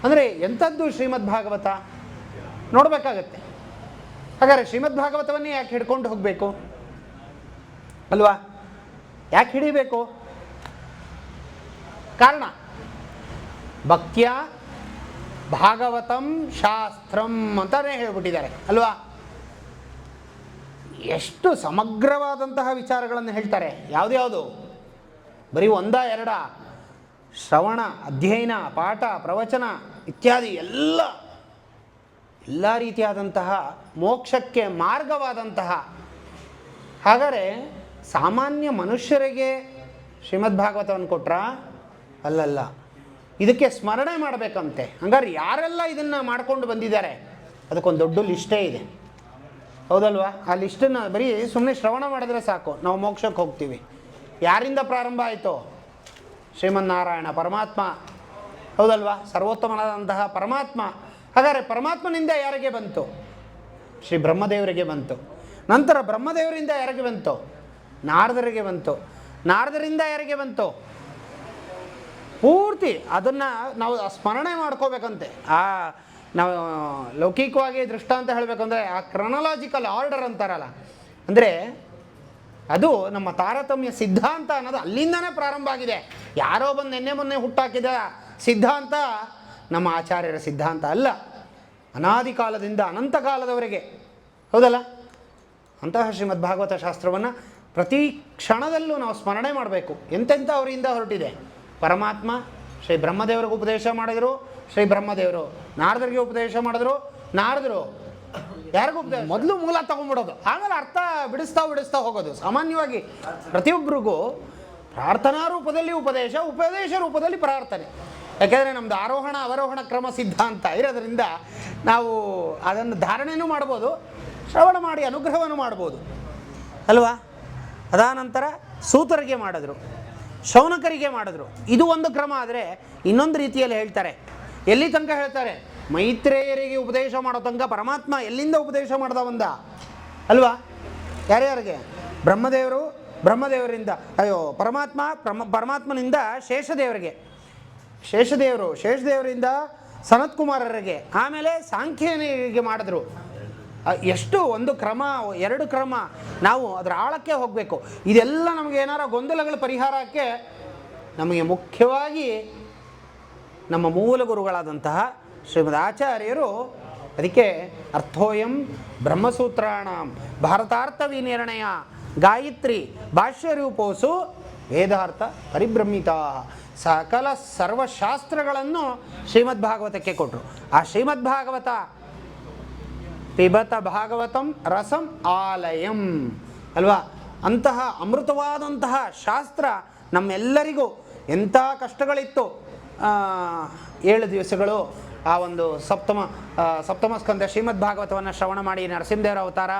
ಅಂದರೆ ಎಂಥದ್ದು ಶ್ರೀಮದ್ ಭಾಗವತ ನೋಡಬೇಕಾಗತ್ತೆ. ಹಾಗಾದರೆ ಶ್ರೀಮದ್ ಭಾಗವತವನ್ನೇ ಯಾಕೆ ಹಿಡ್ಕೊಂಡು ಹೋಗಬೇಕು ಅಲ್ವಾ? ಯಾಕೆ ಹಿಡಿಬೇಕು? ಕಾರಣ, ಭಕ್ತ್ಯ ಭಾಗವತಂ ಶಾಸ್ತ್ರಂ ಅಂತಾನೆ ಹೇಳ್ಬಿಟ್ಟಿದ್ದಾರೆ ಅಲ್ವಾ? ಎಷ್ಟು ಸಮಗ್ರವಾದಂತಹ ವಿಚಾರಗಳನ್ನು ಹೇಳ್ತಾರೆ. ಯಾವುದು ಬರೀ 1-2 ಶ್ರವಣ, ಅಧ್ಯಯನ, ಪಾಠ, ಪ್ರವಚನ ಇತ್ಯಾದಿ ಎಲ್ಲ ರೀತಿಯಾದಂತಹ ಮೋಕ್ಷಕ್ಕೆ ಮಾರ್ಗವಾದಂತಹ. ಹಾಗಾದರೆ ಸಾಮಾನ್ಯ ಮನುಷ್ಯರಿಗೆ ಶ್ರೀಮದ್ ಭಾಗವತವನ್ನು ಕೊಟ್ರ ಅಲ್ಲಲ್ಲ, ಇದಕ್ಕೆ ಸ್ಮರಣೆ ಮಾಡಬೇಕಂತೆ. ಹಂಗಾರೆ ಯಾರೆಲ್ಲ ಇದನ್ನು ಮಾಡ್ಕೊಂಡು ಬಂದಿದ್ದಾರೆ ಅದಕ್ಕೊಂದು ದೊಡ್ಡ ಲಿಸ್ಟೇ ಇದೆ. ಹೌದಲ್ವಾ? ಆ ಲಿಸ್ಟನ್ನು ಬರೀ ಸುಮ್ಮನೆ ಶ್ರವಣ ಮಾಡಿದ್ರೆ ಸಾಕು, ನಾವು ಮೋಕ್ಷಕ್ಕೆ ಹೋಗ್ತೀವಿ. ಯಾರಿಂದ ಪ್ರಾರಂಭ ಆಯಿತು? ಶ್ರೀಮನ್ನಾರಾಯಣ ಪರಮಾತ್ಮ, ಹೌದಲ್ವಾ? ಸರ್ವೋತ್ತಮನಾದಂತಹ ಪರಮಾತ್ಮ. ಹಾಗಾದರೆ ಪರಮಾತ್ಮನಿಂದ ಯಾರಿಗೆ ಬಂತು? ಶ್ರೀ ಬ್ರಹ್ಮದೇವರಿಗೆ ಬಂತು. ನಂತರ ಬ್ರಹ್ಮದೇವರಿಂದ ಯಾರಿಗೆ ಬಂತು? ನಾರದರಿಗೆ ಬಂತು. ನಾರದರಿಂದ ಯಾರಿಗೆ ಬಂತು? ಪೂರ್ತಿ ಅದನ್ನು ನಾವು ಸ್ಮರಣೆ ಮಾಡ್ಕೋಬೇಕಂತೆ. ನಾವು ಲೌಕಿಕವಾಗಿ ದೃಷ್ಟಾಂತ ಹೇಳಬೇಕಂದ್ರೆ ಆ ಕ್ರೊನಾಲಜಿಕಲ್ ಆರ್ಡರ್ ಅಂತಾರಲ್ಲ, ಅಂದರೆ ಅದು ನಮ್ಮ ತಾರತಮ್ಯ ಸಿದ್ಧಾಂತ ಅನ್ನೋದು ಅಲ್ಲಿಂದನೇ ಪ್ರಾರಂಭ ಆಗಿದೆ. ಯಾರೋ ಬಂದು ನಿನ್ನೆ ಮೊನ್ನೆ ಹುಟ್ಟಾಕಿದ ಸಿದ್ಧಾಂತ ನಮ್ಮ ಆಚಾರ್ಯರ ಸಿದ್ಧಾಂತ ಅಲ್ಲ. ಅನಾದಿ ಕಾಲದಿಂದ ಅನಂತ ಕಾಲದವರೆಗೆ, ಹೌದಲ್ಲ? ಅಂತಹ ಶ್ರೀಮದ್ ಭಾಗವತ ಶಾಸ್ತ್ರವನ್ನು ಪ್ರತಿ ಕ್ಷಣದಲ್ಲೂ ನಾವು ಸ್ಮರಣೆ ಮಾಡಬೇಕು. ಎಂತೆಂಥ ಅವರಿಂದ ಹೊರಟಿದೆ. ಪರಮಾತ್ಮ ಶ್ರೀ ಬ್ರಹ್ಮದೇವರಿಗೆ ಉಪದೇಶ ಮಾಡಿದರು, ಶ್ರೀ ಬ್ರಹ್ಮದೇವರು ನಾರದರಿಗೆ ಉಪದೇಶ ಮಾಡಿದ್ರು, ನಾರದರು ಯಾರಿಗೂ ಉಪದೇಶ, ಮೊದಲು ಮೂಲ ತಗೊಂಡ್ಬಿಡೋದು, ಆಮೇಲೆ ಅರ್ಥ ಬಿಡಿಸ್ತಾ ಹೋಗೋದು. ಸಾಮಾನ್ಯವಾಗಿ ಪ್ರತಿಯೊಬ್ಬರಿಗೂ ಪ್ರಾರ್ಥನಾ ರೂಪದಲ್ಲಿ ಉಪದೇಶ, ಉಪದೇಶ ರೂಪದಲ್ಲಿ ಪ್ರಾರ್ಥನೆ. ಯಾಕೆಂದರೆ ನಮ್ಮದು ಆರೋಹಣ ಅವರೋಹಣ ಕ್ರಮ ಸಿದ್ಧಾಂತ ಇರೋದರಿಂದ ನಾವು ಅದನ್ನು ಧಾರಣೆಯೂ ಮಾಡ್ಬೋದು, ಶ್ರವಣ ಮಾಡಿ ಅನುಗ್ರಹವನ್ನು ಮಾಡ್ಬೋದು ಅಲ್ವಾ? ಅದಾನಂತರ ಸೂತರಿಗೆ ಮಾಡಿದ್ರು, ಶೌನಕರಿಗೆ ಮಾಡಿದ್ರು. ಇದು ಒಂದು ಕ್ರಮ. ಆದರೆ ಇನ್ನೊಂದು ರೀತಿಯಲ್ಲಿ ಹೇಳ್ತಾರೆ. ಎಲ್ಲಿ ತನಕ ಹೇಳ್ತಾರೆ? ಮೈತ್ರೇಯರಿಗೆ ಉಪದೇಶ ಮಾಡೋ ತನಕ ಪರಮಾತ್ಮ ಎಲ್ಲಿಂದ ಉಪದೇಶ ಮಾಡ್ದ ಬಂದ ಅಲ್ವಾ? ಯಾರ್ಯಾರಿಗೆ? ಬ್ರಹ್ಮದೇವರಿಂದ ಪರಮಾತ್ಮನಿಂದ ಶೇಷದೇವರಿಂದ ಸನತ್ಕುಮಾರರಿಗೆ, ಆಮೇಲೆ ಸಾಂಖ್ಯನಿಗೆ ಮಾಡಿದ್ರು. ಎಷ್ಟು ಒಂದು ಕ್ರಮ, ಎರಡು ಕ್ರಮ. ನಾವು ಅದರ ಆಳಕ್ಕೆ ಹೋಗಬೇಕು. ಇದೆಲ್ಲ ನಮಗೆ ಏನಾರ ಗೊಂದಲಗಳ ಪರಿಹಾರಕ್ಕೆ ನಮಗೆ ಮುಖ್ಯವಾಗಿ ನಮ್ಮ ಮೂಲ ಗುರುಗಳಾದಂತಹ ಶ್ರೀಮದ್ ಆಚಾರ್ಯರು. ಅದಕ್ಕೆ ಅರ್ಥೋಯಂ ಬ್ರಹ್ಮಸೂತ್ರಾಣಂ ಭಾರತಾರ್ಥ ವಿನಿರ್ಣಯ ಗಾಯತ್ರಿ ಭಾಷ್ಯರೂಪೋಸು ವೇದಾರ್ಥ ಪರಿಭ್ರಮಿತ. ಸಕಲ ಸರ್ವಶಾಸ್ತ್ರಗಳನ್ನು ಶ್ರೀಮದ್ ಭಾಗವತಕ್ಕೆ ಕೊಟ್ಟರು. ಆ ಶ್ರೀಮದ್ ಭಾಗವತ ಪಿಬತ ಭಾಗವತಂ ರಸಂ ಆಲಯಂ ಅಲ್ವಾ? ಅಂತಹ ಅಮೃತವಾದಂತಹ ಶಾಸ್ತ್ರ ನಮ್ಮೆಲ್ಲರಿಗೂ. ಎಂಥ ಕಷ್ಟಗಳಿತ್ತು 7 ದಿವಸಗಳು ಆ ಒಂದು ಸಪ್ತಮ ಸ್ಕಂದ ಶ್ರೀಮದ್ ಭಾಗವತವನ್ನು ಶ್ರವಣ ಮಾಡಿ, ನರಸಿಂಹದೇವರ ಅವತಾರ,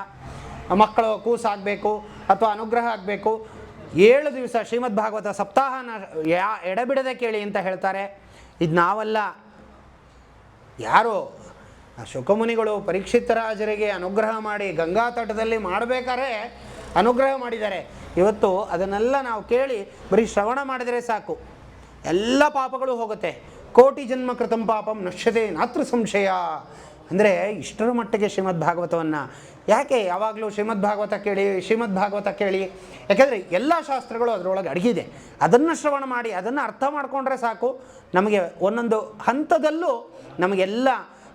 ಮಕ್ಕಳು ಕೂಸಾಗಬೇಕು ಅಥವಾ ಅನುಗ್ರಹ ಆಗಬೇಕು, 7 ದಿವಸ ಶ್ರೀಮದ್ ಭಾಗವತ ಸಪ್ತಾಹನ ಎಡಬಿಡದೆ ಕೇಳಿ ಅಂತ ಹೇಳ್ತಾರೆ. ಇದು ನಾವಲ್ಲ, ಯಾರು ಶುಕಮುನಿಗಳು ಪರೀಕ್ಷಿತ ರಾಜರಿಗೆ ಅನುಗ್ರಹ ಮಾಡಿ ಗಂಗಾ ತಟದಲ್ಲಿ ಮಾಡಬೇಕಾದ್ರೆ ಅನುಗ್ರಹ ಮಾಡಿದ್ದಾರೆ. ಇವತ್ತು ಅದನ್ನೆಲ್ಲ ನಾವು ಕೇಳಿ ಬರೀ ಶ್ರವಣ ಮಾಡಿದರೆ ಸಾಕು, ಎಲ್ಲ ಪಾಪಗಳು ಹೋಗುತ್ತೆ. ಕೋಟಿ ಜನ್ಮ ಕೃತಂ ಪಾಪಂ ನಶ್ಯತೆ ನಾತ್ರ ಸಂಶಯ. ಅಂದರೆ ಇಷ್ಟರ ಮಟ್ಟಿಗೆ ಶ್ರೀಮದ್ ಭಾಗವತವನ್ನು ಯಾಕೆ ಯಾವಾಗಲೂ ಶ್ರೀಮದ್ ಭಾಗವತ ಕೇಳಿ? ಯಾಕೆಂದರೆ ಎಲ್ಲ ಶಾಸ್ತ್ರಗಳು ಅದರೊಳಗೆ ಅಡಗಿದೆ. ಅದನ್ನು ಶ್ರವಣ ಮಾಡಿ ಅದನ್ನು ಅರ್ಥ ಮಾಡಿಕೊಂಡ್ರೆ ಸಾಕು. ನಮಗೆ ಒಂದೊಂದು ಹಂತದಲ್ಲೂ ನಮಗೆಲ್ಲ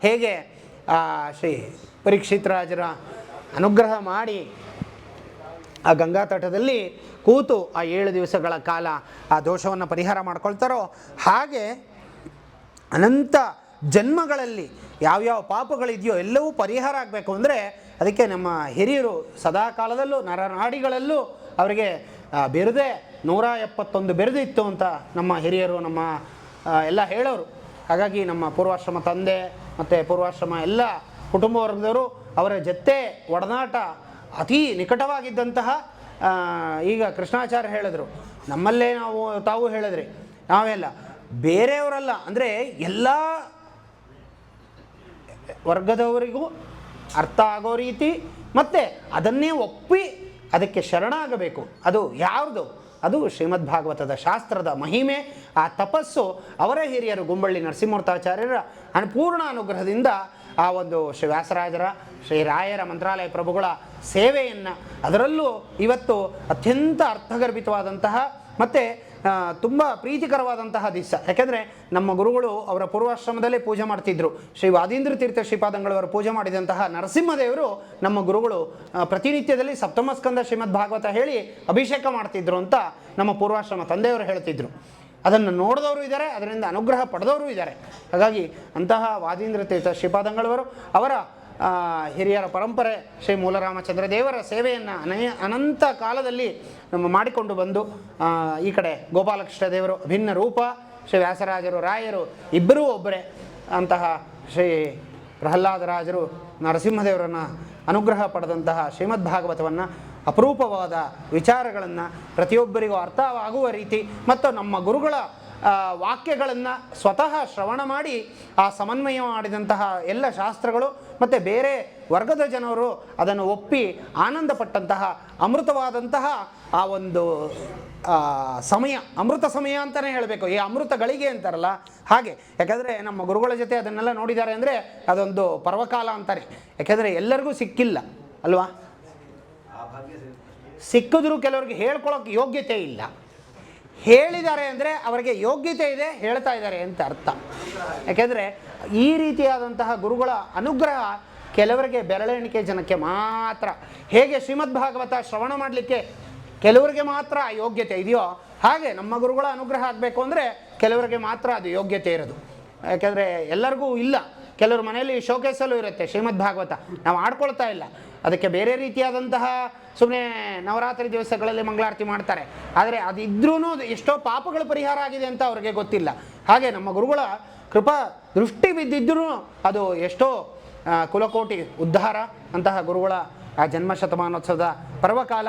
ಹೇಗೆ ಶ್ರೀ ಪರೀಕ್ಷಿತ ರಾಜರ ಅನುಗ್ರಹ ಮಾಡಿ ಆ ಗಂಗಾ ತಟದಲ್ಲಿ ಕೂತು ಆ 7 ದಿವಸಗಳ ಕಾಲ ಆ ದೋಷವನ್ನು ಪರಿಹಾರ ಮಾಡ್ಕೊಳ್ತಾರೋ, ಹಾಗೆ ಅನಂತ ಜನ್ಮಗಳಲ್ಲಿ ಯಾವ್ಯಾವ ಪಾಪಗಳಿದೆಯೋ ಎಲ್ಲವೂ ಪರಿಹಾರ ಆಗಬೇಕು. ಅಂದರೆ ಅದಕ್ಕೆ ನಮ್ಮ ಹಿರಿಯರು ಸದಾ ಕಾಲದಲ್ಲೂ ನರನಾಡಿಗಳಲ್ಲೂ ಅವರಿಗೆ ಬಿರುದೆ 171 ಬಿರುದಿತ್ತು ಅಂತ ನಮ್ಮ ಹಿರಿಯರು ನಮ್ಮ ಎಲ್ಲ ಹೇಳೋರು. ಹಾಗಾಗಿ ನಮ್ಮ ಪೂರ್ವಾಶ್ರಮ ತಂದೆ ಮತ್ತು ಪೂರ್ವಾಶ್ರಮ ಎಲ್ಲ ಕುಟುಂಬ ವರ್ಗದವರು ಅವರ ಜೊತೆ ಒಡನಾಟ ಅತೀ ನಿಕಟವಾಗಿದ್ದಂತಹ, ಈಗ ಕೃಷ್ಣಾಚಾರ್ಯ ಹೇಳಿದ್ರು, ನಮ್ಮಲ್ಲೇ ತಾವು ಹೇಳಿದ್ರಿ, ನಾವೆಲ್ಲ ಬೇರೆಯವರಲ್ಲ. ಅಂದರೆ ಎಲ್ಲ ವರ್ಗದವರಿಗೂ ಅರ್ಥ ಆಗೋ ರೀತಿ ಮತ್ತು ಅದನ್ನೇ ಒಪ್ಪಿ ಅದಕ್ಕೆ ಶರಣಾಗಬೇಕು. ಅದು ಯಾವುದು? ಅದು ಶ್ರೀಮದ್ ಭಾಗವತದ ಶಾಸ್ತ್ರದ ಮಹಿಮೆ. ಆ ತಪಸ್ಸು ಅವರ ಹಿರಿಯರು ಗುಂಬಳ್ಳಿ ನರಸಿಂಹಮೂರ್ತಾಚಾರ್ಯರ ಪೂರ್ಣ ಅನುಗ್ರಹದಿಂದ ಆ ಒಂದು ಶ್ರೀ ವ್ಯಾಸರಾಜರ ಶ್ರೀ ರಾಯರ ಮಂತ್ರಾಲಯ ಪ್ರಭುಗಳ ಸೇವೆಯನ್ನು, ಅದರಲ್ಲೂ ಇವತ್ತು ಅತ್ಯಂತ ಅರ್ಥಗರ್ಭಿತವಾದಂತಹ ಮತ್ತು ತುಂಬ ಪ್ರೀತಿಕರವಾದಂತಹ ದಿವಸ. ಯಾಕೆಂದರೆ ನಮ್ಮ ಗುರುಗಳು ಅವರ ಪೂರ್ವಾಶ್ರಮದಲ್ಲೇ ಪೂಜೆ ಮಾಡ್ತಿದ್ರು. ಶ್ರೀ ವಾದೀಂದ್ರ ತೀರ್ಥ ಶ್ರೀಪಾದಂಗಳವರು ಪೂಜೆ ಮಾಡಿದಂತಹ ನರಸಿಂಹದೇವರು ನಮ್ಮ ಗುರುಗಳು ಪ್ರತಿನಿತ್ಯದಲ್ಲಿ ಸಪ್ತಮಸ್ಕಂದ ಶ್ರೀಮದ್ ಭಾಗವತ ಹೇಳಿ ಅಭಿಷೇಕ ಮಾಡ್ತಿದ್ರು ಅಂತ ನಮ್ಮ ಪೂರ್ವಾಶ್ರಮ ತಂದೆಯವರು ಹೇಳ್ತಿದ್ರು. ಅದನ್ನು ನೋಡಿದವರು ಇದ್ದಾರೆ, ಅದರಿಂದ ಅನುಗ್ರಹ ಪಡೆದವರು ಇದ್ದಾರೆ. ಹಾಗಾಗಿ ಅಂತಹ ವಾದೀಂದ್ರ ತೀರ್ಥ ಶ್ರೀಪಾದಂಗಳವರು ಅವರ ಹಿರಿಯರ ಪರಂಪರೆ ಶ್ರೀ ಮೂಲರಾಮಚಂದ್ರ ದೇವರ ಸೇವೆಯನ್ನು ಅನಂತ ಕಾಲದಲ್ಲಿ ನಮ್ಮ ಮಾಡಿಕೊಂಡು ಬಂದು ಈ ಕಡೆ ಗೋಪಾಲಕೃಷ್ಣ ದೇವರು ಭಿನ್ನ ರೂಪ, ಶ್ರೀ ವ್ಯಾಸರಾಜರು ರಾಯರು ಇಬ್ಬರೂ ಒಬ್ಬರೇ. ಅಂತಹ ಶ್ರೀ ಪ್ರಹ್ಲಾದರಾಜರು ನರಸಿಂಹದೇವರನ್ನು ಅನುಗ್ರಹ ಪಡೆದಂತಹ ಶ್ರೀಮದ್ ಭಾಗವತವನ್ನು ಅಪರೂಪವಾದ ವಿಚಾರಗಳನ್ನು ಪ್ರತಿಯೊಬ್ಬರಿಗೂ ಅರ್ಥವಾಗುವ ರೀತಿ ಮತ್ತು ನಮ್ಮ ಗುರುಗಳ ವಾಕ್ಯಗಳನ್ನು ಸ್ವತಃ ಶ್ರವಣ ಮಾಡಿ ಆ ಸಮನ್ವಯ ಮಾಡಿದಂತಹ ಎಲ್ಲ ಶಾಸ್ತ್ರಗಳು ಮತ್ತು ಬೇರೆ ವರ್ಗದ ಜನರು ಅದನ್ನು ಒಪ್ಪಿ ಆನಂದಪಟ್ಟಂತಹ ಅಮೃತವಾದಂತಹ ಆ ಒಂದು ಸಮಯ, ಅಮೃತ ಸಮಯ ಅಂತಲೇ ಹೇಳಬೇಕು. ಈ ಅಮೃತ ಗಳಿಗೆ ಅಂತಾರಲ್ಲ ಹಾಗೆ. ಯಾಕಂದರೆ ನಮ್ಮ ಗುರುಗಳ ಜೊತೆ ಅದನ್ನೆಲ್ಲ ನೋಡಿದ್ದಾರೆ ಅಂದರೆ ಅದೊಂದು ಪರ್ವಕಾಲ ಅಂತಾರೆ. ಯಾಕೆಂದರೆ ಎಲ್ಲರಿಗೂ ಸಿಕ್ಕಿಲ್ಲ ಅಲ್ವಾ? ಸಿಕ್ಕಿದ್ರೂ ಕೆಲವರಿಗೆ ಹೇಳ್ಕೊಳ್ಳೋಕೆ ಯೋಗ್ಯತೆ ಇಲ್ಲ. ಹೇಳಿದ್ದಾರೆ ಅಂದರೆ ಅವರಿಗೆ ಯೋಗ್ಯತೆ ಇದೆ, ಹೇಳ್ತಾ ಇದ್ದಾರೆ ಅಂತ ಅರ್ಥ. ಯಾಕೆಂದರೆ ಈ ರೀತಿಯಾದಂತಹ ಗುರುಗಳ ಅನುಗ್ರಹ ಕೆಲವರಿಗೆ ಬೆರಳೆಣಿಕೆ ಜನಕ್ಕೆ ಮಾತ್ರ. ಹೇಗೆ ಶ್ರೀಮದ್ ಭಾಗವತ ಶ್ರವಣ ಮಾಡಲಿಕ್ಕೆ ಕೆಲವರಿಗೆ ಮಾತ್ರ ಯೋಗ್ಯತೆ ಇದೆಯೋ, ಹಾಗೆ ನಮ್ಮ ಗುರುಗಳ ಅನುಗ್ರಹ ಆಗಬೇಕು ಅಂದರೆ ಕೆಲವರಿಗೆ ಮಾತ್ರ ಅದು ಯೋಗ್ಯತೆ ಇರೋದು. ಯಾಕೆಂದರೆ ಎಲ್ಲರಿಗೂ ಇಲ್ಲ. ಕೆಲವರು ಮನೆಯಲ್ಲಿ ಶೋಕೇಸಲ್ಲೂ ಇರುತ್ತೆ ಶ್ರೀಮದ್ ಭಾಗವತ, ನಾವು ಆಡ್ಕೊಳ್ತಾ ಇಲ್ಲ. ಅದಕ್ಕೆ ಬೇರೆ ರೀತಿಯಾದಂತಹ ಸುಮ್ಮನೆ ನವರಾತ್ರಿ ದಿವಸಗಳಲ್ಲಿ ಮಂಗಳಾರತಿ ಮಾಡ್ತಾರೆ. ಆದರೆ ಅದಿದ್ರೂ ಎಷ್ಟೋ ಪಾಪಗಳು ಪರಿಹಾರ ಆಗಿದೆ ಅಂತ ಅವ್ರಿಗೆ ಗೊತ್ತಿಲ್ಲ. ಹಾಗೆ ನಮ್ಮ ಗುರುಗಳ ಕೃಪಾ ದೃಷ್ಟಿ ಬಿದ್ದಿದ್ದರೂ ಅದು ಎಷ್ಟೋ ಕುಲಕೋಟಿ ಉದ್ಧಾರ ಅಂತಹ ಗುರುಗಳ ಆ ಜನ್ಮ ಶತಮಾನೋತ್ಸವದ ಪರ್ವಕಾಲ,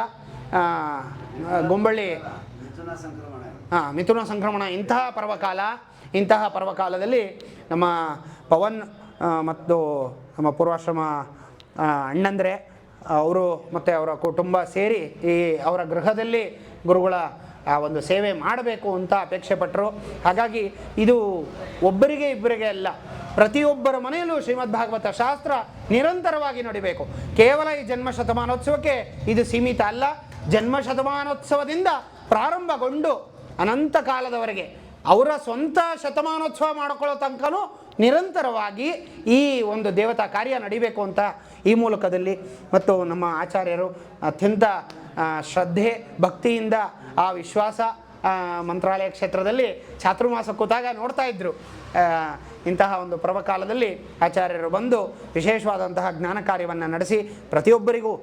ಗೊಂಬಳ್ಳಿ ಮಿಥುನ ಸಂಕ್ರಮಣ, ಇಂತಹ ಪರ್ವಕಾಲದಲ್ಲಿ ನಮ್ಮ ಪವನ್ ಮತ್ತು ನಮ್ಮ ಪೂರ್ವಾಶ್ರಮ ಅಣ್ಣಂದರೆ ಅವರು ಮತ್ತು ಅವರ ಕುಟುಂಬ ಸೇರಿ ಈ ಅವರ ಗೃಹದಲ್ಲಿ ಗುರುಗಳ ಆ ಒಂದು ಸೇವೆ ಮಾಡಬೇಕು ಅಂತ ಅಪೇಕ್ಷೆ ಪಟ್ಟರು. ಹಾಗಾಗಿ ಇದು ಒಬ್ಬರಿಗೆ ಇಬ್ಬರಿಗೆ ಅಲ್ಲ, ಪ್ರತಿಯೊಬ್ಬರ ಮನೆಯಲ್ಲೂ ಶ್ರೀಮದ್ ಭಾಗವತ ಶಾಸ್ತ್ರ ನಿರಂತರವಾಗಿ ನಡಿಬೇಕು. ಕೇವಲ ಈ ಜನ್ಮ ಶತಮಾನೋತ್ಸವಕ್ಕೆ ಇದು ಸೀಮಿತ ಅಲ್ಲ. ಜನ್ಮ ಶತಮಾನೋತ್ಸವದಿಂದ ಪ್ರಾರಂಭಗೊಂಡು ಅನಂತ ಕಾಲದವರೆಗೆ ಅವರ ಸ್ವಂತ ಶತಮಾನೋತ್ಸವ ಮಾಡಿಕೊಳ್ಳೋ ತನಕನೂ ನಿರಂತರವಾಗಿ ಈ ಒಂದು ದೇವತಾ ಕಾರ್ಯ ನಡಿಬೇಕು ಅಂತ ಈ ಮೂಲಕದಲ್ಲಿ ಮತ್ತು ನಮ್ಮ ಆಚಾರ್ಯರು ಅತ್ಯಂತ ಶ್ರದ್ಧೆ ಭಕ್ತಿಯಿಂದ ಆ ವಿಶ್ವಾಸ ಮಂತ್ರಾಲಯ ಕ್ಷೇತ್ರದಲ್ಲಿ ಚಾತುರ್ಮಾಸ ಕೂತಾಗ ನೋಡ್ತಾ ಇದ್ದರು. ಇಂತಹ ಒಂದು ಪರ್ವಕಾಲದಲ್ಲಿ ಆಚಾರ್ಯರು ಬಂದು ವಿಶೇಷವಾದಂತಹ ಜ್ಞಾನ ಕಾರ್ಯವನ್ನು ನಡೆಸಿ ಪ್ರತಿಯೊಬ್ಬರಿಗೂ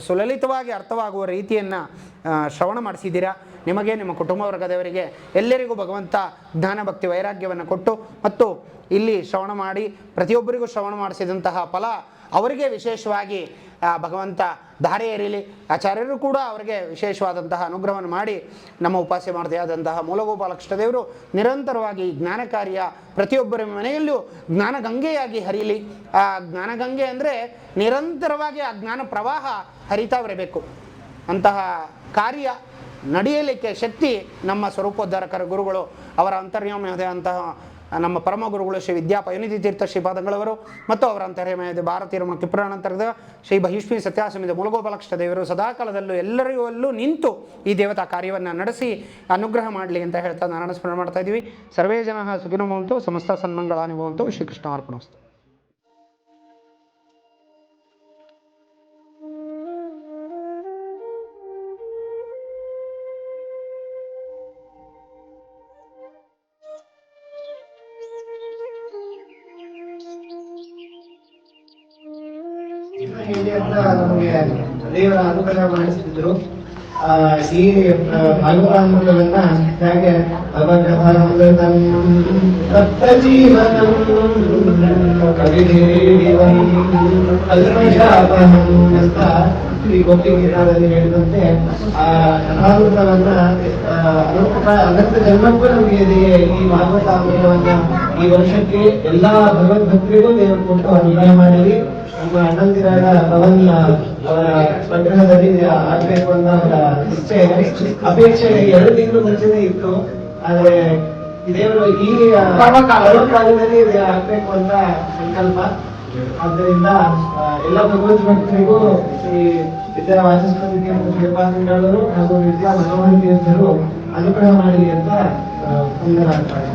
ಸುಲಲಿತವಾಗಿ ಅರ್ಥವಾಗುವ ರೀತಿಯನ್ನು ಶ್ರವಣ ಮಾಡಿಸಿದ್ದೀರಾ. ನಿಮಗೆ, ನಿಮ್ಮ ಕುಟುಂಬ ವರ್ಗದವರಿಗೆ ಎಲ್ಲರಿಗೂ ಭಗವಂತ ಜ್ಞಾನ ಭಕ್ತಿ ವೈರಾಗ್ಯವನ್ನು ಕೊಟ್ಟು ಮತ್ತು ಇಲ್ಲಿ ಶ್ರವಣ ಮಾಡಿ ಪ್ರತಿಯೊಬ್ಬರಿಗೂ ಶ್ರವಣ ಮಾಡಿಸಿದಂತಹ ಫಲ ಅವರಿಗೆ ವಿಶೇಷವಾಗಿ ಭಗವಂತ ಧಾರೆ ಏರಿಲಿ. ಆಚಾರ್ಯರು ಕೂಡ ಅವರಿಗೆ ವಿಶೇಷವಾದಂತಹ ಅನುಗ್ರಹವನ್ನು ಮಾಡಿ ನಮ್ಮ ಉಪಾಸ್ಯ ಮಾಡದೆಯಾದಂತಹ ಮೂಲಗೋಪಾಲಕೃಷ್ಣ ದೇವರು ನಿರಂತರವಾಗಿ ಜ್ಞಾನ ಕಾರ್ಯ ಪ್ರತಿಯೊಬ್ಬರ ಮನೆಯಲ್ಲೂ ಜ್ಞಾನಗಂಗೆಯಾಗಿ ಹರಿಯಲಿ. ಆ ಜ್ಞಾನಗಂಗೆ ಅಂದರೆ ನಿರಂತರವಾಗಿ ಆ ಜ್ಞಾನ ಪ್ರವಾಹ ಹರಿತಾ ಬರಬೇಕು. ಅಂತಹ ಕಾರ್ಯ ನಡೆಯಲಿಕ್ಕೆ ಶಕ್ತಿ ನಮ್ಮ ಸ್ವರೂಪೋದ್ಧಾರಕರ ಗುರುಗಳು, ಅವರ ಅಂತರ್ಯಾಮದ ಅಂತಹ ನಮ್ಮ ಪರಮ ಗುರುಗಳು ಶ್ರೀ ವಿದ್ಯಾ ಪಯೋನಿಧಿ ತೀರ್ಥ ಶ್ರೀಪಾದಂಗಳವರು ಮತ್ತು ಅವರ ಅಂತರ್ಯಾಮದ ಭಾರತೀಯ ಕಿಪ್ರಾಣಾಂತರದ ಶ್ರೀ ಭಹಿಷ್ಮಿ ಸತ್ಯಾಸಮಿದ ಮೂಲಗೋಪಾಲಕೃಷ್ಣ ದೇವರು ಸದಾಕಾಲದಲ್ಲೂ ಎಲ್ಲರಿಗೂ ನಿಂತು ಈ ದೇವತಾ ಕಾರ್ಯವನ್ನು ನಡೆಸಿ ಅನುಗ್ರಹ ಮಾಡಲಿ ಅಂತ ಹೇಳ್ತಾ ನಾರಾಯಣ ಸ್ಮರಣೆ ಮಾಡ್ತಾ ಇದ್ದೀವಿ. ಸರ್ವೇ ಜನ ಸುಖಿನೋ ಭವಂತು, ಸಮಸ್ತ ಸನ್ಮಂಗಳಾನಿ ಭವಂತು. ಶ್ರೀಕೃಷ್ಣ ಅರ್ಪಣಮಸ್ತು. ನಮಗೆ ದೇವರ ಅನುಗ್ರಹ ಮಾಡಿಸಿದ್ರು. ಈ ಭಾಗವತಾಮೃತವನ್ನ ಹೇಗೆ ಜೀವನಂ ಅಂತ ಶ್ರೀ ಗೋಪಿಗೀತಾದಲ್ಲಿ ಹೇಳಿದಂತೆ ಆ ಕಥಾಮೃತವನ್ನ ಅನಂತ ಜನ್ಮಕ್ಕೂ ನಮಗೆ ಇದೆಯೇ ಈ ಭಾಗವತಾಮೃತವನ್ನ ಈ ವರ್ಷಕ್ಕೆ ಎಲ್ಲಾ ಭಗವದ್ಭಕ್ತರಿಗೂ ದೇವರು ಕೊಟ್ಟು ಅನುಗ್ರಹ ಮಾಡಲಿ. ನಮ್ಮ ಅಣ್ಣಂದಿರಾದ ಪವನ್ ಅವರ ಸಂಗ್ರಹದಲ್ಲಿ ಆಗ್ಬೇಕು ಅಂತ ಅವರ ಇಚ್ಛೆ ಅಪೇಕ್ಷೆ 2 ತಿಂಗಳು ಮುಂಚೆನೇ ಇತ್ತು. ಆದ್ರೆ ದೇವರು ಈ ಪರ್ವಕಾಲದಲ್ಲಿ ಆಗ್ಬೇಕು ಅಂತ ಸಂಕಲ್ಪ. ಆದ್ದರಿಂದ ಎಲ್ಲ ಭಗವದ್ ಭಕ್ತರಿಗೂ ಶ್ರೀ ವಿದ್ಯಾ ವಾಚಸ್ಪತಿ ಶ್ರೀಪಾದಂಗಳವರು ಹಾಗೂ ವಿದ್ಯಾ ಮನೋಹರ ತೀರ್ಥರು ಅನುಗ್ರಹ ಮಾಡಲಿ ಅಂತ ವಂದನಾಗ್ತಾರೆ.